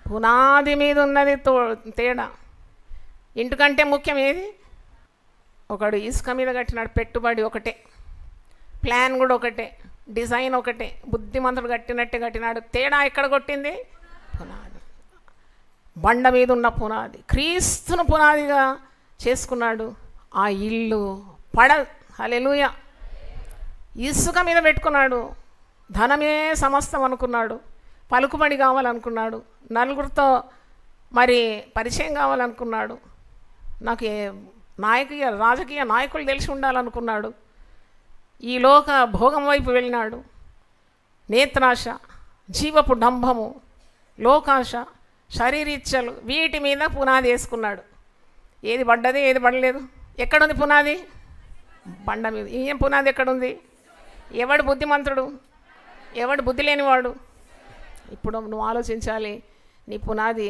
పునాది మీద ఉన్నది తేడా. ఇంటికంటే ముఖ్యం ఏది? ఒకడు ఇసుక మీద కట్టినాడు. పెట్టుబడి ఒకటే, ప్లాన్ కూడా ఒకటే, డిజైన్ ఒకటే, బుద్ధిమంతుడు కట్టినట్టే కట్టినాడు. తేడా ఎక్కడ కొట్టింది? పునాది. బండ మీద ఉన్న పునాది, క్రీస్తును పునాదిగా చేసుకున్నాడు. ఆ ఇల్లు హల్లెలూయా. ఇసుక మీద పెట్టుకున్నాడు. ధనమే సమస్తం అనుకున్నాడు. పలుకుబడి కావాలనుకున్నాడు. నలుగురితో మరి పరిచయం కావాలనుకున్నాడు. నాకు రాజకీయ నాయకులు తెలిసి ఉండాలనుకున్నాడు. ఈ లోక భోగం వైపు వెళ్ళినాడు. నేత్రాశ, జీవపు డంభము, లోకాశ, శరీరీచ్ఛలు, వీటి మీద పునాది వేసుకున్నాడు. ఏది పడ్డది, ఏది పడలేదు? ఎక్కడుంది పునాది? బండ మీద. ఏం పునాది ఎక్కడుంది? ఎవడు బుద్ధిమంతుడు, ఎవడు బుద్ధి లేనివాడు? ఇప్పుడు నువ్వు ఆలోచించాలి, నీ పునాది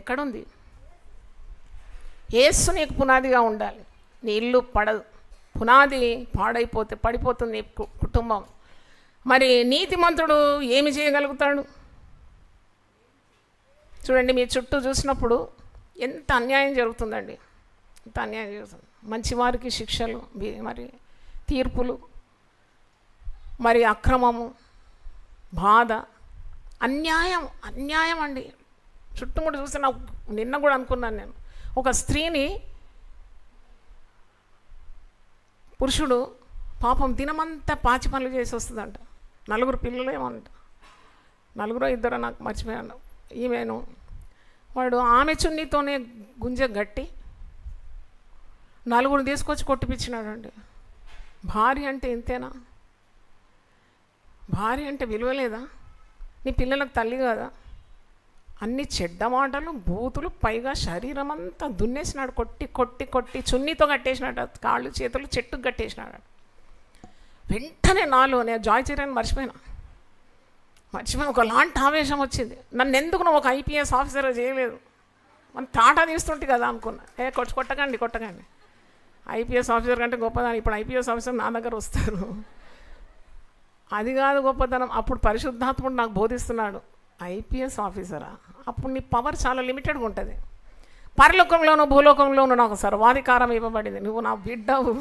ఎక్కడుంది? యేసు నీకు పునాదిగా ఉండాలి. నీ ఇల్లు పడదు, పునాది పడిపోతుంది నీ కుటుంబం. మరి నీతిమంతుడు ఏమి చేయగలుగుతాడు? చూడండి, మీ చుట్టూ చూసినప్పుడు ఎంత అన్యాయం జరుగుతుందండి, ఎంత అన్యాయం జరుగుతుంది. మంచివారికి శిక్షలు, మరి తీర్పులు, మరి అక్రమము, బాధ, అన్యాయం అండి. చుట్టుముట్టు చూస్తే నాకు నిన్న కూడా అనుకున్నాను నేను, ఒక స్త్రీని పురుషుడు పాపం దినమంతా పాచి పనులు చేసి వస్తుందంట. 4 పిల్లలు ఏమంట, 4 2 నాకు మర్చిపోయాను. ఈమెను వాడు ఆమె చున్నీతోనే గుంజ గట్టి 4 తీసుకొచ్చి కొట్టిపించినాడండి. భార్య అంటే ఇంతేనా? భార్య అంటే విలువలేదా? నీ పిల్లలకు తల్లి కాదా? అన్ని చెడ్డ మాటలు, బూతులు, పైగా శరీరం అంతా దున్నేసినాడు. కొట్టి చున్నీతో కట్టేసినాడు. కాళ్ళు చేతులు చెట్టుకు కట్టేసినాడు. వెంటనే నేను జాయ్ చీరని మర్చిపోయిన ఒకలాంటి ఆవేశం వచ్చింది. నన్ను ఎందుకు నువ్వు ఒక ఐపీఎస్ ఆఫీసర్ చేయలేదు? మన తాటా తీస్తుంటే కదా అనుకున్నా. కొట్టకండి, ఐపీఎస్ ఆఫీసర్ కంటే గొప్పదాన్ని. ఇప్పుడు ఐపీఎస్ ఆఫీసర్ నా దగ్గర వస్తారు. అది కాదు గొప్పతనం. అప్పుడు పరిశుద్ధాత్ముడు నాకు బోధిస్తున్నాడు, ఐపీఎస్ ఆఫీసరా, అప్పుడు నీ పవర్ చాలా లిమిటెడ్గా ఉంటుంది. పరలోకంలోనూ భూలోకంలోనూ నాకు సర్వాధికారం ఇవ్వబడింది. నువ్వు నా బిడ్డవు.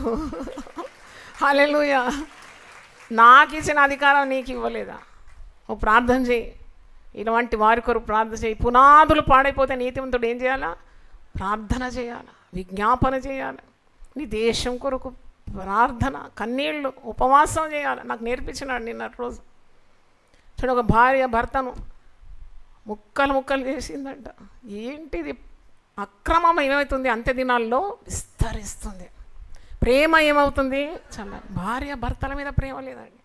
హల్లెలూయా. నాకు ఇచ్చిన అధికారం నీకు ఇవ్వలేదా? నువ్వు ప్రార్థన చేయి, ఇటువంటి వారి కొరకు ప్రార్థన చేయి. పునాదులు పాడైపోతే నీతిమంతుడు ఏం చేయాలా? ప్రార్థన చేయాలా. విజ్ఞాపన చేయాలి, నీ దేశం కొరకు ప్రార్థన, కన్నీళ్ళు, ఉపవాసం చేయాలి. నాకు నేర్పించినాడు నిన్నటి రోజు. చూడు, ఒక భార్య భర్తను ముక్కలు ముక్కలు చేసిందంట. ఏంటిది? అక్రమం ఏమవుతుంది? అంత్య దినాల్లో విస్తరిస్తుంది. ప్రేమ ఏమవుతుంది? చాలా భార్య భర్తల మీద ప్రేమ లేదండి.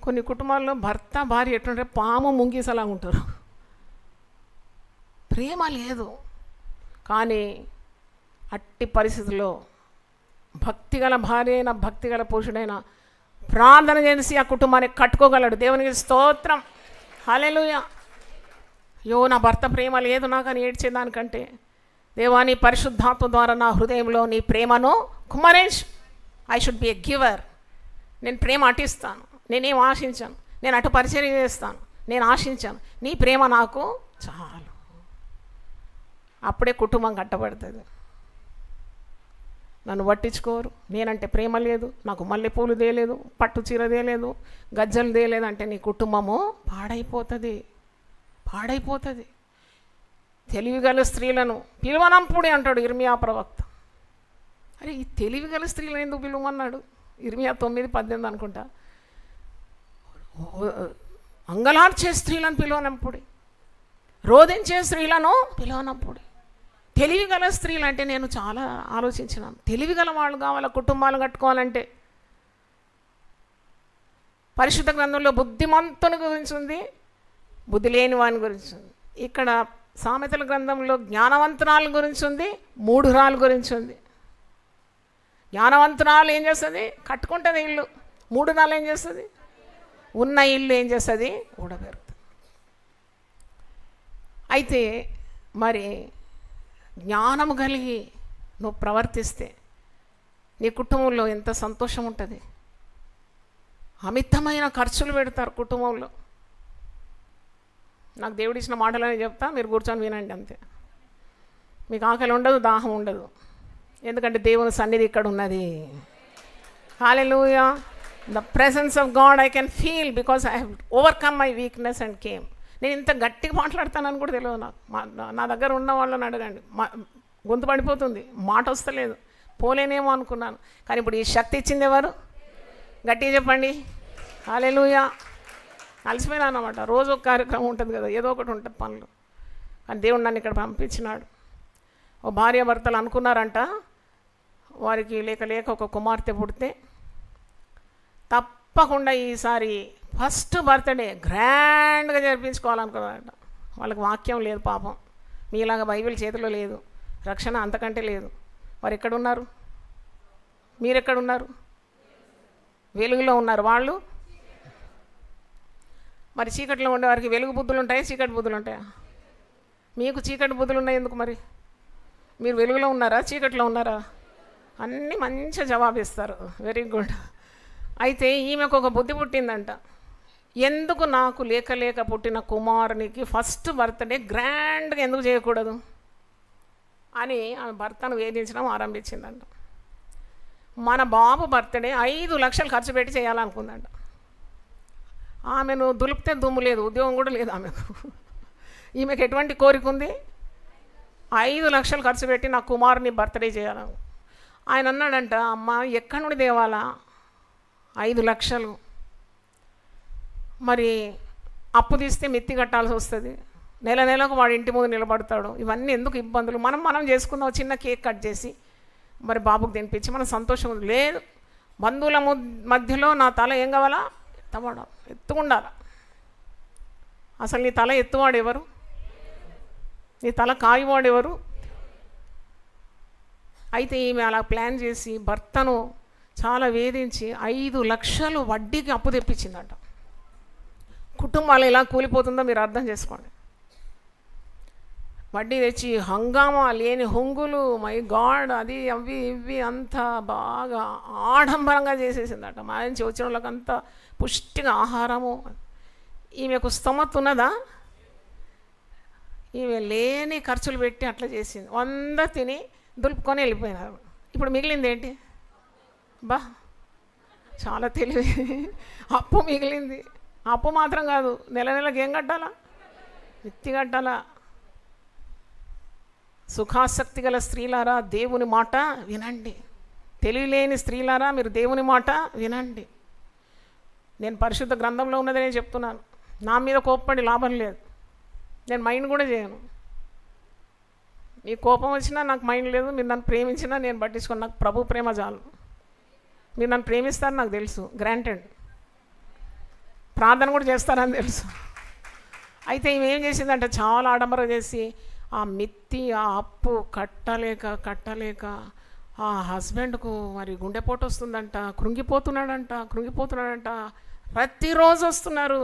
కొన్ని కుటుంబాల్లో భర్త భార్య ఎట్లుంటే పాము ముంగీసలా ఉంటారు, ప్రేమ లేదు. కానీ అట్టి పరిస్థితుల్లో భక్తిగల భార్య అయినా భక్తిగల పురుషుడైనా ప్రార్థన చేసి ఆ కుటుంబాన్ని కట్టుకోగలడు. దేవునికి స్తోత్రం, హల్లెలూయా. యో, నా భర్త ప్రేమ లేదు నాకు అని ఏడ్చేదానికంటే, దేవా నీ పరిశుద్ధాత్మ ద్వారా నా హృదయంలో నీ ప్రేమను కుమ్మరేష్. I should be a giver. నేను ప్రేమ అటిస్తాను, నేనేం ఆశించాను, నేను అటు పరిచర్య చేస్తాను, నేను ఆశించాను, నీ ప్రేమ నాకు చాలు. అప్పుడే కుటుంబం కట్టబడుతుంది. నన్ను పట్టించుకోరు, నేనంటే ప్రేమ లేదు, నాకు మల్లెపూలు దేలేదు, పట్టు చీర దేలేదు, గజ్జలు దేలేదు అంటే నీ కుటుంబము పాడైపోతుంది, పాడైపోతుంది. తెలివిగల స్త్రీలను పిలువనంపుడే అంటాడు ఇర్మియా ప్రవక్త. అరే, ఈ తెలివిగల స్త్రీలను ఎందుకు పిలువమన్నాడు? ఇర్మియా 9:18 అనుకుంటా. అంగలార్చే స్త్రీలను పిలువనంపుడే, రోధించే స్త్రీలను పిలువనంపుడే. తెలివిగల స్త్రీలు అంటే నేను చాలా ఆలోచించినాను. తెలివిగల వాళ్ళు కావాలా కుటుంబాలు కట్టుకోవాలంటే. పరిశుద్ధ గ్రంథంలో బుద్ధిమంతుని గురించి ఉంది, బుద్ధి లేని వాని గురించి ఉంది. ఇక్కడ సామెతల గ్రంథంలో జ్ఞానవంతురాల గురించి ఉంది, మూఢురాల గురించి ఉంది. జ్ఞానవంతురాలు ఏం చేస్తుంది? కట్టుకుంటుంది ఇల్లు. మూఢురాలు ఏం చేస్తుంది? ఉన్న ఇల్లు ఏం చేస్తుంది? ఊడబెరుతుంది. అయితే మరి జ్ఞానము కలిగి నువ్వు ప్రవర్తిస్తే నీ కుటుంబంలో ఎంత సంతోషం ఉంటుంది. అమితమైన ఖర్చులు పెడతారు కుటుంబంలో. నాకు దేవుడు ఇచ్చిన మాటలని చెప్తా, మీరు కూర్చొని వినండి అంతే. మీకు ఆకలి ఉండదు, దాహం ఉండదు, ఎందుకంటే దేవుని సన్నిధి ఇక్కడ ఉన్నది. హల్లెలూయా. The presence of God I can feel because I have overcome my weakness and came. నేను ఇంత గట్టిగా మాట్లాడతానని కూడా తెలియదు నాకు. నా దగ్గర ఉన్న వాళ్ళని అడగండి, గొంతు పడిపోతుంది, మాట వస్తలేదు, పోలేనేమో అనుకున్నాను. కానీ ఇప్పుడు ఈ శక్తి ఇచ్చింది ఎవరు? గట్టిగా చెప్పండి, హల్లెలూయా. అలసిపోయినా అన్నమాట. రోజు ఒక కార్యక్రమం ఉంటుంది కదా, ఏదో ఒకటి ఉంటుంది పనులు. కానీ దేవుడు నన్ను ఇక్కడ పంపించినాడు. ఓ భార్య భర్తలు అనుకున్నారంట, వారికి లేక లేక ఒక కుమార్తె పుడితే తప్పకుండా ఈసారి ఫస్ట్ బర్త్డే గ్రాండ్గా జరిపించుకోవాలనుకున్నారంట. వాళ్ళకి వాక్యం లేదు పాపం, మీలాగా బైబిల్ చేతిలో లేదు, రక్షణ అంతకంటే లేదు. వారు ఎక్కడున్నారు? మీరు ఎక్కడున్నారు? వెలుగులో ఉన్నారు. వాళ్ళు మరి చీకట్లో ఉండేవారికి వెలుగు బుద్ధులు ఉంటాయా, చీకటి బుద్ధులు ఉంటాయా? మీకు చీకటి బుద్ధులు ఉన్నాయి ఎందుకు? మరి మీరు వెలుగులో ఉన్నారా, చీకట్లో ఉన్నారా? అన్నీ మంచిగా జవాబిస్తారు. Very good. అయితే ఈమెకు ఒక బుద్ధి పుట్టిందంట. ఎందుకు నాకు లేక లేక పుట్టిన కుమారునికి ఫస్ట్ బర్త్డే గ్రాండ్గా ఎందుకు చేయకూడదు అని ఆమె భర్తను వేధించడం ఆరంభించిందంట. మన బాబు బర్త్డే 5 లక్షలు ఖర్చు పెట్టి చేయాలనుకుందంట. ఆమెను దులిపితే దుమ్ము లేదు, ఉద్యోగం కూడా లేదు ఆమెకు. ఈమెకు ఎటువంటి కోరిక ఉంది? 5 లక్షలు ఖర్చు పెట్టి నా కుమారుని బర్త్డే చేయాలని. ఆయన అన్నాడంట, అమ్మ ఎక్కడి నుండి తేవాలా 5 లక్షలు? మరి అప్పు తీస్తే మెత్తి కట్టాల్సి వస్తుంది, నెల నెలకు వాడి ఇంటి ముందు నిలబడతాడు. ఇవన్నీ ఎందుకు ఇబ్బందులు? మనం చేసుకుందాం, చిన్న కేక్ కట్ చేసి మరి బాబుకు తినిపించి మనం సంతోషం. లేదు, బంధువుల మధ్యలో నా తల ఏం కావాలా? ఎత్తుకుండాల. అసలు నీ తల ఎత్తువాడు ఎవరు? నీ తల కాయవాడు ఎవరు? అయితే ఈమె అలా ప్లాన్ చేసి భర్తను చాలా వేధించి 5 లక్షలు వడ్డీకి అప్పు తెప్పించిందట. కుటుంబాలు ఎలా కూలిపోతుందో మీరు అర్థం చేసుకోండి. వడ్డీ తెచ్చి హంగామా లేని హొంగులు, మై గాడ్, అది అవి ఇవి అంతా బాగా ఆడంబరంగా చేసేసిందట. మంచి వచ్చిన వాళ్ళకంతా పుష్టిగా ఆహారము. ఈమెకు స్తోమత ఉన్నదా? ఈమె లేని ఖర్చులు పెట్టి అట్లా చేసింది. 100 తిని దులుపుకొని వెళ్ళిపోయినారు. ఇప్పుడు మిగిలింది ఏంటి? బా, చాలా తెలివి. అప్పు మిగిలింది. అప్పు మాత్రం కాదు, నెల నెలకు ఏం కట్టాలా? ఎత్తి కట్టాలా. సుఖాసక్తి గల స్త్రీలారా దేవుని మాట వినండి. తెలియలేని స్త్రీలారా మీరు దేవుని మాట వినండి. నేను పరిశుద్ధ గ్రంథంలో ఉన్నదనే చెప్తున్నాను. నా మీద కోప్పడి లాభం లేదు. నేను మైండ్ కూడా చేయను. మీ కోపం వచ్చినా నాకు మైండ్ లేదు. మీరు నన్ను ప్రేమించినా నేను పట్టించుకోను. నాకు ప్రభు ప్రేమ చాలు. మీరు నన్ను ప్రేమిస్తారని నాకు తెలుసు, గ్రాంటెడ్. ప్రార్థన కూడా చేస్తారని తెలుసు. అయితే ఈమె ఏం చేసిందంటే చాలా ఆడంబరం చేసి ఆ మిత్తి ఆ అప్పు కట్టలేక ఆ హస్బెండ్కు మరి గుండెపోటు వస్తుందంట, కృంగిపోతున్నాడంట. ప్రతిరోజు వస్తున్నారు.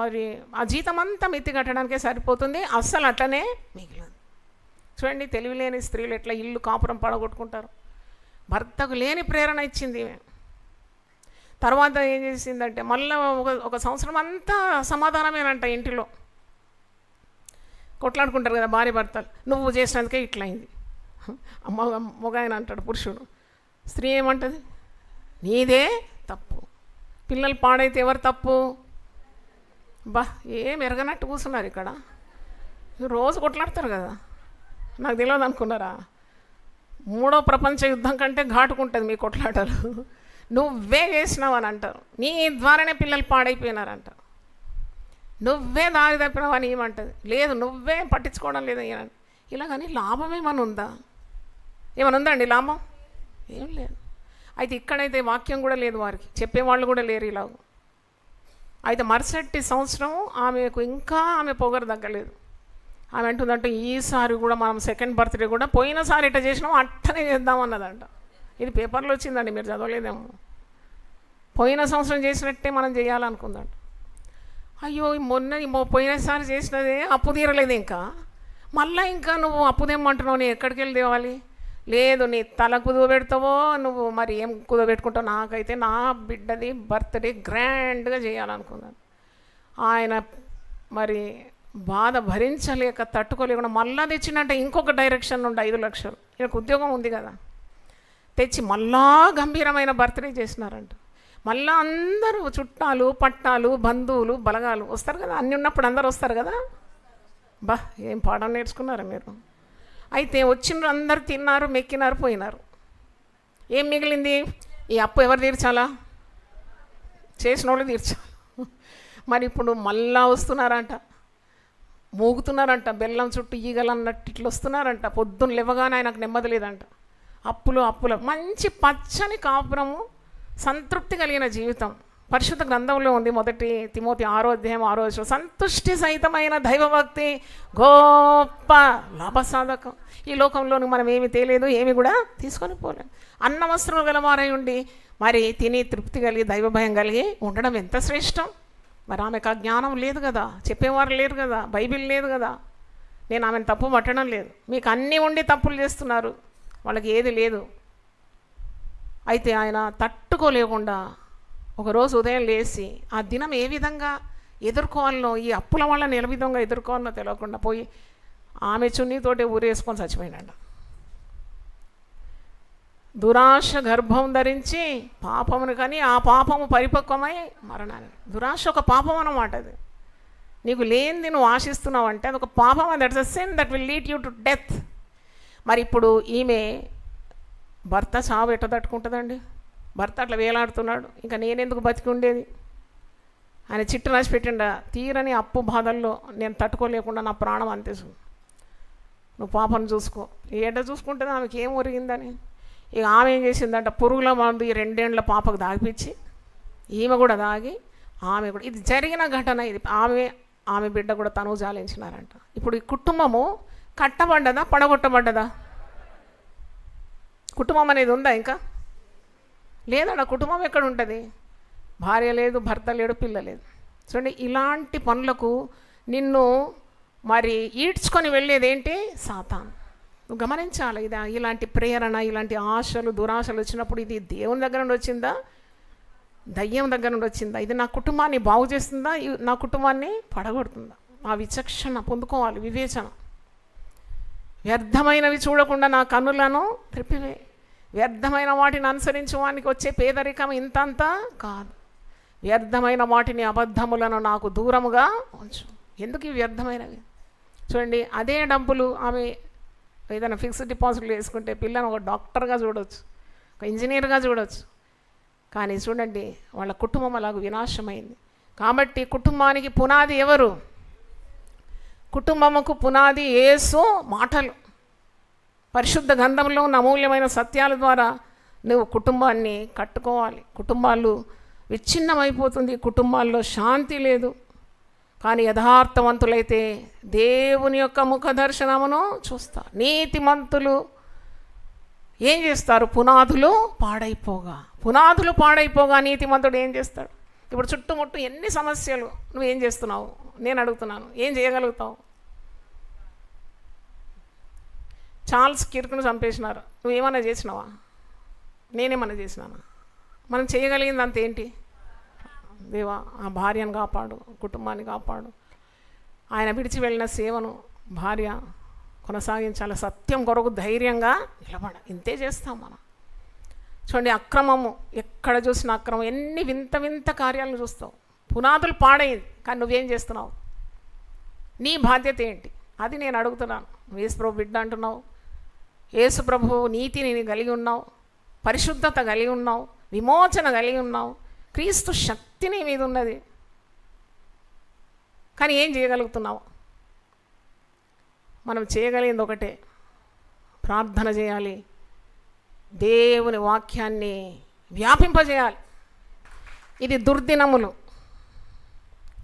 మరి ఆ జీతం అంతా మిత్తి కట్టడానికే సరిపోతుంది. అస్సలు అట్లనే మిగిలింది. చూడండి తెలివిలేని స్త్రీలు ఎట్లా ఇల్లు కాపురం పడగొట్టుకుంటారు. భర్తకు లేని ప్రేరణ ఇచ్చింది. తర్వాత ఏం చేసిందంటే మళ్ళీ ఒక సంవత్సరం అంతా సమాధానమేనంట. ఇంటిలో కొట్లాడుకుంటారు కదా భార్య భర్తలు. నువ్వు చేసినందుకే ఇట్లా అయింది. మొగాయన అంటాడు పురుషుడు. స్త్రీ ఏమంటుంది? నీదే తప్పు. పిల్లలు పాడైతే ఎవరు తప్పు? ఏం ఎరగనట్టు కూర్చున్నారు ఇక్కడ. రోజు కొట్లాడతారు కదా. నాకు తెలియదు అనుకున్నారా? 3వ ప్రపంచ యుద్ధం కంటే ఘాటుకుంటుంది మీ కొట్లాటలు. నువ్వే చేసినావు అని అంటారు. నీ ద్వారానే పిల్లలు పాడైపోయినారంట. నువ్వే దారి తప్పినావు అని ఏమంటుంది. లేదు నువ్వే పట్టించుకోవడం లేదు ఇలా. కానీ లాభం ఏమైనా ఉందా? ఏమైనా ఉందా అండి లాభం? ఏం లేదు. అయితే ఇక్కడైతే వాక్యం కూడా లేదు, వారికి చెప్పేవాళ్ళు కూడా లేరు ఇలా. అయితే మరుసటి సంవత్సరం ఆమెకు ఇంకా ఆమె పొగరు తగ్గలేదు. ఆమె అంటుందంటే ఈసారి కూడా మనం సెకండ్ బర్త్డే కూడా పోయినసారి ఎట్లా చేసినామో అట్టనే చేద్దామన్నదంట. ఇది పేపర్లో వచ్చిందండి, మీరు చదవలేదేమో. పోయిన సంవత్సరం చేసినట్టే మనం చేయాలనుకుందంట. అయ్యో పోయినసారి చేసినదే అప్పు తీరలేదు, ఇంకా నువ్వు అప్పు తెమ్మంటున్నావు, నేను ఎక్కడికి వెళ్ళి తేవాలి? లేదు నీ తల కుదవబెడతావో నువ్వు మరి ఏం కుదవబెట్టుకుంటావు. నాకైతే నా బిడ్డది బర్త్డే గ్రాండ్గా చేయాలనుకున్నాను. ఆయన మరి బాధ భరించలేక తట్టుకోలేకుండా మళ్ళా తెచ్చినట్టే ఇంకొక డైరెక్షన్ నుండి 5 లక్షలు. ఈయనకు ఉద్యోగం ఉంది కదా, తెచ్చి మళ్ళా గంభీరమైన బర్త్డే చేసినారంట. మళ్ళీ అందరూ చుట్టాలు పట్టాలు బంధువులు బలగాలు వస్తారు కదా. అన్నీ ఉన్నప్పుడు అందరు వస్తారు కదా. ఏం పాఠం నేర్చుకున్నారు మీరు. అయితే వచ్చిన అందరు తిన్నారు, మెక్కినారు, పోయినారు. ఏం మిగిలింది? ఈ అప్పు ఎవరు తీర్చాలా? చేసిన వాళ్ళు తీర్చాలి. మరి ఇప్పుడు మళ్ళా వస్తున్నారంట, మూగుతున్నారంట, బెల్లం చుట్టూ ఈగలన్నట్టు ఇట్లా వస్తున్నారంట. పొద్దున్న లేవగానే ఆయనకు నెమ్మది లేదంట. అప్పులు మంచి పచ్చని కాపురము, సంతృప్తి కలిగిన జీవితం పరిశుద్ధ గ్రంథంలో ఉంది. 1 తిమోతి 6వ అధ్యాయం 6వ వచనం. సంతుష్టి సహితమైన దైవభక్తి గొప్ప లాభసాధకం. ఈ లోకంలోని మనం ఏమి తేలేదు, ఏమి కూడా తీసుకొని పోలేం. అన్న వస్త్రం గలవారై ఉండి మరి తిని తృప్తి కలిగి దైవభయం కలిగి ఉండడం ఎంత శ్రేష్టం. మరి ఆమెకు ఆ జ్ఞానం లేదు కదా, చెప్పేవారు లేరు కదా, బైబిల్ లేదు కదా. నేను ఆమెను తప్పు పట్టడం లేదు. మీకు అన్నీ ఉండి తప్పులు చేస్తున్నారు, వాళ్ళకి ఏది లేదు. అయితే ఆయన తట్టుకోలేకుండా ఒకరోజు ఉదయం లేచి ఆ దినం ఏ విధంగా ఎదుర్కోవాలనో, ఈ అప్పుల వాళ్ళని ఏ విధంగా ఎదుర్కోవాలనో తెలియకుండా పోయి ఆమె చున్నీతోటే ఊరేసుకొని చచ్చిపోయినాడు. దురాశ గర్భం ధరించి పాపమును కానీ ఆ పాపము పరిపక్వమై మరణాన్ని. దురాశ ఒక పాపం అన్నమాట. అది నీకు లేనిది నువ్వు ఆశిస్తున్నావు అంటే అది ఒక పాపం. That's a sin that will lead you to death. మరి ఇప్పుడు ఈమె భర్త చావు ఎట్ట తట్టుకుంటుందండి? భర్త అట్లా వేలాడుతున్నాడు, ఇంకా నేనెందుకు బతికి ఉండేది? ఆయన చిట్టు రాసి పెట్టిండా, తీరని అప్పు బాధల్లో నేను తట్టుకోలేకుండా నా ప్రాణం అంతేస్తుంది, నువ్వు పాపను చూసుకో. ఏడ చూసుకుంటుంది, ఆమెకి ఏం ఒరిగిందని. ఇక ఆమె ఏం చేసిందంట, పురుగుల మందు ఈ 2 ఏళ్ల పాపకు దాగిపించి ఈమె కూడా దాగి ఆమె కూడా, ఇది జరిగిన ఘటన ఇది. ఆమె బిడ్డ కూడా తను జాలించినారంట. ఇప్పుడు ఈ కుటుంబము కట్టబడ్డదా పడగొట్టబడ్డదా? కుటుంబం అనేది ఉందా? ఇంకా లేదన్న. కుటుంబం ఎక్కడ ఉంటుంది? భార్య లేదు, భర్త లేడు, పిల్ల లేదు. చూడండి, ఇలాంటి పనులకు నిన్ను మరి ఈడ్చుకొని వెళ్ళేది ఏంటి? సాతాను. నువ్వు గమనించాలి. ఇది ఇలాంటి ప్రేరణ, ఇలాంటి ఆశలు, దురాశలు వచ్చినప్పుడు ఇది దేవుని దగ్గర నుండి వచ్చిందా, దయ్యం దగ్గర నుండి వచ్చిందా? ఇది నా కుటుంబాన్ని బాగు చేస్తుందా, నా కుటుంబాన్ని పడగొడుతుందా? ఆ విచక్షణ పొందుకోవాలి, వివేచన. వ్యర్థమైనవి చూడకుండా నా కన్నులను త్రిప్పివే. వ్యర్థమైన వాటిని అనుసరించే వానికి వచ్చే పేదరికం ఇంతంతా కాదు. వ్యర్థమైన వాటిని, అబద్ధములను నాకు దూరముగా ఉంచు. ఎందుకు ఈ వ్యర్థమైనవి? చూడండి, అదే డబ్బులు ఆమె ఏదైనా ఫిక్స్డ్ డిపాజిట్లు వేసుకుంటే పిల్లని ఒక డాక్టర్గా చూడవచ్చు, ఒక ఇంజనీర్గా చూడవచ్చు. కానీ చూడండి వాళ్ళ కుటుంబం అలాగ వినాశమైంది. కాబట్టి కుటుంబానికి పునాది ఎవరు? కుటుంబముకు పునాది యేసు మాటలు. పరిశుద్ధ గ్రంథంలో ఉన్న అమూల్యమైన సత్యాల ద్వారా నువ్వు కుటుంబాన్ని కట్టుకోవాలి. కుటుంబాలు విచ్ఛిన్నమైపోతుంది, కుటుంబాల్లో శాంతి లేదు. కానీ యథార్థవంతులైతే దేవుని యొక్క ముఖ దర్శనమును చూస్తారు. నీతిమంతులు ఏం చేస్తారు? పునాదులు పాడైపోగా నీతిమంతుడు ఏం చేస్తాడు? ఇప్పుడు చుట్టుముట్టు ఎన్ని సమస్యలు, నువ్వేం చేస్తున్నావు? నేను అడుగుతున్నాను, ఏం చేయగలుగుతావు? చార్ల్స్ కిర్క్ను చంపేసినారు, నువ్వేమన్నా చేసినావా? నేనేమన్నా చేసినానా? మనం చేయగలిగింది అంతేంటి? దేవా ఆ భార్యను కాపాడు, కుటుంబాన్ని కాపాడు. ఆయన విడిచి వెళ్ళిన సేవను భార్య కొనసాగించాలి. సత్యం కొరకు ధైర్యంగా నిలబడ. ఇంతే చేస్తాం మనం. చూడండి, అక్రమము ఎక్కడ చూసిన అక్రమం, ఎన్ని వింత వింత కార్యాలను చూస్తావు. పునాదులు పాడైంది, కానీ నువ్వేం చేస్తున్నావు? నీ బాధ్యత ఏంటి? అది నేను అడుగుతున్నాను. యేసు ప్రభు బిడ్డ అంటున్నావు, యేసు ప్రభు నీతిని కలిగి ఉన్నావు, పరిశుద్ధత కలిగి ఉన్నావు, విమోచన కలిగి ఉన్నావు, క్రీస్తు శక్తి నీ మీద ఉన్నది. కానీ ఏం చేయగలుగుతున్నావు? మనం చేయగలిగింది ఒకటే, ప్రార్థన చేయాలి, దేవుని వాక్యాన్ని వ్యాపింపజేయాలి. ఇది దుర్దినములు,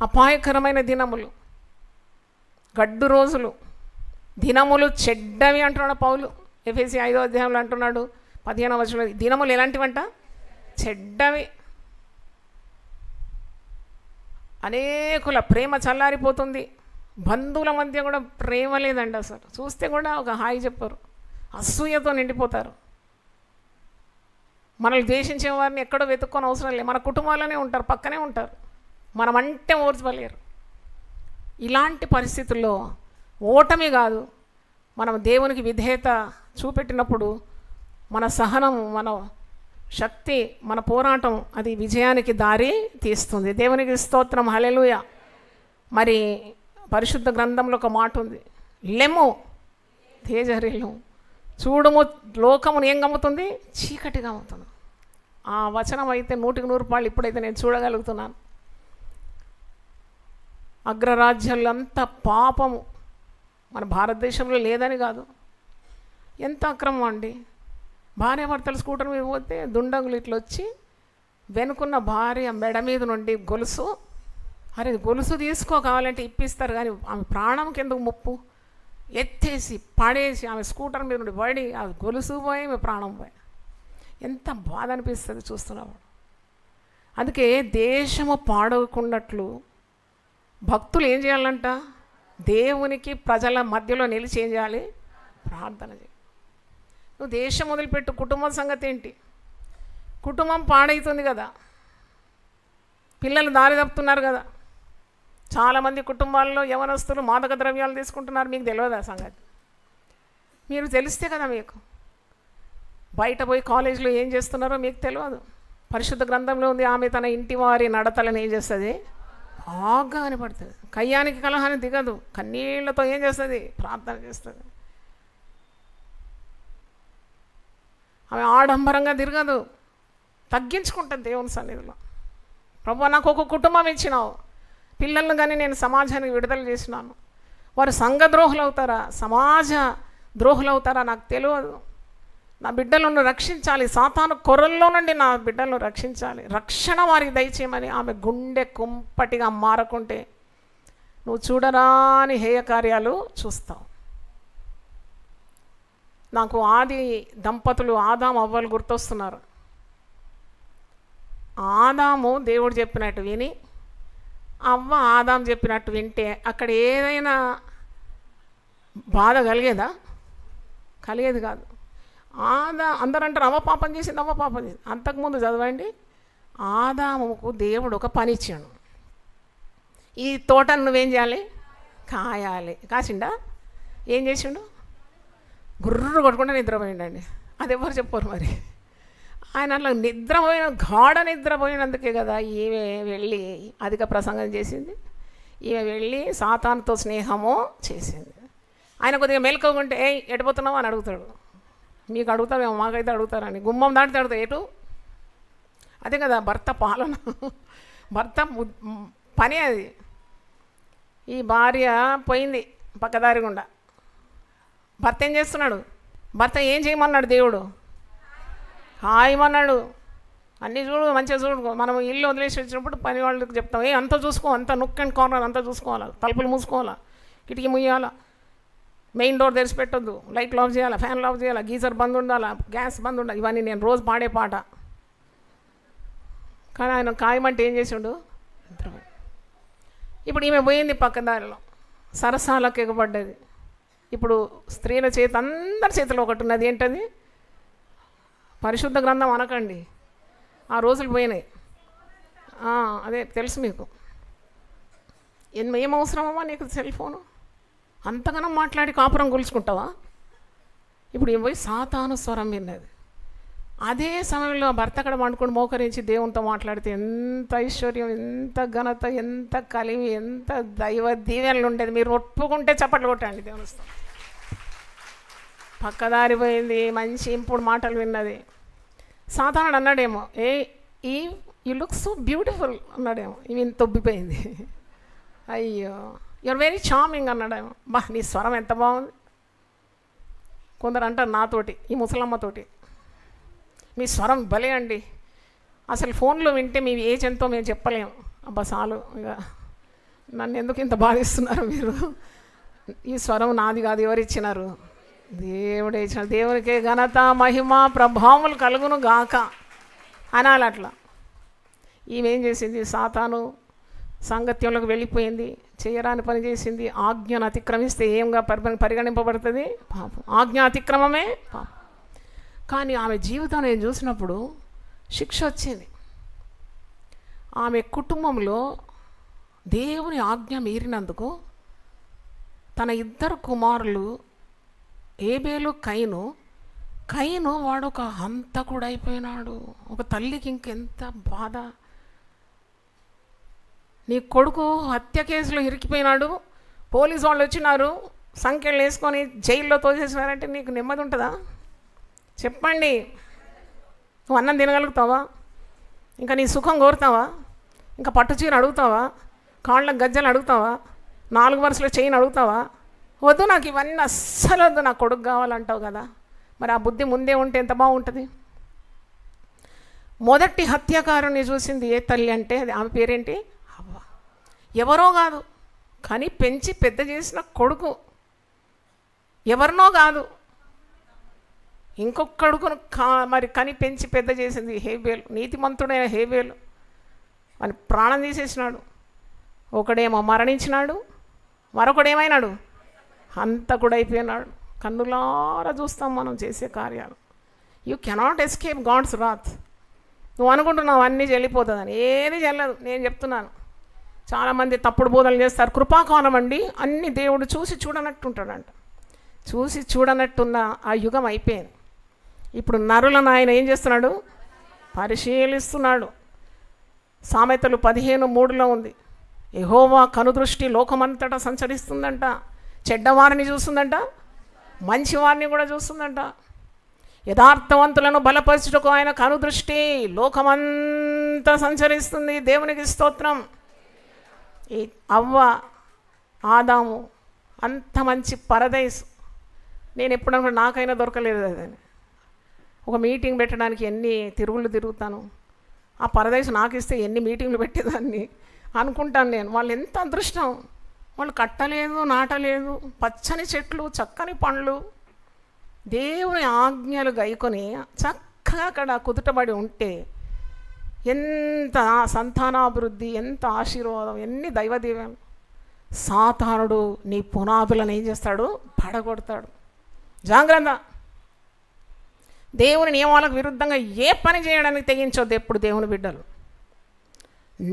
అపాయకరమైన దినములు, గడ్డు రోజులు, దినములు చెడ్డవి అంటున్నాడు పౌలు. ఎఫెసీ 5వ అధ్యాయంలో అంటున్నాడు 15వ వచనంలో, దినములు ఎలాంటివంట? చెడ్డవి. అనేకుల ప్రేమ చల్లారిపోతుంది. బంధువుల మధ్య కూడా ప్రేమ లేదండి అసలు. చూస్తే కూడా ఒక హాయి చెప్పరు, అసూయతో నిండిపోతారు. మనల్ని ద్వేషించే వారిని ఎక్కడో వెతుక్కొని అవసరం లేదు, మన కుటుంబాల్లోనే ఉంటారు, పక్కనే ఉంటారు. మనం అంటే ఓర్చుకోలేరు. ఇలాంటి పరిస్థితుల్లో ఓటమి కాదు, మనం దేవునికి విధేయత చూపెట్టినప్పుడు మన సహనం, మన శక్తి, మన పోరాటం అది విజయానికి దారి తీస్తుంది. దేవునికి స్తోత్రం, హల్లెలూయా. మరి పరిశుద్ధ గ్రంథంలో ఒక మాట ఉంది, లెమ్ము తేజరిల్లు, చూడుము లోకమును ఏం గమ్ముతుంది? చీకటిగా అమ్ముతుంది. ఆ వచనం అయితే 100కి 100 ఇప్పుడైతే నేను చూడగలుగుతున్నాను. అగ్రరాజ్యాలంతా పాపము, మన భారతదేశంలో లేదని కాదు, ఎంత అక్రమం అండి. భార్యాభర్తలు స్కూటర్ మీద పోతే దుండగులు ఇట్లా వచ్చి వెనుకున్న భార్య మెడ మీద నుండి గొలుసు, అరే గొలుసు తీసుకో కావాలంటే ఇప్పిస్తారు, కానీ ఆమె ప్రాణంకి ఎందుకు ముప్పు? ఎత్తేసి పడేసి ఆమె స్కూటర్ మీద నుండి పడి ఆ గొలుసు పోయి ఆమె ప్రాణం పోయి, ఎంత బాధ అనిపిస్తుంది చూస్తున్నప్పుడు. అందుకే దేశము పాడవకున్నట్లు భక్తులు ఏం చేయాలంట? దేవునికి ప్రజల మధ్యలో నిలిచి ఏం చేయాలి? ప్రార్థన చేయాలి. నువ్వు దేశం మొదలుపెట్టు, కుటుంబం సంగతి ఏంటి? కుటుంబం పాడవుతుంది కదా, పిల్లలు దారి తప్పుతున్నారు కదా. చాలామంది కుటుంబాల్లో యవనస్తులు మాదక ద్రవ్యాలు తీసుకుంటున్నారు. మీకు తెలియదా సంగతి? మీరు తెలిస్తే కదా మీకు. బయట పోయి కాలేజీలో ఏం చేస్తున్నారో మీకు తెలియదు. పరిశుద్ధ గ్రంథంలో ఉంది, ఆమె తన ఇంటి వారి నడతలను ఏం చేస్తుంది? బాగా కనపడుతుంది. కయ్యానికి కలహాన్ని దిగదు, కన్నీళ్లతో ఏం చేస్తుంది? ప్రార్థన చేస్తుంది. ఆమె ఆడంబరంగా తిరగదు, తగ్గించుకుంటుంది దేవుని సన్నిధిలో. ప్రభువా నాకు ఒక కుటుంబం ఇచ్చినావు, పిల్లలను కానీ నేను సమాజానికి విడుదల చేసినాను, వారు సంఘ ద్రోహులు అవుతారా, సమాజ ద్రోహులు అవుతారా నాకు తెలియదు. నా బిడ్డలను రక్షించాలి, సాతాను కొరల్లో నుండి నా బిడ్డలను రక్షించాలి, రక్షణ వారికి దయచేయమని ఆమె గుండె కుంపటిగా మారకుంటే నువ్వు చూడరాని హేయ కార్యాలు చూస్తావు. నాకు ఆది దంపతులు ఆదాము అవ్వలు గుర్తొస్తున్నారు. ఆదాము దేవుడు చెప్పినట్టు విని, అవ్వ ఆదాము చెప్పినట్టు వింటే అక్కడ ఏదైనా బాధ కలిగేదా? కలిగేది కాదు. అందరూ అంటారు అవ్వ పాపం చేసింది, అవ్వ పాపం చేసింది. అంతకుముందు చదవండి, ఆదాముకు దేవుడు ఒక పని ఇచ్చాడు. ఈ తోటను నువ్వేం చేయాలి? కాయాలి. కాసిండా? ఏం చేసిండు? గుర్రు కొట్టుకుంటే నిద్రపోయిండండి. అది ఎవరు చెప్పారు మరి? ఆయన అట్లా నిద్రపోయిన, గాఢ నిద్రపోయినందుకే కదా ఈమె వెళ్ళి అధిక ప్రసంగం చేసింది. ఈమె వెళ్ళి సాతానుతో స్నేహము చేసింది. ఆయన కొద్దిగా మెలకువకుంటే ఏ ఎడిపోతున్నావు అని అడుగుతాడు. మీకు అడుగుతావేమో, మాకైతే అడుగుతారని. గుమ్మం దాటితే అడుగుతాడు ఎటు. అదే కదా భర్త పాలన, భర్త పని అది. ఈ భార్య పోయింది పక్కదారి గుండా. భర్త ఏం చేస్తున్నాడు? భర్త ఏం చేయమన్నాడు దేవుడు? హాయమన్నాడు. అన్నీ చూడు, మంచిగా చూడు. మనం ఇల్లు వదిలేసి వచ్చినప్పుడు పని వాళ్ళకి చెప్తాం, ఏ అంతా చూసుకో, అంతా నొక్ అండ్ కార్నర్ అంతా చూసుకోవాలా, తలుపులు మూసుకోవాలా, కిటికీ ముయ్యాలా, మెయిన్ డోర్ తెరిచి పెట్టొద్దు, లైట్లు ఆఫ్ చేయాలా, ఫ్యాన్లు ఆఫ్ చేయాలా, గీజర్ బంద్ ఉండాలా, గ్యాస్ బంద్ ఉండాలి. ఇవన్నీ నేను రోజు పాడే పాట. కానీ ఆయన ఖాయమంటే ఏం చేసాడు? ఇప్పుడు ఈమె పోయింది పక్కదారిలో, సరసాలకు ఎగబడ్డది. ఇప్పుడు స్త్రీల చేతి, అందరి చేతిలో ఒకటి ఉన్నది. ఏంటది? పరిశుద్ధ గ్రంథం అనకండి, ఆ రోజులు పోయినాయి. అదే తెలుసు మీకు. ఏం అవసరమమ్మా నీకు సెల్ ఫోను? అంతగానో మాట్లాడి కాపురం కూల్చుకుంటావా? ఇప్పుడు ఏం పోయి సాతాను స్వరం విన్నది. అదే సమయంలో భర్త అక్కడ వండుకొని మోకరించి దేవునితో మాట్లాడితే ఎంత ఐశ్వర్యం, ఎంత ఘనత, ఎంత కలిమి, ఎంత దైవ దీవెనలు ఉండేది. మీరు ఒప్పుకుంటే చప్పట్లు కొట్టండి దేవుని. పక్కదారి పోయింది, మంచి ఇంపుడు మాటలు విన్నది. సాతానుడు అన్నాడేమో, యూ లుక్ సో బ్యూటిఫుల్ అన్నాడేమో. ఇవి ఇంత తొబ్బిపోయింది. అయ్యో యూఆర్ వెరీ చార్మింగ్ అన్నాడేమో. బా నీ స్వరం ఎంత బాగుంది. కొందరు అంటారు నాతోటి, ఈ ముసలమ్మతోటి, మీ స్వరం భలే అండి, అసలు ఫోన్లో వింటే మీ ఏజ్ ఎంతో మేము చెప్పలేము. అబ్బా చాలు, ఇక నన్ను ఎందుకు ఇంత బాధిస్తున్నారు మీరు? ఈ స్వరం నాది కాదు, ఎవరు ఇచ్చినారు? దేవుడే ఇచ్చిన. దేవునికే ఘనత, మహిమ, ప్రభావములు కలుగును గాక అనాలి. అట్లా ఈమెం చేసింది? సాతాను సాంగత్యంలోకి వెళ్ళిపోయింది, చేయరాని పని చేసింది. ఆజ్ఞను అతిక్రమిస్తే ఏంగా పరిగణింపబడుతుంది? పాపం. ఆజ్ఞ అతిక్రమమే పాపం. కానీ ఆమె జీవితం నేను చూసినప్పుడు శిక్ష వచ్చింది. ఆమె కుటుంబంలో దేవుని ఆజ్ఞ మీరినందుకు తన ఇద్దరు కుమారులు ఏబేలు, కయీను వాడు ఒక హంతకుడు అయిపోయినాడు. ఒక తల్లికి ఇంకెంత బాధ. నీ కొడుకు హత్య కేసులో ఇరికిపోయినాడు, పోలీసు వాళ్ళు వచ్చినారు, సంఖ్యలు వేసుకొని జైల్లో తోసేసినారంటే నీకు నెమ్మది ఉంటుందా? చెప్పండి. నువ్వు అన్నం తినగలుగుతావా? ఇంకా నీ సుఖం కోరుతావా? ఇంకా పట్టు చీర అడుగుతావా? కాళ్ళకు గజ్జలు అడుగుతావా? 4 వరుసల చైన్ అడుగుతావా? వద్దు, నాకు ఇవన్నీ అస్సలు వద్దు, నా కొడుకు కావాలంటావు కదా. మరి ఆ బుద్ధి ముందే ఉంటే ఎంత బాగుంటుంది. మొదటి హత్యాకారుని చూసింది ఏ తల్లి అంటే అది ఆమె పేరేంటి? అవ్వ. ఎవరో కాదు, కానీ పెంచి పెద్ద చేసిన కొడుకు. ఎవరినో కాదు, ఇంకొకడుకును మరి కని పెంచి పెద్ద చేసింది హేబేలు. నీతిమంతుడైన హేబేలు అని ప్రాణం తీసేసినాడు. ఒకడేమో మరణించినాడు, మరొకడేమైనాడు? హంతకుడైపోయినాడు. కన్నులారా చూస్తాం మనం చేసే కార్యాలు. యూ కెనాట్ ఎస్కేప్ గాడ్స్ రాత్. నువ్వు అనుకుంటున్నావు అన్నీ చెల్లిపోతుందని, ఏది చెల్లదు. నేను చెప్తున్నాను, చాలామంది తప్పుడు బోధలు చేస్తారు. కృపాకాలం అండి, అన్ని దేవుడు చూసి చూడనట్టుంటాడంట. చూసి చూడనట్టున్న ఆ యుగం అయిపోయింది. ఇప్పుడు నరులను ఆయన ఏం చేస్తున్నాడు? పరిశీలిస్తున్నాడు. సామెతలు 15:3 ఉంది. యెహోవా కనుదృష్టి లోకమంతటా సంచరిస్తుందంట. చెడ్డవారిని చూస్తుందంట, మంచివారిని కూడా చూస్తుందంట. యథార్థవంతులను బలపరచుటకు ఆయన కనుదృష్టి లోకమంతా సంచరిస్తుంది. దేవునికి స్తోత్రం. ఈ అవ్వ, ఆదాము అంత మంచి పరదైసు. నేను ఎప్పుడన్నా నాకైనా దొరకలేదు అదని. ఒక మీటింగ్ పెట్టడానికి ఎన్ని తిరుగులు తిరుగుతాను. ఆ పరదైసు నాకు ఇస్తే ఎన్ని మీటింగ్లు పెట్టేదాన్ని అనుకుంటాను నేను. వాళ్ళు ఎంత అదృష్టం. వాళ్ళు కట్టలేదు, నాటలేదు, పచ్చని చెట్లు, చక్కని పండ్లు, దేవుని ఆజ్ఞలు గైకొని చక్కగా అక్కడ కుదుటబడి ఉంటే ఎంత సంతానాభివృద్ధి, ఎంత ఆశీర్వాదం, ఎన్ని దైవదీవెనలు. సాతానుడు నీ పునాదులను ఏం చేస్తాడు? పడగొడతాడు. జాగ్రత్త. దేవుని నియమాలకు విరుద్ధంగా ఏ పని చేయడానికి తెగించొద్దు ఎప్పుడు దేవుని బిడ్డలు.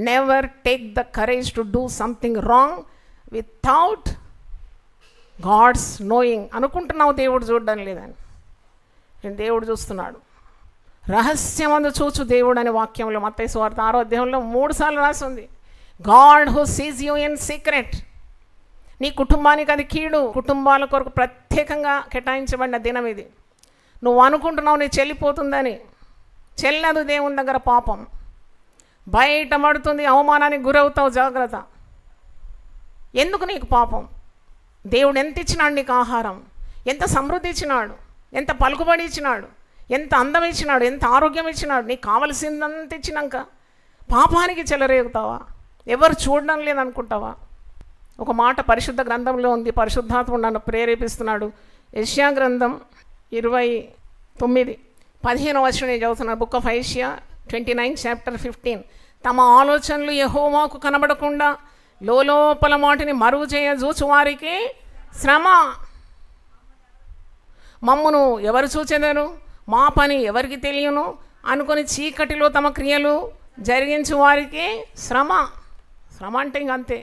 Never take the courage to do something wrong without God's knowing. అనుకుంటున్నావు దేవుడు చూడడం లేదని, నేను దేవుడు చూస్తున్నాడు. రహస్యమందు చూచు దేవుడు అనే వాక్యంలో మత్తయి సువార్త 6వ అధ్యాయంలో 3 సార్లు రాసి ఉంది. God who seize you in secret. నీ కుటుంబానికి అది కీడు. కుటుంబాల కొరకు ప్రత్యేకంగా కేటాయించబడిన దినం ఇది. నువ్వు అనుకుంటున్నావు నీ చెల్లిపోతుందని, చెల్లదు. దేవుని దగ్గర పాపం బయటపడుతుంది, అవమానానికి గురవుతావు. జాగ్రత్త. ఎందుకు నీకు పాపం? దేవుడు ఎంత ఇచ్చినాడు నీకు ఆహారం, ఎంత సమృద్ధి ఇచ్చినాడు, ఎంత పలుకుబడి ఇచ్చినాడు, ఎంత అందం ఇచ్చినాడు, ఎంత ఆరోగ్యం ఇచ్చినాడు. నీకు కావలసిందంత ఇచ్చినాక పాపానికి చెలరేగుతావా? ఎవరు చూడడం లేదనుకుంటావా? ఒక మాట పరిశుద్ధ గ్రంథంలో ఉంది, పరిశుద్ధాత్ముడు నన్ను ప్రేరేపిస్తున్నాడు. యెషయా గ్రంథం 29:15 వచనం నేను చదువుతున్నాను. Book of Eicher 29:15. తమ ఆలోచనలు యెహోవాకు కనబడకుండా లోపల మాటిని మరుగు చేయ చూచు వారికి శ్రమ. మమ్మును ఎవరు చూచెదరు, మా పని ఎవరికి తెలియను అనుకొని చీకటిలో తమ క్రియలు జరిగించు వారికి శ్రమ. శ్రమ అంటే ఇంకంతే,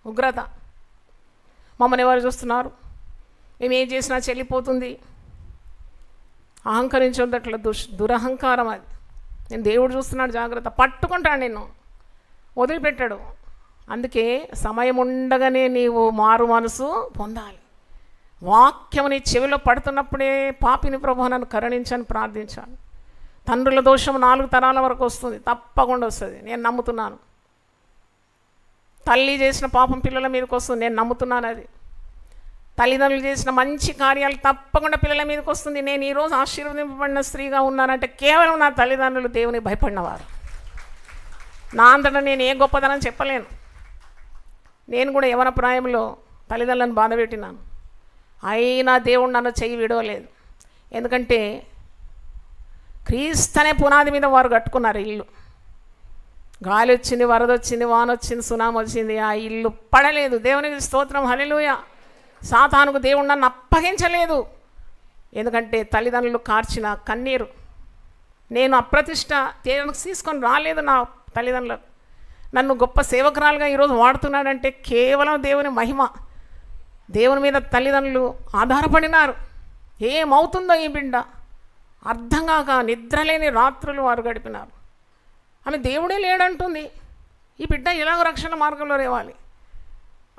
ఉగ్రత. మమ్మల్ని ఎవరు చూస్తున్నారు, మేము ఏం చేసినా చెల్లిపోతుంది. అహంకరించొద్దట్ల దురహంకారం అది. నేను దేవుడు చూస్తున్నాడు, జాగ్రత్త. పట్టుకుంటాడు, నిన్ను వదిలిపెట్టాడు. అందుకే సమయం ఉండగానే నీవు మారు మనసు పొందాలి. వాక్యం నీ చెవిలో పడుతున్నప్పుడే పాపిని ప్రభు నన్ను కరుణించని ప్రార్థించాను. తండ్రుల దోషం 4 తరాల వరకు వస్తుంది, తప్పకుండా వస్తుంది, నేను నమ్ముతున్నాను. తల్లి చేసిన పాపం పిల్లల మీదకి వస్తుంది, నేను నమ్ముతున్నాను. అది తల్లిదండ్రులు చేసిన మంచి కార్యాలు తప్పకుండా పిల్లల మీదకి వస్తుంది. నేను ఈరోజు ఆశీర్వదింపబడిన స్త్రీగా ఉన్నానంటే కేవలం నా తల్లిదండ్రులు దేవునికి భయపడినవారు. నా అంతటా నేను ఏ గొప్పదనం చెప్పలేను. నేను కూడా యవన ప్రాయంలో తల్లిదండ్రులను బాధ పెట్టినాను, అయినా దేవుడు నన్ను చెయ్యి విడవలేదు. ఎందుకంటే క్రీస్తనే పునాది మీద వారు కట్టుకున్నారు ఇల్లు. గాలి వచ్చింది, వరద వచ్చింది, వాన వచ్చింది, సునామీ వచ్చింది, ఆ ఇల్లు పడలేదు. దేవునికి స్తోత్రం, హల్లెలూయా. సాతానుకు దేవుడు నన్ను అప్పగించలేదు. ఎందుకంటే తల్లిదండ్రులు కార్చిన కన్నీరు. నేను అప్రతిష్ట తీసుకొని రాలేదు నా తల్లిదండ్రులకు. నన్ను గొప్ప సేవకురాలుగా ఈరోజు వాడుతున్నాడంటే కేవలం దేవుని మహిమ. దేవుని మీద తల్లిదండ్రులు ఆధారపడినారు. ఏమవుతుందో ఈ బిడ్డ అర్థం కాక నిద్రలేని రాత్రులు వారు గడిపినారు. ఆమె దేవుడే లేడంటుంది. ఈ బిడ్డ ఎలాగో రక్షణ మార్గంలో రేవాలి.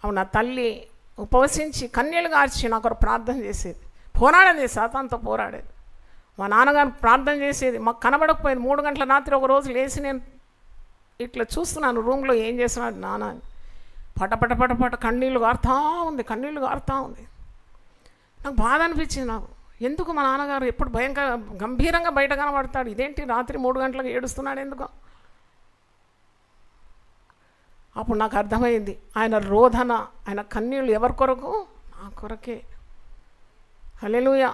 అవునా, తల్లి ఉపవసించి కన్నీళ్ళు గార్చి నాకు ప్రార్థన చేసేది, పోరాడేది, సాతానుతో పోరాడేది. మా నాన్నగారు ప్రార్థన చేసేది, మాకు కనబడకపోయింది. 3 గంటల రాత్రి ఒక రోజు లేచి నేను ఇట్లా చూస్తున్నాను రూమ్లో, ఏం చేస్తున్నాడు నాన్న అని. పటపట పటపట కన్నీళ్ళు గారుతూ ఉంది, కన్నీళ్ళు గారుతూ ఉంది. నాకు బాధ అనిపించింది. నాకు ఎందుకు మా నాన్నగారు ఎప్పుడు భయంకర గంభీరంగా బయట కనబడతాడు, ఇదేంటి రాత్రి 3 గంటలకు ఏడుస్తున్నాడు ఎందుకో. అప్పుడు నాకు అర్థమైంది, ఆయన రోదన, ఆయన కన్నీళ్ళు ఎవరి కొరకు? నా కొరకే. హల్లెలూయా.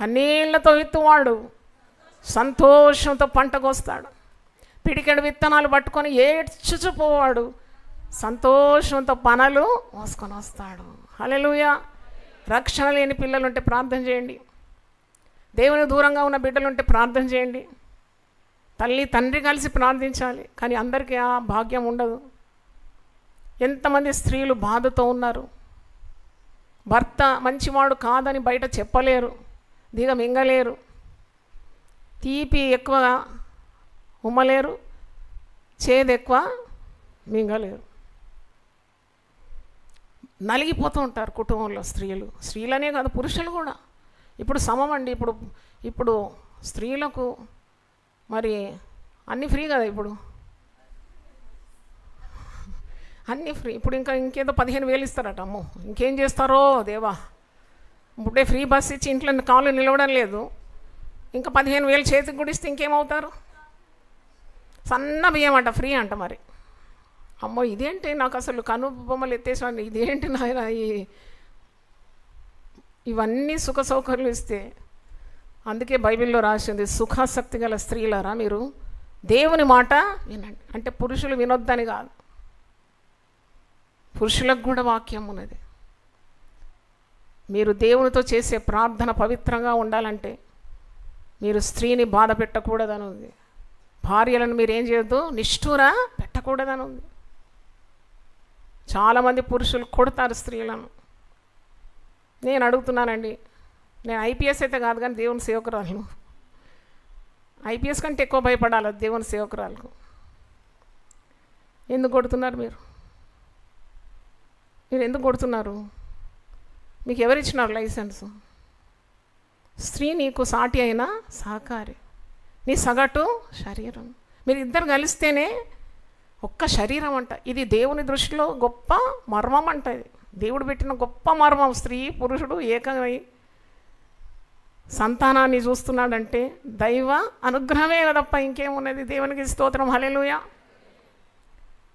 కన్నీళ్లతో విత్తువాడు సంతోషంతో పంటకొస్తాడు. పిడికెడు విత్తనాలు పట్టుకొని ఏడ్చుచుపోవాడు సంతోషంతో పనలు మోసుకొని వస్తాడు. హల్లెలూయా. రక్షణ లేని పిల్లలు ఉంటే ప్రార్థన చేయండి. దేవుని దూరంగా ఉన్న బిడ్డలు ఉంటే ప్రార్థన చేయండి. తల్లి తండ్రి కలిసి ప్రార్థించాలి, కానీ అందరికీ ఆ భాగ్యం ఉండదు. ఎంతమంది స్త్రీలు బాధతో ఉన్నారు. భర్త మంచివాడు కాదని బయట చెప్పలేరు, దిగమింగలేరు, తీపి ఎక్కువ ఉమ్మలేరు, చేదు ఎక్కువ మింగలేరు. నలిగిపోతూ ఉంటారు కుటుంబంలో స్త్రీలు. స్త్రీలనే కాదు, పురుషులు కూడా. ఇప్పుడు సమమండి. ఇప్పుడు స్త్రీలకు మరి అన్నీ ఫ్రీ కదా, ఇప్పుడు అన్నీ ఫ్రీ. ఇప్పుడు ఇంకేదో 15,000 ఇస్తారట. అమ్మో, ఇంకేం చేస్తారో దేవా. ఇప్పుడే ఫ్రీ బస్ ఇచ్చి ఇంట్లో కాళ్ళు నిలవడం లేదు, ఇంకా 15,000 చేతికి కూడా ఇస్తే ఇంకేమవుతారు? సన్న బియ్యం అంట, ఫ్రీ అంట. మరి అమ్మో, ఇదేంటి, నాకు అసలు కనుబొమ్మలు ఎత్తేసాను. ఇదేంటి నాయన, ఇవన్నీ సుఖ సౌకర్యాలు ఇస్తే. అందుకే బైబిల్లో రాసింది, సుఖాసక్తి గల స్త్రీలారా మీరు దేవుని మాట వినండి. అంటే పురుషులు వినొద్దని కాదు, పురుషులకు కూడా వాక్యం ఉన్నది. మీరు దేవునితో చేసే ప్రార్థన పవిత్రంగా ఉండాలంటే మీరు స్త్రీని బాధ పెట్టకూడదని ఉంది. భార్యలను మీరు ఏం చేయొద్దు, నిష్ఠూర పెట్టకూడదని ఉంది. చాలామంది పురుషులు కొడతారు స్త్రీలను. నేను అడుగుతున్నానండి, నేను ఐపీఎస్ అయితే కాదు కానీ దేవుని సేవకురాలు. ఐపీఎస్ కంటే ఎక్కువ భయపడాలి దేవుని సేవకురాలకు. ఎందుకు కొడుతున్నారు మీరు? మీరు ఎందుకు కొడుతున్నారు? మీకు ఎవరిచ్చినారు లైసెన్సు? స్త్రీ నీకు సాటి అయినా సహకారి, నీ సగటు శరీరం. మీరు ఇద్దరు కలిస్తేనే ఒక్క శరీరం అంట. ఇది దేవుని దృష్టిలో గొప్ప మర్మం అంట. ఇది దేవుడు పెట్టిన గొప్ప మర్మం. స్త్రీ పురుషుడు ఏకమై సంతానాన్ని చూస్తున్నాడంటే దైవ అనుగ్రహమే తప్ప ఇంకేమున్నది? దేవునికి స్తోత్రం, హల్లెలూయా.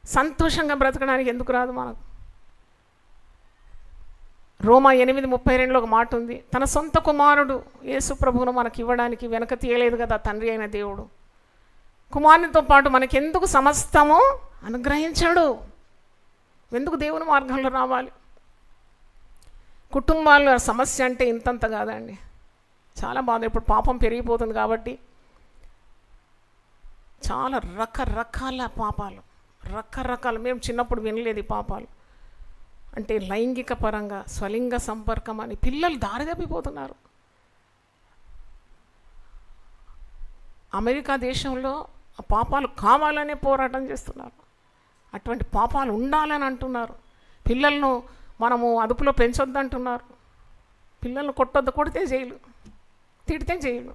సంతోషంగా బ్రతకడానికి ఎందుకు రాదు మనకు? రోమా 8:32లో ఒక మాట ఉంది, తన సొంత కుమారుడు యేసు ప్రభువును మనకి ఇవ్వడానికి వెనక తీయలేదు కదా తండ్రి అయిన దేవుడు. కుమారునితో పాటు మనకెందుకు సమస్తము అనుగ్రహించాడు? ఎందుకు దేవుని మార్గంలో రావాలి? కుటుంబాల్లో సమస్య అంటే ఇంతంత కాదండి, చాలా బాధ. ఇప్పుడు పాపం పెరిగిపోతుంది కాబట్టి చాలా రకరకాల పాపాలు, రకరకాలు. మేము చిన్నప్పుడు వినలేదు ఈ పాపాలు అంటే. లైంగిక పరంగా స్వలింగ సంపర్కం అని పిల్లలు దారి తప్పిపోతున్నారు. అమెరికా దేశంలో ఆ పాపాలు కావాలనే పోరాటం చేస్తున్నారు. అటువంటి పాపాలు ఉండాలని అంటున్నారు. పిల్లలను మనము అదుపులో పెంచొద్దంటున్నారు. పిల్లలను కొట్టొద్దు, కొడితే జైలు, తిడితే జైలు.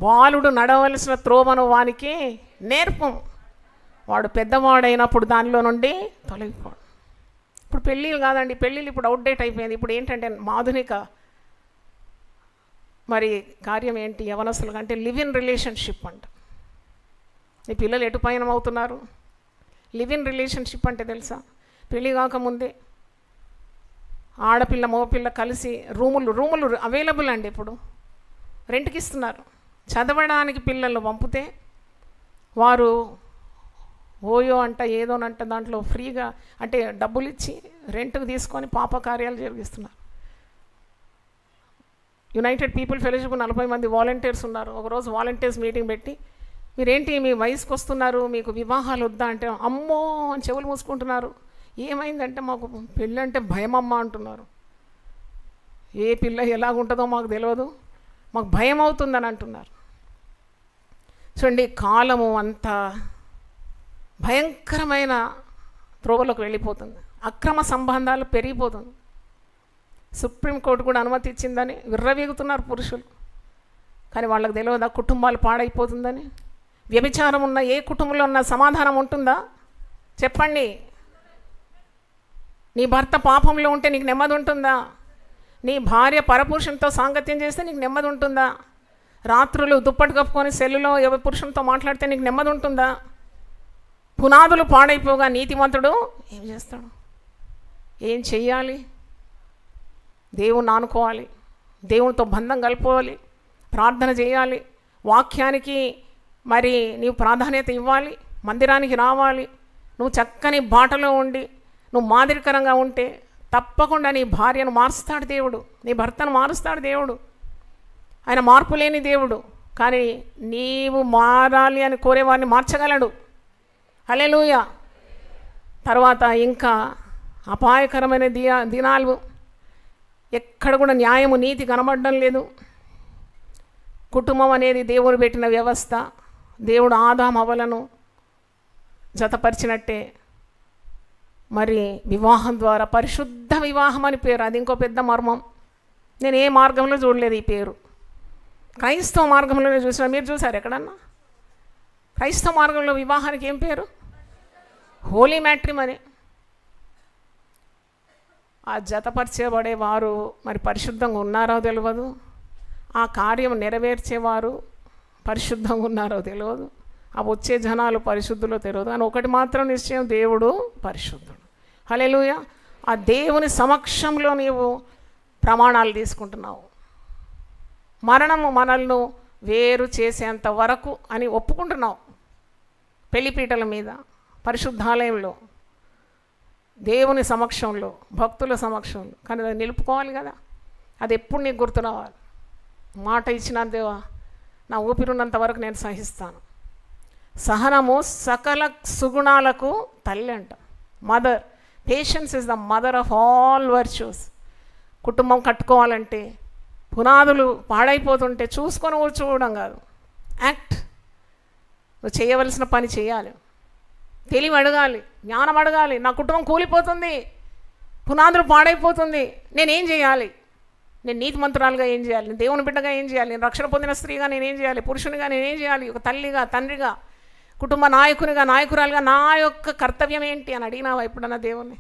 బాలుడు నడవలసిన త్రోవను వానికి నేర్పం, వాడు పెద్దవాడైనప్పుడు దానిలో నుండి తొలగిపోడు. ఇప్పుడు పెళ్ళిళ్ళు కాదండి, పెళ్ళిళ్ళు ఇప్పుడు అవుట్డేట్ అయిపోయింది. ఇప్పుడు ఏంటంటే ఆధునిక మరి కార్యం ఏంటి యవనస్తులు అంటే లివ్ ఇన్ రిలేషన్షిప్ అంట. ఈ పిల్లలు ఎటు పయనం అవుతున్నారు? లివ్ ఇన్ రిలేషన్షిప్ అంటే తెలుసా? పెళ్ళి కాకముందే ఆడపిల్ల మగపిల్ల కలిసి రూములు అవైలబుల్ అండి. ఇప్పుడు రెంట్కి ఇస్తున్నారు. చదవడానికి పిల్లలు పంపితే వారు ఓయో అంట ఏదోనంట దాంట్లో ఫ్రీగా అంటే డబ్బులు ఇచ్చి రెంట్కి తీసుకొని పాప కార్యాలు జరిగిస్తున్నారు. యునైటెడ్ పీపుల్ ఫెలోషిప్ 40 మంది వాలంటీర్స్ ఉన్నారు. ఒకరోజు వాలంటీర్స్ మీటింగ్ పెట్టి, మీరేంటి మీ వయసుకు వస్తున్నారు, మీకు వివాహాలు వద్దా అంటే అమ్మో అని చెవులు మూసుకుంటున్నారు. ఏమైందంటే మాకు పెళ్ళి అంటే భయమమ్మ అంటున్నారు. ఏ పిల్ల ఎలాగుంటుందో మాకు తెలియదు, మాకు భయం అవుతుందని అంటున్నారు. చూడండి, కాలము అంత భయంకరమైన త్రోవలోకి వెళ్ళిపోతుంది. అక్రమ సంబంధాలు పెరిగిపోతుంది. సుప్రీంకోర్టు కూడా అనుమతి ఇచ్చిందని విర్రవీగుతున్నారు పురుషులు. కానీ వాళ్ళకి తెలియదా కుటుంబాలు పాడైపోతుందని? వ్యభిచారం ఉన్న ఏ కుటుంబంలో ఉన్న సమాధానం ఉంటుందా? చెప్పండి. నీ భర్త పాపంలో ఉంటే నీకు నెమ్మది ఉంటుందా? నీ భార్య పరపురుషునితో సాంగత్యం చేస్తే నీకు నెమ్మది ఉంటుందా? రాత్రులు దుప్పటి కప్పుకొని సెల్లులో ఎవరి పురుషునితో మాట్లాడితే నీకు నెమ్మది ఉంటుందా? పునాదులు పాడైపోగా నీతిమంతుడు ఏం చేస్తాడు? ఏం చెయ్యాలి? దేవుని ఆనుకోవాలి, దేవునితో బంధం కలుపుకోవాలి, ప్రార్థన చేయాలి, వాక్యానికి మరి నీవు ప్రాధాన్యత ఇవ్వాలి, మందిరానికి రావాలి. నువ్వు చక్కని బాటలో ఉండి నువ్వు మాదిరికరంగా ఉంటే తప్పకుండా నీ భార్యను మారుస్తాడు దేవుడు, నీ భర్తను మారుస్తాడు దేవుడు. ఆయన మార్పు లేని దేవుడు. కానీ నీవు మారాలి అని కోరేవాడిని మార్చగలడు. హల్లెలూయా. తర్వాత ఇంకా అపాయకరమైన దినాలు. ఎక్కడ కూడా న్యాయము నీతి కనబడడం లేదు. కుటుంబం అనేది దేవుడు పెట్టిన వ్యవస్థ. దేవుడు ఆదాము హవ్వలను జతపరిచినట్టే మరి వివాహం ద్వారా పరిశుద్ధ వివాహం అని పేరు. అది ఇంకో పెద్ద మర్మం. నేను ఏ మార్గంలో చూడలేదు ఈ పేరు. క్రైస్తవ మార్గంలోనే చూసిన. మీరు చూసారు ఎక్కడన్నా? క్రైస్తవ మార్గంలో వివాహానికి ఏం పేరు? హోలీ మ్యాట్రిమనీ. ఆ జతపరిచేవారు మరి పరిశుద్ధంగా ఉన్నారో తెలియదు, ఆ కార్యం నెరవేర్చేవారు పరిశుద్ధంగా ఉన్నారో తెలియదు, ఆ వచ్చే జనాలు పరిశుద్ధులో తెలియదు. అని ఒకటి మాత్రం నిశ్చయం, దేవుడు పరిశుద్ధుడు. హల్లెలూయా. ఆ దేవుని సమక్షంలో నీవు ప్రమాణాలు తీసుకుంటున్నావు. మరణము మనల్ని వేరు చేసేంత వరకు అని ఒప్పుకుంటున్నావు. పెళ్లిపీటల మీద, పరిశుద్ధాలయంలో, దేవుని సమక్షంలో, భక్తుల సమక్షంలో. కానీ అది నిలుపుకోవాలి కదా. అది ఎప్పుడు నీకు గుర్తు రావాలి. మాట ఇచ్చిన దేవా, నా ఊపిరిన్నంత వరకు నేను సహిస్తాను. సహనము సకల సుగుణాలకు తల్లి అంట. Mother. Patience is the mother of all virtues. కుటుంబం కట్టుకోవాలంటే పునాదులు పాడైపోతుంటే చూసుకొని కూర్చోవడం కాదు, యాక్ట్. నువ్వు చేయవలసిన పని చేయాలి. తెలివి అడగాలి, జ్ఞానం అడగాలి. నా కుటుంబం కూలిపోతుంది, పునాదులు పాడైపోతుంది, నేనేం చేయాలి? నేను నీతిమంతురాలుగా ఏం చేయాలి? నేను దేవుని బిడ్డగా ఏం చేయాలి? నేను రక్షణ పొందిన స్త్రీగా నేనేం చేయాలి? పురుషునిగా నేనేం చేయాలి? ఒక తల్లిగా, తండ్రిగా, కుటుంబ నాయకునిగా, నాయకురాలుగా నా యొక్క కర్తవ్యం ఏంటి అని అడిగినావా ఎప్పుడన్నా దేవుణ్ణి?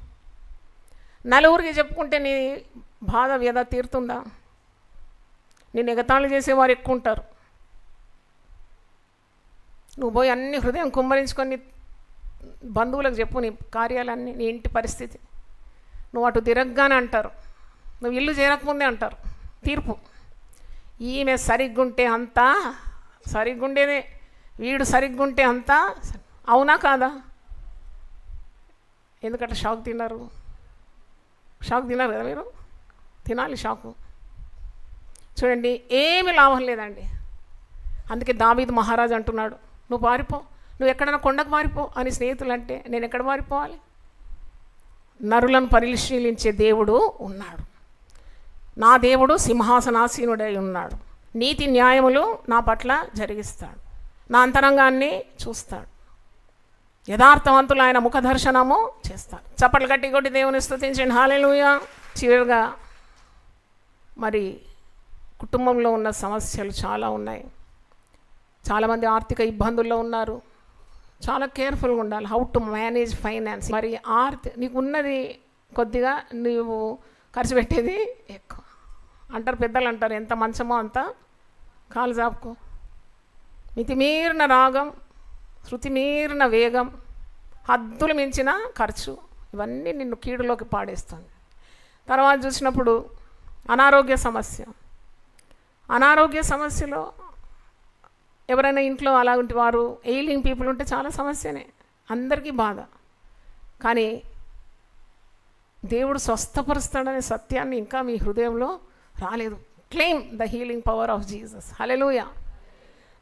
నలుగురికి చెప్పుకుంటే నీ బాధ వ్యధ తీరుతుందా? నేను ఎగతాళి చేసేవారు ఎక్కువ ఉంటారు. నువ్వు పోయి అన్ని హృదయం కుమ్మరించుకొని బంధువులకు చెప్పు నీ కార్యాలన్నీ, నీ ఇంటి పరిస్థితి. నువ్వు అటు తిరగగానే అంటారు, నువ్వు ఇల్లు చేరకముందే అంటారు తీర్పు. ఈమె సరిగ్గుంటే అంతా సరిగ్గుండేదే, వీడు సరిగ్గుంటే అంతా. అవునా కాదా? ఎందుకంటే షాక్ తిన్నారు కదా మీరు? తినాలి షాకు. చూడండి, ఏమి లాభం లేదండి. అందుకే దావీదు మహారాజు అంటున్నాడు, నువ్వు పారిపో, నువ్వు ఎక్కడైనా కొండకు పారిపో అని స్నేహితులు అంటే నేను ఎక్కడ పారిపోవాలి? నరులను పరిశీలించే దేవుడు ఉన్నాడు. నా దేవుడు సింహాసనాసీనుడై ఉన్నాడు. నీతి న్యాయములు నా పట్ల జరిగిస్తాడు. నా అంతరంగాన్ని చూస్తాడు. యథార్థవంతులు ఆయన ముఖ దర్శనము చేస్తారు. చప్పట్లు గట్టి కొట్టి దేవుని స్తుతించండి. హల్లెలూయా. చివరిగా మరి కుటుంబంలో ఉన్న సమస్యలు చాలా ఉన్నాయి. చాలామంది ఆర్థిక ఇబ్బందుల్లో ఉన్నారు. చాలా కేర్ఫుల్గా ఉండాలి. How to manage finance. మరి నీకు ఉన్నది కొద్దిగా, నువ్వు ఖర్చు పెట్టేది ఎక్కువ అంటారు పెద్దలు. అంటారు ఎంత మంచమో అంత కాలు జాపుకో. మితిమీరిన రాగం, శృతి మీరిన వేగం, హద్దులు మించిన ఖర్చు, ఇవన్నీ నిన్ను కీడులోకి పాడేస్తుంది. తర్వాత చూసినప్పుడు అనారోగ్య సమస్యలో ఎవరైనా ఇంట్లో అలాంటి వారు ఎయిలింగ్ పీపుల్ ఉంటే చాలా సమస్యనే, అందరికీ బాధ. కానీ దేవుడు స్వస్థపరుస్తాడనే సత్యాన్ని ఇంకా మీ హృదయంలో రాలేదు. Claim the healing power of Jesus. హల్లెలూయా.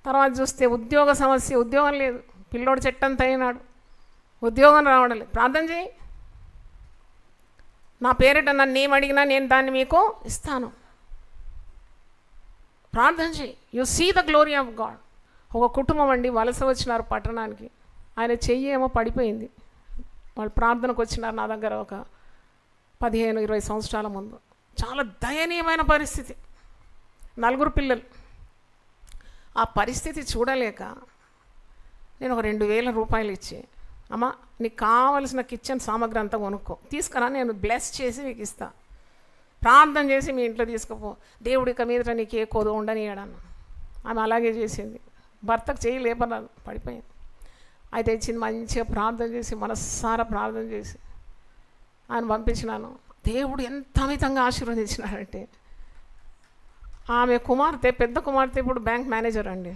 తర్వాత చూస్తే ఉద్యోగ సమస్య, ఉద్యోగం లేదు, పిల్లోడు చెట్టంత అయినాడు, ఉద్యోగం రావడం లేదు. ప్రార్థన చేయి. నా పేరిట నన్ను ఏం అడిగినా నేను దాన్ని మీకు ఇస్తాను. ప్రార్థన చేయి. You see the glory of God. ఒక కుటుంబం అండి వలస వచ్చినారు పట్టణానికి. ఆయన చెయ్యి ఏమో పడిపోయింది. వాళ్ళు ప్రార్థనకు వచ్చినారు నా దగ్గర ఒక 15-20 సంవత్సరాల ముందు. చాలా దయనీయమైన పరిస్థితి, 4 పిల్లలు. ఆ పరిస్థితి చూడలేక నేను ఒక 2,000 రూపాయలు ఇచ్చి, అమ్మ నీకు కావలసిన కిచెన్ సామాగ్రి అంతా కొనుక్కో, తీసుకురా, నేను బ్లెస్ చేసి నీకు ఇస్తా, ప్రార్థన చేసి మీ ఇంట్లో తీసుకుపో, దేవుడి ఇక మీద నీకు ఏ కొదు ఉండనియడన్న. ఆమె అలాగే చేసింది. భర్తకు చేయి లేపరాదు, పడిపోయింది. అయితే ఇచ్చింది, మంచిగా ప్రార్థన చేసి, మనస్సారా ప్రార్థన చేసి ఆయన పంపించినాను. దేవుడు ఎంత అమితంగా ఆశీర్వదించినాడంటే, ఆమె కుమార్తె, పెద్ద కుమార్తె ఇప్పుడు బ్యాంక్ మేనేజర్ అండి.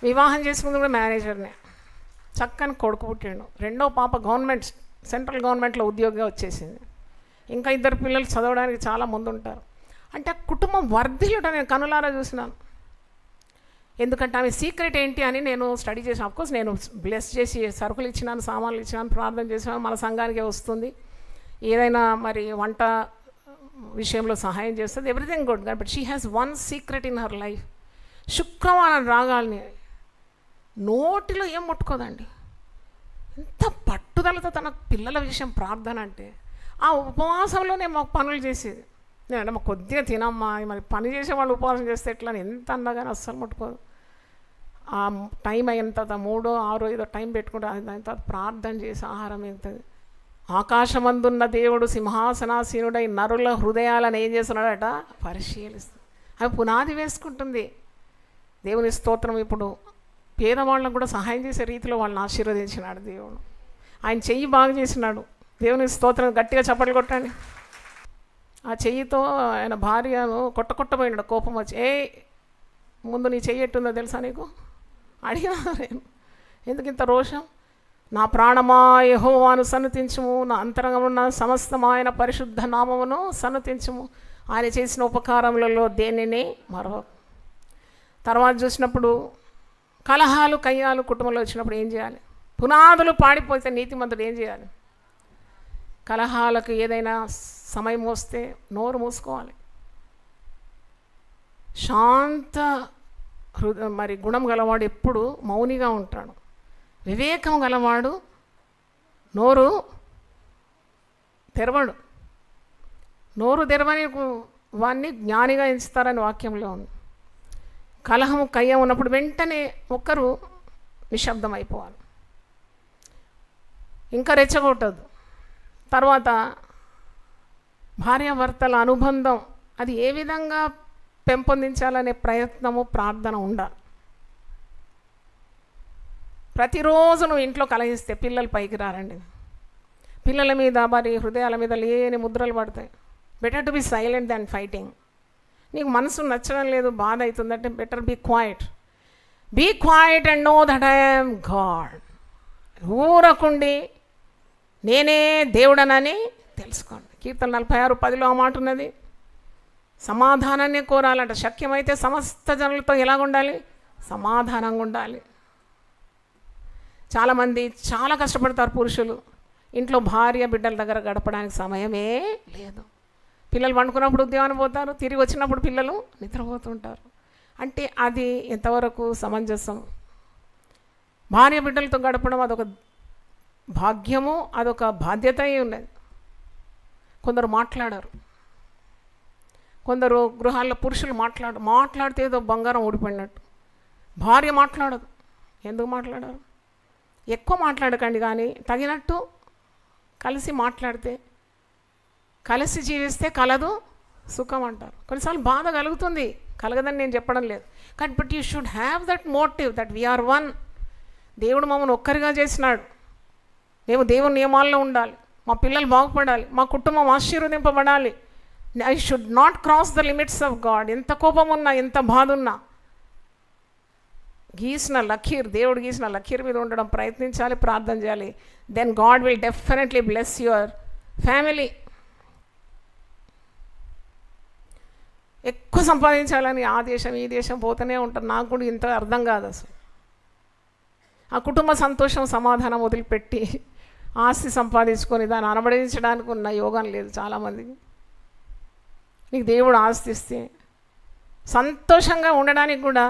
వివాహం చేసుకుంది కూడా మేనేజర్నే. చక్కని కొడుకు పుట్టాడు. రెండో పాప సెంట్రల్ గవర్నమెంట్లో ఉద్యోగిగా వచ్చేసింది. ఇంకా 2 పిల్లలు చదవడానికి చాలా ముందుంటారు. అంటే ఆ కుటుంబం వర్ధిల్లుట నేను కనులారా చూసినాను. ఎందుకంటే ఆమె సీక్రెట్ ఏంటి అని నేను స్టడీ చేసాను. అఫ్కోర్స్ నేను బ్లెస్ చేసి సరుకులు ఇచ్చినాను, సామాన్లు ఇచ్చినాను, ప్రార్థన చేసినాను, మన సంఘానికే వస్తుంది. ఏదైనా మరి వంట విషయంలో సహాయం చేస్తుంది, everything good. But she has one secret in her life. శుక్రవారం రాగాలని నోటిలో ఏం ముట్టుకోదండి. ఎంత పట్టుదలతో తన పిల్లల విషయం ప్రార్థన అంటే, ఆ ఉపవాసంలోనే మాకు పనులు చేసేది. నేను మాకు కొద్దిగా తినమ్మా, మరి పని చేసే వాళ్ళు ఉపవాసం చేస్తే ఎట్లా అని ఎంత అన్నగానే అస్సలు ముట్టుకోదు. ఆ టైం అయిన తర్వాత 3, 6, 5 టైం పెట్టుకుంటే అయిన తర్వాత ప్రార్థన చేసి ఆహారం వెళ్తుంది. ఆకాశమందున్న దేవుడు సింహాసనాసీనుడై నరుల హృదయాలను ఏం చేస్తున్నాడట? పరిశీలిస్తుంది. అవి పునాది వేసుకుంటుంది. దేవుని స్తోత్రం. ఇప్పుడు పేదవాళ్ళకు కూడా సహాయం చేసే రీతిలో వాళ్ళని ఆశీర్వదించినాడు దేవుడు. ఆయన చెయ్యి బాగా చేసినాడు. దేవుని స్తోత్రం. గట్టిగా చప్పట్లు కొట్టండి. ఆ చెయ్యితో ఆయన భార్యను కొట్టపోయినాడు కోపం వచ్చి. ముందు నీ చెయ్యి ఎట్టుందో తెలుసా నీకు? అడిగినా నేను, ఎందుకు ఇంత రోషం? నా ప్రాణమా యెహోవాను సన్నుతించుము, నా అంతరంగమున్న సమస్తం ఆయన పరిశుద్ధ నామమును సన్నుతించుము, ఆయన చేసిన ఉపకారములలో దేనిని మరవకు. తర్వాత చూసినప్పుడు కలహాలు కయ్యాలు కుటుంబంలో వచ్చినప్పుడు ఏం చేయాలి? పునాదులు పాడిపోతే నీతిమంతుడు ఏం చేయాలి? కలహాలకు ఏదైనా సమయం వస్తే నోరు మూసుకోవాలి. శాంత మరి గుణం గలవాడు ఎప్పుడు మౌనిగా ఉంటాడు. వివేకం గలవాడు నోరు తెరవడు. నోరు తెరవని వాడిని జ్ఞానిగా ఎంచుతారని వాక్యంలో ఉంది. కలహము కయ్యం ఉన్నప్పుడు వెంటనే ఒక్కరు నిశ్శబ్దం అయిపోవాలి, ఇంకా రెచ్చగొట్టదు. తర్వాత భార్యాభర్తల అనుబంధం అది ఏ విధంగా పెంపొందించాలనే ప్రయత్నము, ప్రార్థన ఉండాలి. ప్రతిరోజు నువ్వు ఇంట్లో కలహిస్తే పిల్లలు పైకి రారండి. పిల్లల మీద మరి హృదయాల మీద లేని ముద్రలు పడతాయి. Better to be silent than fighting. నీకు మనసు నచ్చడం లేదు, బాధ అవుతుందంటే better be quiet. Be quiet and know that I am God. ఊరకుండి నేనే దేవుడనని తెలుసుకోండి. కీర్తన 46:10 ఆ మాట ఉన్నది. సమాధానాన్ని కోరాలంట. శక్యమైతే సమస్త జనులతో ఎలాగ ఉండాలి? సమాధానంగా ఉండాలి. చాలామంది చాలా కష్టపడతారు పురుషులు. ఇంట్లో భార్య బిడ్డల దగ్గర గడపడానికి సమయమే లేదు. పిల్లలు పండుకున్నప్పుడు ఉద్యోగానికి పోతారు, తిరిగి వచ్చినప్పుడు పిల్లలు నిద్రపోతుంటారు. అంటే అది ఎంతవరకు సమంజసం? భార్య బిడ్డలతో గడపడం అదొక భాగ్యము, అదొక బాధ్యత ఉన్నది. కొందరు మాట్లాడారు, కొందరు గృహాల్లో పురుషులు మాట్లాడితే ఏదో బంగారం ఊడిపోయినట్టు. భార్య మాట్లాడదు. ఎందుకు మాట్లాడారు? ఎక్కువ మాట్లాడకండి, కానీ తగినట్టు కలిసి మాట్లాడితే, కలిసి జీవిస్తే కలదు సుఖం అంటారు. కొన్నిసార్లు బాధ కలుగుతుంది, కలగదని నేను చెప్పడం లేదు, కానీ but you should have that motive that we are one. దేవుడు మమ్మల్ని ఒక్కరిగా చేసినాడు. మేము దేవుని నియమాల్లో ఉండాలి, మా పిల్లలు బాగుపడాలి, మా కుటుంబం ఆశీర్వదింపబడాలి. I should not cross the limits of God. ఎంత కోపం ఉన్నా, ఎంత బాధ ఉన్నా, దేవుడు గీసిన లకీర్ మీద ఉండడం ప్రయత్నించాలి, ప్రార్థన చేయాలి. Then God will definitely bless your family. ఎక్కువ సంపాదించాలని ఆ దేశం ఈ దేశం పోతూనే ఉంటారు. నాకు కూడా ఇంత అర్థం కాదు అసలు. ఆ కుటుంబ సంతోషం, సమాధానం వదిలిపెట్టి ఆస్తి సంపాదించుకొని దాన్ని అనుభవించడానికి ఉన్న యోగం లేదు చాలామందికి. నీకు దేవుడు ఆస్తి ఇస్తే సంతోషంగా ఉండడానికి కూడా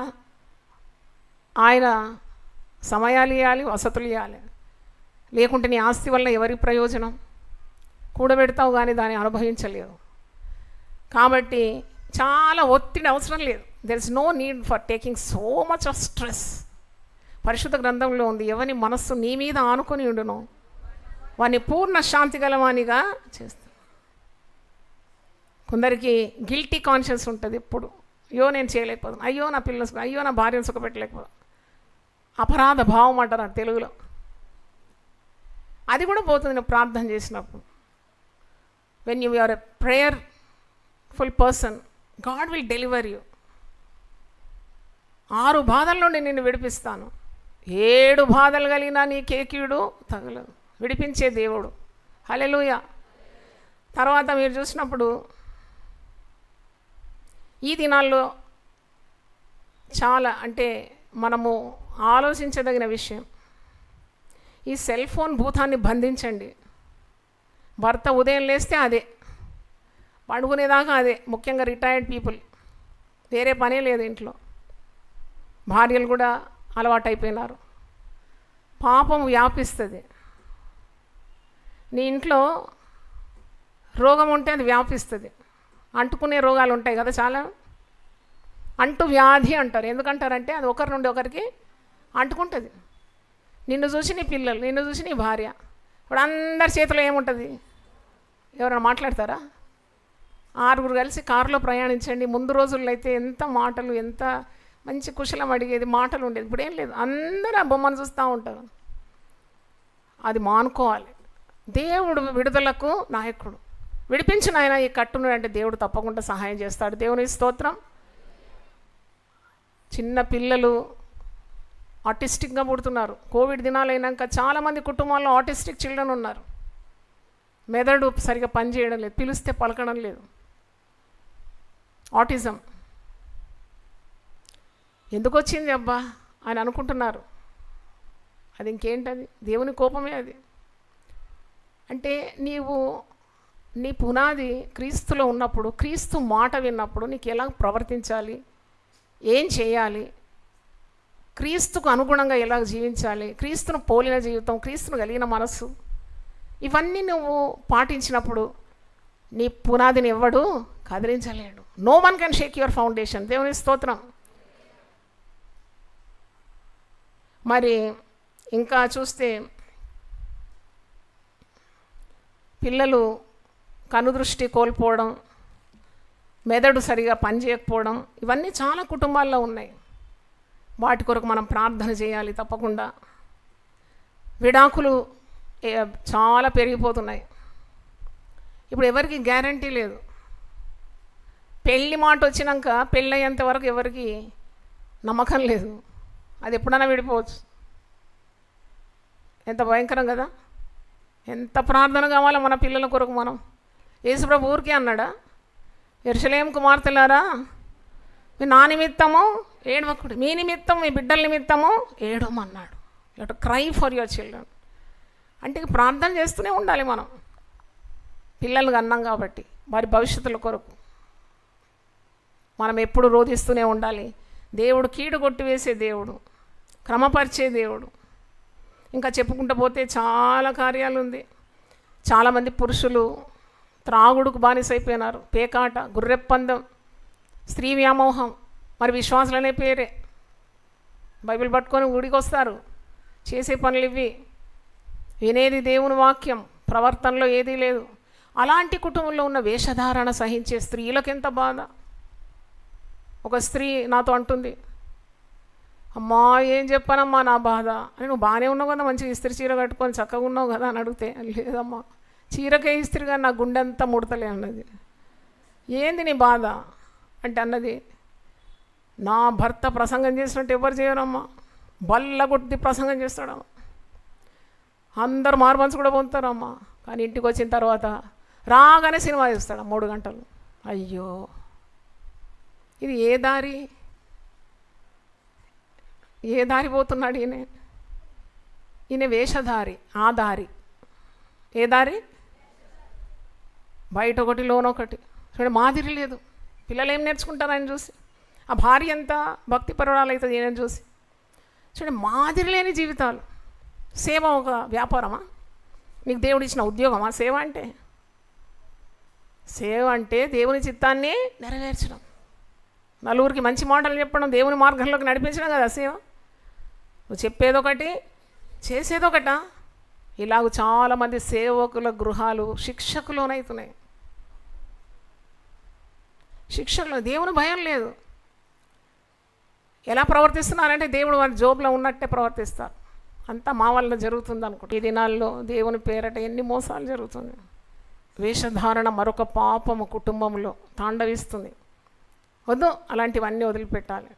ఆయన సమయాలు ఇవ్వాలి, వసతులు ఇవ్వాలి. లేకుంటే నీ ఆస్తి వల్ల ఎవరి ప్రయోజనం? కూడబెడతావు కానీ దాన్ని అనుభవించలేవు. కాబట్టి చాలా ఒత్తిడి అవసరం లేదు. There is no need for taking so much of stress. పరిశుద్ధ గ్రంథంలో ఉంది, ఎవరి మనస్సు నీ మీద ఆనుకొని ఉండును వాడిని పూర్ణ శాంతి గలవానిగా చేస్తాను. కొందరికి గిల్టీ కాన్షియస్ ఉంటుంది ఎప్పుడు. అయ్యో నేను చేయలేకపోతాను, అయ్యో నా పిల్లలు, అయ్యో నా భార్యను సుఖపెట్టలేకపోతాను. అపరాధ భావం అంటారు తెలుగులో. అది కూడా పోతుంది నువ్వు ప్రార్థన చేసినప్పుడు. When you are a prayerful person, God will deliver you. 6 బాధల నుండి నిన్ను విడిపిస్తాను. 7 బాధలు కలిగినా నీ కేకీడు తగలదు. విడిపించే దేవుడు. హల్లెలూయా. తర్వాత మీరు చూసినప్పుడు ఈ దినాల్లో చాలా అంటే మనము ఆలోచించదగిన విషయం, ఈ సెల్ ఫోన్ భూతాన్ని బంధించండి. భర్త ఉదయం లేస్తే అదే, పండుకునేదాకా అదే. ముఖ్యంగా రిటైర్డ్ పీపుల్, వేరే పనే లేదు ఇంట్లో. భార్యలు కూడా అలవాటైపోయినారు. పాపం వ్యాపిస్తుంది. నీ ఇంట్లో రోగం ఉంటే అది వ్యాపిస్తుంది. అంటుకునే రోగాలు ఉంటాయి కదా చాలా, అంటు వ్యాధి అంటారు. ఎందుకంటారంటే అది ఒకరి నుండి ఒకరికి అంటుకుంటుంది. నిన్ను చూసి నీ పిల్లలు, నిన్ను చూసి నీ భార్య. ఇప్పుడు అందరి చేతిలో ఏముంటుంది? ఎవరైనా మాట్లాడతారా? 6 కలిసి కారులో ప్రయాణించండి. ముందు రోజుల్లో అయితే ఎంత మాటలు, ఎంత మంచి కుశలం అడిగేది, మాటలు ఉండేది. ఇప్పుడు ఏం లేదు, అందరూ ఆ బొమ్మను చూస్తూ ఉంటారు. అది మానుకోవాలి. దేవుడు విడుదలకు నాయకుడు. విడిపించిన ఆయన ఈ కట్టును అంటే దేవుడు తప్పకుండా సహాయం చేస్తాడు. దేవుని స్తోత్రం. చిన్న పిల్లలు ఆటిస్టిక్గా పుడుతున్నారు. కోవిడ్ దినాలు అయినాక చాలామంది కుటుంబాల్లో ఆటిస్టిక్ చిల్డ్రన్ ఉన్నారు. మెదడు సరిగా పనిచేయడం లేదు, పిలిస్తే పలకడం లేదు. ఆటిజం ఎందుకు వచ్చింది అబ్బా అని అనుకుంటున్నారు. అది ఇంకేంటది? దేవుని కోపమే అది. అంటే నీవు నీ పునాది క్రీస్తులో ఉన్నప్పుడు, క్రీస్తు మాట విన్నప్పుడు నీకు ఎలా ప్రవర్తించాలి, ఏం చేయాలి, క్రీస్తుకు అనుగుణంగా ఎలా జీవించాలి, క్రీస్తును పోలిన జీవితం, క్రీస్తును కలిగిన మనస్సు, ఇవన్నీ నువ్వు పాటించినప్పుడు నీ పునాదిని ఎవ్వడు కదిలించలేడు. No one can shake your foundation. దేవుని స్తోత్రం. మరి ఇంకా చూస్తే పిల్లలు కనుదృష్టి కోల్పోవడం, మెదడు సరిగా పనిచేయకపోవడం, ఇవన్నీ చాలా కుటుంబాల్లో ఉన్నాయి. వాటి కొరకు మనం ప్రార్థన చేయాలి తప్పకుండా. విడాకులు చాలా పెరిగిపోతున్నాయి. ఇప్పుడు ఎవరికి గ్యారంటీ లేదు. పెళ్ళి మాట వచ్చినాక పెళ్ళయ్యేంత వరకు ఎవరికి నమ్మకం లేదు. అది ఎప్పుడైనా విడిపోవచ్చు. ఎంత భయంకరం కదా. ఎంత ప్రార్థన కావాలో మన పిల్లల కొరకు. మనం యేసుప్రభు ఊరికే అన్నాడా, యెరూషలేము కుమార్తెలారా నా నిమిత్తము ఏడవకుడు, మీ నిమిత్తం మీ బిడ్డల నిమిత్తము ఏడవమన్నాడు. You have to cry for your children. అంటే ప్రార్థన చేస్తూనే ఉండాలి మనం, పిల్లలకు అన్నాం కాబట్టి వారి భవిష్యత్తుల కొరకు మనం ఎప్పుడు రోధిస్తూనే ఉండాలి. దేవుడు కీడు కొట్టివేసే దేవుడు, క్రమపరిచే దేవుడు. ఇంకా చెప్పుకుంటూ పోతే చాలా కార్యాలు ఉంది. చాలామంది పురుషులు త్రాగుడుకు బానిసైపోయినారు. పేకాట, గుర్రెప్పందం, స్త్రీ వ్యామోహం. మరి విశ్వాసులనే పేరే బైబిల్ పట్టుకొని గుడికి వస్తారు, చేసే పనులు ఇవి, వినేది దేవుని వాక్యం, ప్రవర్తనలో ఏదీ లేదు. అలాంటి కుటుంబంలో ఉన్న వేషధారణ సహించే స్త్రీలకు ఎంత బాధ. ఒక స్త్రీ నాతో అంటుంది, అమ్మా ఏం చెప్పానమ్మా నా బాధ అని. నువ్వు బాగానే ఉన్నావు కదా, మంచిగా ఇస్త్రీ చీర కట్టుకొని చక్కగా ఉన్నావు కదా అని అడిగితే, లేదమ్మా చీరకే ఇస్త్రీ కానీ నా గుండె అంతా ముడతలే అన్నది. ఏంది నీ బాధ అంటే అన్నది, నా భర్త ప్రసంగం చేసినట్టు ఎవరు చేయరమ్మా, బల్ల కొట్టి ప్రసంగం చేస్తాడమ్మా, అందరు మార్మన్స్ కూడా పొందుతారమ్మా, కానీ ఇంటికి వచ్చిన తర్వాత రాగానే సినిమా చూస్తాడు 3 గంటలు. అయ్యో ఇది ఏ దారి, ఏ దారి పోతున్నాడు ఈయన వేషధారి. ఆ దారి ఏ దారి, బయట ఒకటి లోనొకటి. చూడండి మాదిరి లేదు. పిల్లలు ఏం నేర్చుకుంటారు ఆయన చూసి, ఆ భార్య ఎంత భక్తిపరురాలు అవుతుంది ఈయన చూసి. చూడండి మాదిరి లేని జీవితాలు. సేవ ఒక వ్యాపారమా? నీకు దేవుడు ఇచ్చిన ఉద్యోగమా సేవ అంటే? సేవ అంటే దేవుని చిత్తాన్ని నెరవేర్చడం, నలుగురికి మంచి మాటలు చెప్పడం, దేవుని మార్గంలోకి నడిపించడం కదా సేవ. నువ్వు చెప్పేదొకటి చేసేదొకట. ఇలాగ చాలామంది సేవకుల గృహాలు శిక్షకులోనవుతున్నాయి. శిక్షకులు దేవుని భయం లేదు. ఎలా ప్రవర్తిస్తున్నారంటే దేవుడు వారి జోబులో ఉన్నట్టే ప్రవర్తిస్తారు. అంతా మా వల్ల జరుగుతుంది అనుకుంటా. ఈ దినాల్లో దేవుని పేరట ఎన్ని మోసాలు జరుగుతుంది. వేషధారణ మరొక పాపము కుటుంబంలో తాండవిస్తుంది. వద్దు, అలాంటివన్నీ వదిలిపెట్టాలి.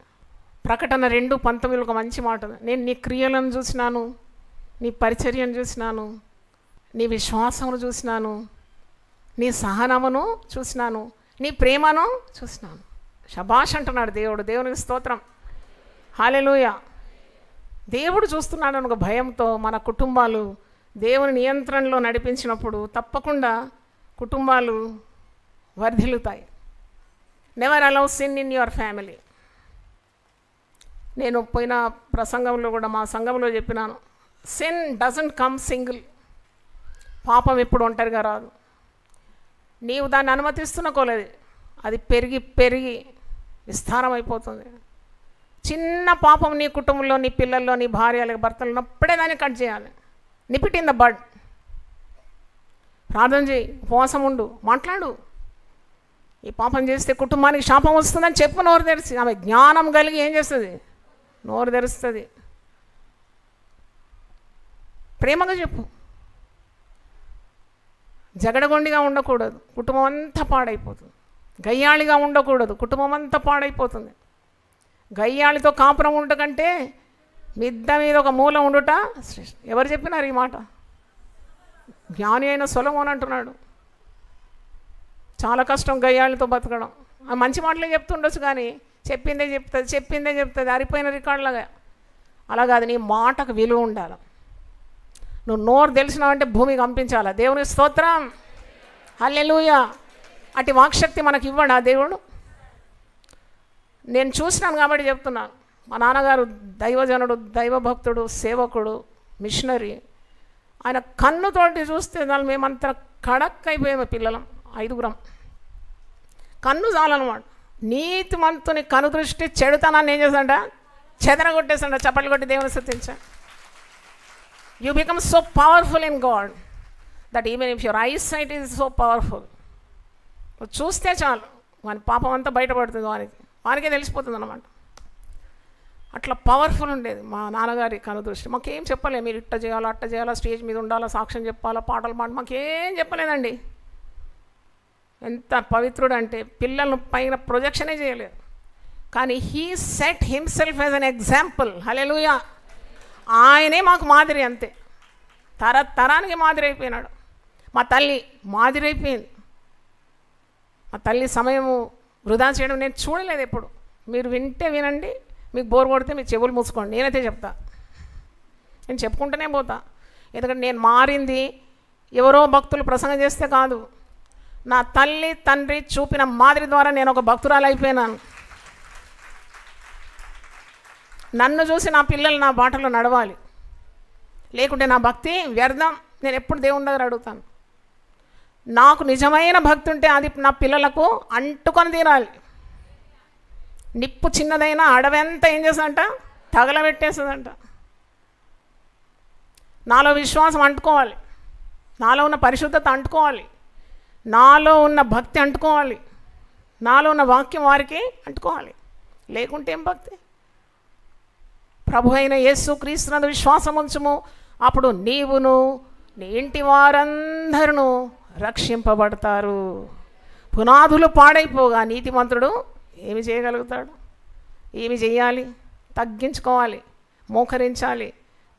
ప్రకటన 2:19 ఒక మంచి మాట ఉంది. నేను నీ క్రియలను చూసినాను, నీ పరిచర్యను చూసినాను, నీ విశ్వాసమును చూసినాను, నీ సహనమును చూసినాను, నీ ప్రేమను చూసినాను. శభాష్ అంటున్నాడు దేవుడు. దేవునికి స్తోత్రం, హల్లెలూయా. దేవుడు చూస్తున్నాడు అని ఒక భయంతో మన కుటుంబాలు దేవుని నియంత్రణలో నడిపించినప్పుడు తప్పకుండా కుటుంబాలు వర్ధిల్లుతాయి. Never allow sin in your family. నేను పోయిన ప్రసంగంలో కూడా మా సంఘంలో చెప్పినాను, సిన్ డజంట్ కమ్ సింగిల్. పాపం ఎప్పుడు ఒంటరిగా రాదు. నీవు దాన్ని అనుమతిస్తున్నకోలేదు, అది పెరిగి పెరిగి విస్తారం అయిపోతుంది. చిన్న పాపం నీ కుటుంబంలో, నీ పిల్లల్లో, నీ భార్యలకు, భర్తలు ఉన్నప్పుడే దాన్ని కట్ చేయాలి. నిపిట్ ఇన్ ద బడ్. ప్రార్థన చేయి, ఉపవాసం ఉండు, మాట్లాడు. ఈ పాపం చేస్తే కుటుంబానికి శాపం వస్తుందని చెప్పు నోరు తెరిచి. ఆమె జ్ఞానం కలిగి ఏం చేస్తుంది? నోరు తెరుస్తుంది. ప్రేమగా చెప్పు. జగడగొండిగా ఉండకూడదు, కుటుంబం అంతా పాడైపోతుంది. గయ్యాళిగా ఉండకూడదు, కుటుంబం అంతా పాడైపోతుంది. గయ్యాళితో కాపురం ఉండకంటే మిద్ద మీద ఒక మూల ఉండుట శ్రేష్ఠం. ఎవరు చెప్పినారు ఈ మాట? జ్ఞాని అయిన సొలొమోను అంటున్నాడు. చాలా కష్టం గయ్యాళితో బతకడం. ఆ మంచి మాటలే చెప్తుండొచ్చు కానీ చెప్పిందే చెప్తుంది, చెప్పిందే చెప్తుంది, అరిపోయిన రికార్డులాగా. అలా కాదు, నీ మాటకు విలువ ఉండాలి. నువ్వు నోరు తెలిసినావంటే భూమి కంపించాలి. దేవుని స్తోత్రం, హల్లెలూయా. అటు వాక్శక్తి మనకి ఇవ్వడా దేవుడు? నేను చూసినాను కాబట్టి చెప్తున్నాను. మా నాన్నగారు దైవజనుడు, దైవభక్తుడు, సేవకుడు, మిషనరీ. ఆయన కన్నుతోటి చూస్తే దాన్ని మేమంతా కడక్ అయిపోయాము పిల్లలం, 5గురం. కన్ను చాలన్నమాట. నీతిమంతుని కను దృష్టి చెడుతనాన్ని ఏం చేస్తాడ, చెదరగొట్టేస్తాడ. చప్పట్లు కొట్టి దేవుని స్తుతించా. You become so powerful in God that even if your eye sight is so powerful. చూస్తే చాలు వాని పాపం అంతా బయటపడుతుంది, వానికే తెలిసిపోతుంది అన్నమాట. అట్లా పవర్ఫుల్ ఉండేది మా నాన్నగారి కనుదృష్టి. మాకేం చెప్పలేదు, మీరు ఇట్ట చేయాలా అట్ట చేయాలా, స్టేజ్ మీద ఉండాలా, సాక్ష్యం చెప్పాలా, పాటలు పాడాలి, మాకేం చెప్పలేదండి. ఎంత పవిత్రుడు అంటే పిల్లలను పైన ప్రొజెక్షనే చేయలేదు. కానీ he set himself as an example. హల్లెలూయా. ఆయనే మాకు మాదిరి, అంతే. తరానికి మాదిరి అయిపోయినాడు. మా తల్లి మాదిరి అయిపోయింది. మా తల్లి సమయము వృధా చేయడం నేను చూడలేదు ఎప్పుడు. మీరు వింటే వినండి, మీకు బోర్ కొడితే మీ చెవులు మూసుకోండి, నేనైతే చెప్తా. నేను చెప్పుకుంటూనే పోతా. ఎందుకంటే నేను మారింది ఎవరో భక్తులు ప్రసంగం చేస్తే కాదు, నా తల్లి తండ్రి చూపిన మాదిరి ద్వారా నేను ఒక భక్తురాలు అయిపోయినాను. నన్ను చూసి నా పిల్లలు నా బాటలో నడవాలి, లేకుంటే నా భక్తి వ్యర్థం. నేను ఎప్పుడు దేవుని దగ్గర అడుగుతాను. నాకు నిజమైన భక్తి ఉంటే అది నా పిల్లలకు అంటుకొని తీరాలి. నిప్పు చిన్నదైనా అడవంతా ఏం చేస్తుందంట, తగలబెట్టేస్తుందంట. నాలో విశ్వాసం అంటుకోవాలి, నాలో ఉన్న పరిశుద్ధత అంటుకోవాలి, నాలో ఉన్న భక్తి అంటుకోవాలి, నాలో ఉన్న వాక్యం వారికి అంటుకోవాలి. లేకుంటే ఏం భక్తి? ప్రభు అయిన యేసుక్రీస్తునందు విశ్వాసం ఉంచుము, అప్పుడు నీవును నీ ఇంటి వారందరూ రక్షింపబడతారు. పునాదులు పాడైపోగా నీతిమంతుడు ఏమి చేయగలుగుతాడు? ఏమి చేయాలి? తగ్గించుకోవాలి, మోకరించాలి,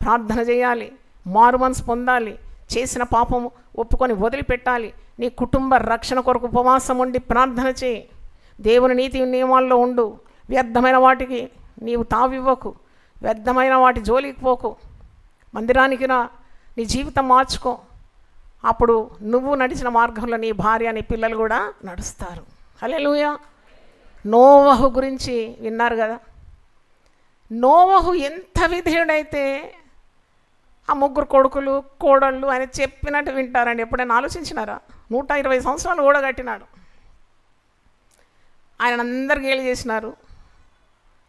ప్రార్థన చేయాలి, మారు మనసు పొందాలి, చేసిన పాపము ఒప్పుకొని వదిలిపెట్టాలి. నీ కుటుంబ రక్షణ కొరకు ఉపవాసం ఉండి ప్రార్థన చేయి. దేవుని నీతి నియమాల్లో ఉండు. వ్యర్థమైన వాటికి నీవు తావివ్వకు, వ్యర్థమైన వాటి జోలికి పోకు. మందిరానికి రా, నీ జీవితం మార్చుకో. అప్పుడు నువ్వు నడిచిన మార్గంలో నీ భార్య, నీ పిల్లలు కూడా నడుస్తారు. హల్లెలూయా. నోవహు గురించి విన్నారు కదా. నోవహు ఎంత విధేయుడైతే ఆ 3 కొడుకులు కోడళ్ళు ఆయన చెప్పినట్టు వింటారండి. ఎప్పుడైనా ఆలోచించినారా? 120 సంవత్సరాలు ఓడగట్టినాడు. ఆయన అందరు గేలి చేసినారు,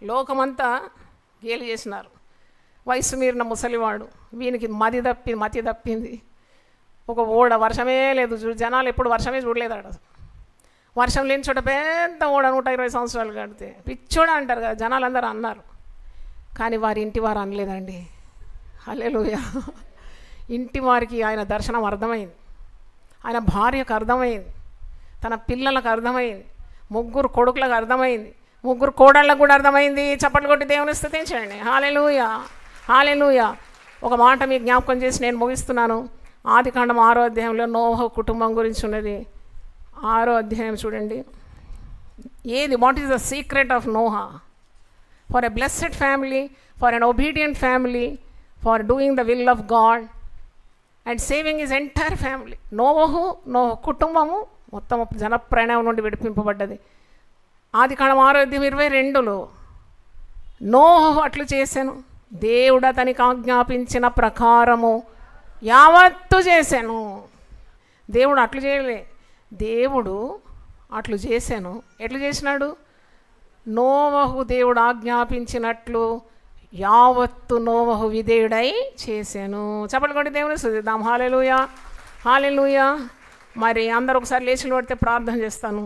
లోకమంతా గేలి చేసినారు. వయసు మీరిన ముసలివాడు, వీనికి మతి తప్పింది. ఒక ఓడ, వర్షమే లేదు, జనాలు ఎప్పుడు వర్షమే చూడలేదాడు. వర్షం లేని చోట పెద్ద ఓడ 120 సంవత్సరాలు కడితే పిచ్చోడ అంటారు కదా, జనాలు అందరూ అన్నారు. కానీ వారి ఇంటి వారు అనలేదండి. హల్లెలూయా. ఇంటి వారికి ఆయన దర్శనం అర్థమైంది, ఆయన భార్యకు అర్థమైంది, తన పిల్లలకు అర్థమైంది, 3 కొడుకులకు అర్థమైంది, 3 కోడళ్ళకు కూడా అర్థమైంది. చప్పట్లు కొట్టి దేవుని స్తుతించండి. హల్లెలూయా, హల్లెలూయా. ఒక మాట మీకు జ్ఞాపకం చేసి నేను ముగిస్తున్నాను. ఆదికాండం 6వ అధ్యాయంలో నోవహు కుటుంబం గురించి ఉన్నది. 6వ అధ్యాయం చూడండి. ఏది, what is the secret of Noah? For a blessed family, for an obedient family, for doing the will of God and saving his entire family. నోవహు కుటుంబము మొత్తం జనప్రయాణం నుండి విడిపింపబడ్డది. ఆదికాండం 6వ అధ్యాయం 22లో నోవహు అట్లు చేశాను, దేవుడు అతనికి ఆజ్ఞాపించిన ప్రకారము యావత్తు చేశాను. దేవుడు అట్లు చేయలే, దేవుడు అట్లు చేశాను. ఎట్లు చేసినాడు? నోవహు దేవుడు ఆజ్ఞాపించినట్లు యావత్తు నోవహు విధేయుడై చేశాను. చప్పట్లు కొట్టి దేవుని స్తుతిద్దాం. హల్లెలూయా, హల్లెలూయా. మరి అందరూ ఒకసారి లేచి పడితే ప్రార్థన చేస్తాను.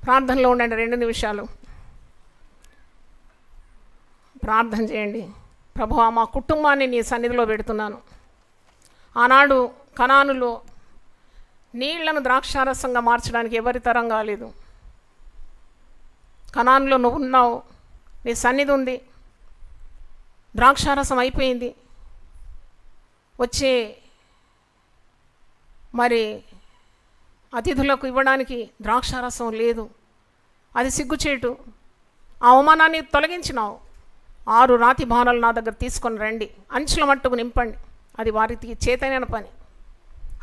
ప్రార్థనలో ఉండండి 2 నిమిషాలు ప్రార్థన చేయండి. ప్రభువా, మా కుటుంబాన్ని నీ సన్నిధిలో పెడుతున్నాను. ఆనాడు కనానులో నీళ్లను ద్రాక్షారసంగా మార్చడానికి ఎవరి తరం కాలేదు. కనానులో నువ్వు ఉన్నావు, నీ సన్నిధి ఉంది, ద్రాక్షారసం అయిపోయింది. వచ్చే మరి అతిథులకు ఇవ్వడానికి ద్రాక్షారసం లేదు, అది సిగ్గుచేటు. ఆ అవమానాన్ని తొలగించినావు. 6 రాతి బాణాలు నా దగ్గర తీసుకొని రండి, అంచుల మట్టుకు నింపండి. అది వారికి చేతనైన పని.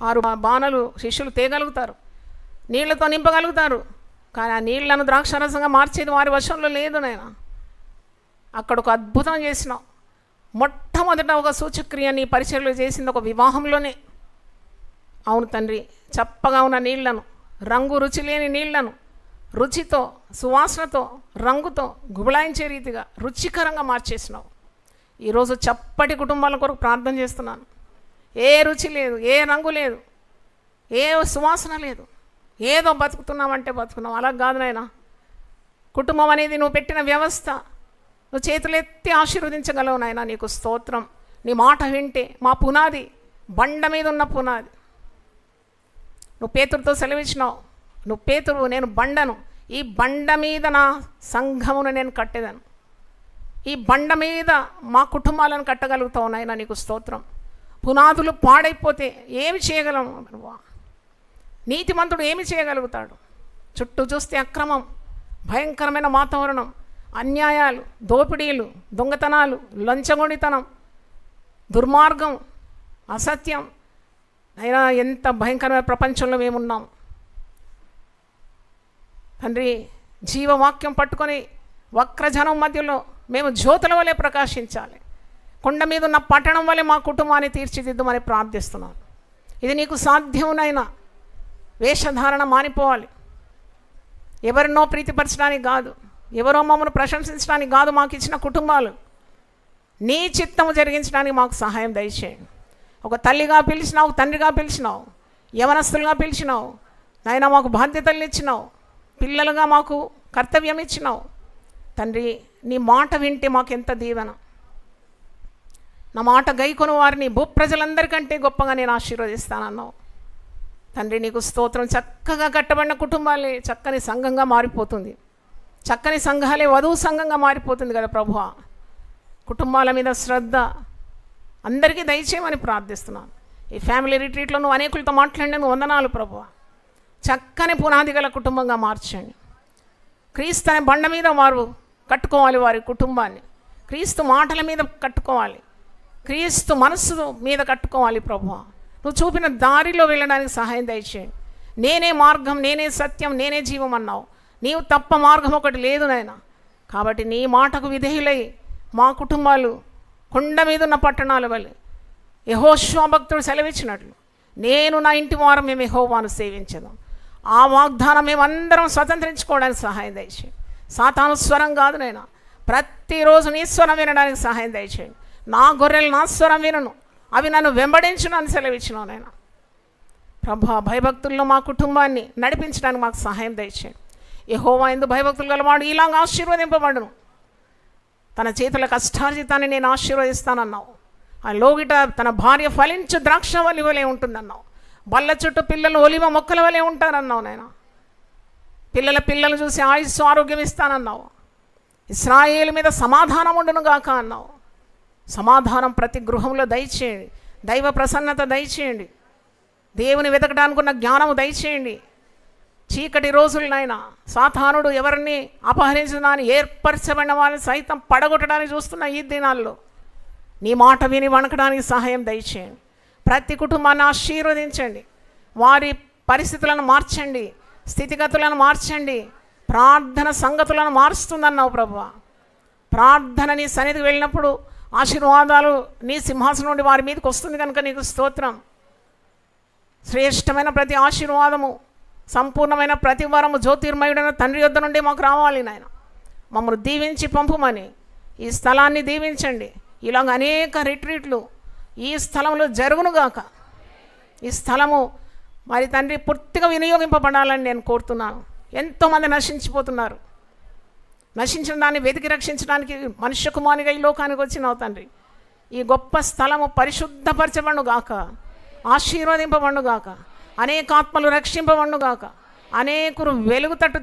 6 బాణాలు శిష్యులు తేగలుగుతారు, నీళ్లతో నింపగలుగుతారు. కానీ ఆ నీళ్లను ద్రాక్షారసంగా మార్చేది వారి వశంలో లేదు నాయన. అక్కడ ఒక అద్భుతం చేసినావు. మొట్టమొదట ఒక సూచక్రియ నీ పరిచర్యలు చేసింది ఒక వివాహంలోనే. అవును తండ్రి, చప్పగా ఉన్న నీళ్లను, రంగు రుచి లేని నీళ్లను రుచితో, సువాసనతో, రంగుతో గుబులాయించే రీతిగా రుచికరంగా మార్చేసినావు. ఈరోజు చప్పటి కుటుంబాల కొరకు ప్రార్థన చేస్తున్నాను. ఏ రుచి లేదు, ఏ రంగు లేదు, ఏ సువాసన లేదు, ఏదో బతుకుతున్నామంటే బతుకున్నావు. అలా కాదు నాయనా. కుటుంబం అనేది నువ్వు పెట్టిన వ్యవస్థ. నువ్వు చేతులెత్తి ఆశీర్వదించగలవు నాయన. నీకు స్తోత్రం. నీ మాట వింటే మా పునాది, బండ మీద ఉన్న పునాది. నువ్వు పేతురుతో సెలవిచ్చినావు, నువ్వు పేతురు, నేను బండను, ఈ బండ మీద నా సంఘమును నేను కట్టేదాను. ఈ బండ మీద మా కుటుంబాలను కట్టగలుగుతావు నాయన. నీకు స్తోత్రం. పునాదులు పాడైపోతే ఏమి చేయగలము? నీతిమంతుడు ఏమి చేయగలుగుతాడు? చుట్టూ చూస్తే అక్రమం, భయంకరమైన వాతావరణం, అన్యాయాలు, దోపిడీలు, దొంగతనాలు, లంచగొండితనం, దుర్మార్గం, అసత్యం. అయినా ఎంత భయంకరమైన ప్రపంచంలో మేమున్నాం తండ్రి. జీవవాక్యం పట్టుకొని వక్రజనం మధ్యలో మేము జ్యోతుల వలె ప్రకాశించాలి. కొండ మీద ఉన్న పట్టణం వలె మా కుటుంబాన్ని తీర్చిదిద్దుమని ప్రార్థిస్తున్నాను. ఇది నీకు సాధ్యమునైనా. వేషధారణ మానిపోవాలి. ఎవరినో ప్రీతిపరచడానికి కాదు, ఎవరో మమ్మల్ని ప్రశంసించడానికి కాదు. మాకు ఇచ్చిన కుటుంబాలు నీ చిత్తము జరిగించడానికి మాకు సహాయం దయచేయండి. ఒక తల్లిగా పిలిచినావు, తండ్రిగా పిలిచినావు, యవనస్తులుగా పిలిచినావు నాయన. మాకు బాధ్యతలు ఇచ్చినావు, పిల్లలుగా మాకు కర్తవ్యం ఇచ్చినావు తండ్రి. నీ మాట వింటే మాకు ఎంత దీవెన. నా మాట గైకొను వారిని భూప్రజలందరికంటే గొప్పగా నేను ఆశీర్వదిస్తానన్నావు తండ్రి. నీకు స్తోత్రం. చక్కగా కట్టబడిన కుటుంబాలే చక్కని సంఘంగా మారిపోతుంది. చక్కని సంఘాలే వధువు సంఘంగా మారిపోతుంది కదా ప్రభువా. కుటుంబాల మీద శ్రద్ధ అందరికీ దయచేయమని ప్రార్థిస్తున్నాను. ఈ ఫ్యామిలీ రిట్రీట్లో నువ్వు అనేకులతో మాట్లాడినందుకు వందనాలు ప్రభువా. చక్కని పునాది గల కుటుంబంగా మార్చండి. క్రీస్తు అనే బండ మీద వారు కట్టుకోవాలి వారి కుటుంబాన్ని. క్రీస్తు మాటల మీద కట్టుకోవాలి, క్రీస్తు మనస్సు మీద కట్టుకోవాలి ప్రభువా. నువ్వు చూపిన దారిలో వెళ్ళడానికి సహాయం దయచేయండి. నేనే మార్గం, నేనే సత్యం, నేనే జీవం అన్నావు. నీవు తప్ప మార్గం ఒకటి లేదు నాయన. కాబట్టి నీ మాటకు విధేయులై మా కుటుంబాలు కొండ మీద ఉన్న పట్టణాల వల్ల యెహోషువ భక్తుడు సెలవిచ్చినట్లు నేను నా ఇంటి వారు మేము యెహోవాను సేవించదాం. ఆ వాగ్దానం మేమందరం స్వతంత్రించుకోవడానికి సహాయం దయచేయండి. సాతాను స్వరం కాదు నైనా, ప్రతిరోజు నీ స్వరం వినడానికి సహాయం దయచేయండి. నా గొర్రెలు నా స్వరం వినను, అవి నన్ను వెంబడించును అని సెలవిచ్చినావు నాయన. ప్రభా, భయభక్తుల్లో మా కుటుంబాన్ని నడిపించడానికి మాకు సహాయం దయచేయండి. యెహోవా యందు భయభక్తులు గలవాడు ఇలాగ ఆశీర్వదింపబడును. తన చేతుల కష్టార్జితాన్ని నేను ఆశీర్వదిస్తానన్నావు. ఆ లోగిట తన భార్య ఫలించు ద్రాక్షవల్లి వలె ఉంటుందన్నావు. బల్ల చుట్టూ పిల్లలు ఒలివ మొక్కల వలె ఉంటారన్నావు నాయన. పిల్లలు చూసి ఆయుస్సు ఆరోగ్యం ఇస్తానన్నావు. ఇశ్రాయేలు మీద సమాధానం ఉండును గాక అన్నావు. సమాధానం ప్రతి గృహంలో దయచేయండి. దైవ ప్రసన్నత దయచేయండి. దేవుని వెతకడానికి ఉన్న జ్ఞానము దయచేయండి. చీకటి రోజులనైనా సాతానుడు ఎవరిని అపహరించడాన్ని, ఏర్పరచబడిన వారిని సైతం పడగొట్టడానికి చూస్తున్న ఈ దినాల్లో నీ మాట విని వణకడానికి సహాయం దయచేయండి. ప్రతి కుటుంబాన్ని ఆశీర్వదించండి. వారి పరిస్థితులను మార్చండి, స్థితిగతులను మార్చండి. ప్రార్థన సంగతులను మారుస్తుందన్నావు ప్రభువా. ప్రార్థన నీ సన్నిధికి వెళ్ళినప్పుడు ఆశీర్వాదాలు నీ సింహాసనం నుండి వారి మీదకి వస్తుంది కనుక నీకు స్తోత్రం. శ్రేష్టమైన ప్రతి ఆశీర్వాదము, సంపూర్ణమైన ప్రతి వరము జ్యోతిర్మయుడైన తండ్రి యొద్ద నుండి మాకు రావాలి నాయన. మమ్మల్ని దీవించి పంపుమని, ఈ స్థలాన్ని దీవించండి. ఇలాగ అనేక రిట్రీట్లు ఈ స్థలంలో జరుగునుగాక. ఈ స్థలము మరి తండ్రి పూర్తిగా వినియోగింపబడాలని నేను కోరుతున్నాను. ఎంతోమంది నశించిపోతున్నారు. నశించిన దాన్ని వెతికి రక్షించడానికి మనుష్య కుమారునిగా ఈ లోకానికి వచ్చినావు తండ్రి. ఈ గొప్ప స్థలము పరిశుద్ధపరచబడుగాక, ఆశీర్వదింపబడుగాక, అనేక ఆత్మలు రక్షింపబడుగాక, అనేకులు వెలుగు తట్టు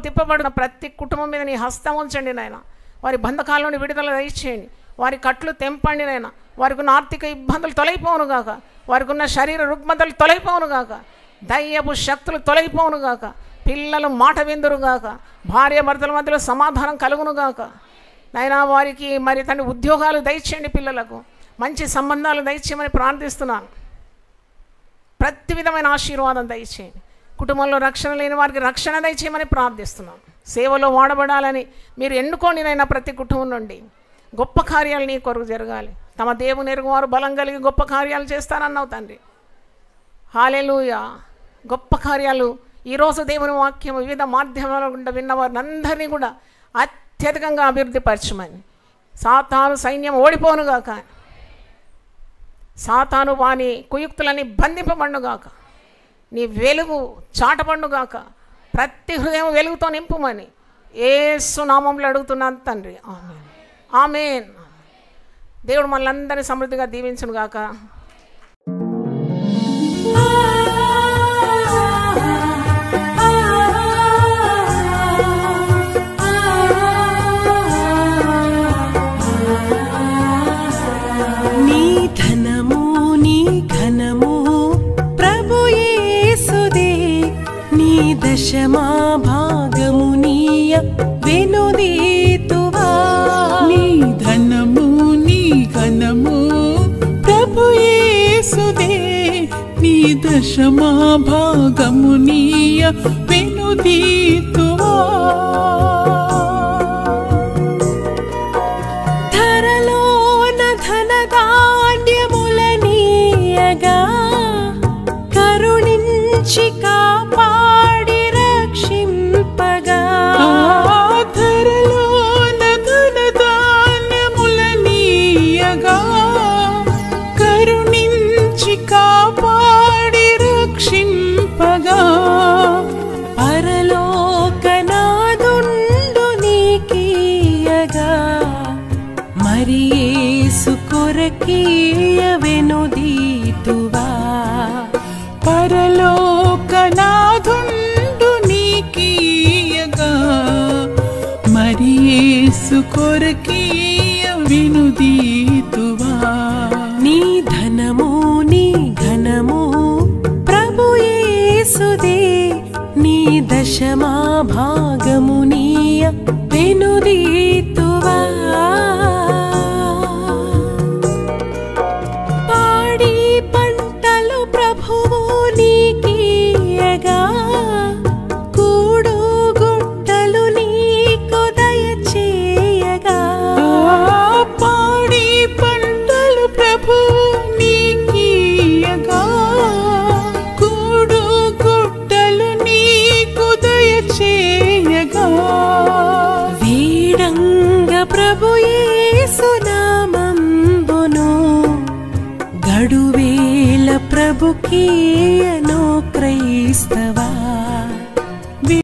తిప్పబడిన ప్రతి కుటుంబం మీద నీ హస్తం ఉంచండి నాయన. వారి బంధకాల నుండి విడుదల దయచేయండి. వారి కట్లు తెంపండి నాయన. వారికి ఉన్న ఆర్థిక ఇబ్బందులు తొలగిపోవునుగాక, వారికి ఉన్న శరీర రుగ్మతలు తొలగిపోవునుగాక, దయ్యపు శక్తులు తొలగిపోవునుగాక, పిల్లలు మాట విందురుగాక, భార్య భర్తల మధ్యలో సమాధానం కలుగునుగాక నాయనా. వారికి మరి తండ్రి ఉద్యోగాలు దయచేయండి, పిల్లలకు మంచి సంబంధాలు దయచేయమని ప్రార్థిస్తున్నాను. ప్రతి విధమైన ఆశీర్వాదం దయచేయండి. కుటుంబంలో రక్షణ లేని వారికి రక్షణ దయచేయమని ప్రార్థిస్తున్నాను. సేవలో వాడబడాలని మీరు ఎన్నుకోండి నైనా ప్రతి కుటుంబం నుండి గొప్ప కార్యాలు నీ కొరకు జరగాలి. తమ దేవుని ఎరుగు వారు బలం కలిగి గొప్ప కార్యాలు చేస్తానన్నావు తండ్రి. హల్లెలూయా. గొప్ప కార్యాలు ఈరోజు దేవుని వాక్యం వివిధ మాధ్యమాల గుండా విన్నవారిని అందరినీ కూడా అత్యధికంగా అభివృద్ధి పరచమని, సాతాను సైన్యం ఓడిపోనుగాక, సాతాను వాని కుయుక్తులని బంధింపబడుగాక, నీ వెలుగు చాటపండుగాక, ప్రతి హృదయం వెలుగుతో నింపుమని యేసు నామములో అడుగుతున్నాను తండ్రి. ఆమేన్, ఆమేన్. దేవుడు మనల్ని సమృద్ధిగా దీవించునుగాక. నీ ధనము నీ ఘనము ప్రభు యేసుదే, నీ దశమా భాగము నీయ వెనుదీతువా. నీ ధనము నీ ఘనము ప్రభు యేసుదే, నీ దశమా భాగము నీయ వెనుదీతువా. ధరలోన ధనధాన్యములనీయగా కరుణించి కాపాడి రక్షింపగా. ధరలోన ధనధాన్యములనీయగా కరుణించి కాపాడి రక్షింపగా. పరలోకనాదుండు నీకీయగా మరి యేసు కొరకీయ వెనుదీతువా. పరలోకనాథుండు నీకీయగా మరి యేసు కొరకీయ వెనుదీతువా. నీ ధనము నీ ఘనము ప్రభు యేసుదే, నీ దశమా భాగము నీయ వెనుదీతువా. పాడి పంటలు ప్రభువు నీకీయగా కూడు గుట్టలు నీకు దయచేయగా. పాడి పంటలు ప్రభు నీకీయగా కూడు గుట్టలు నీకు దయచేయగా. వీడంగ ప్రభు యేసు నామంబును గడువేల ప్రభుకీయను క్రైస్తవా.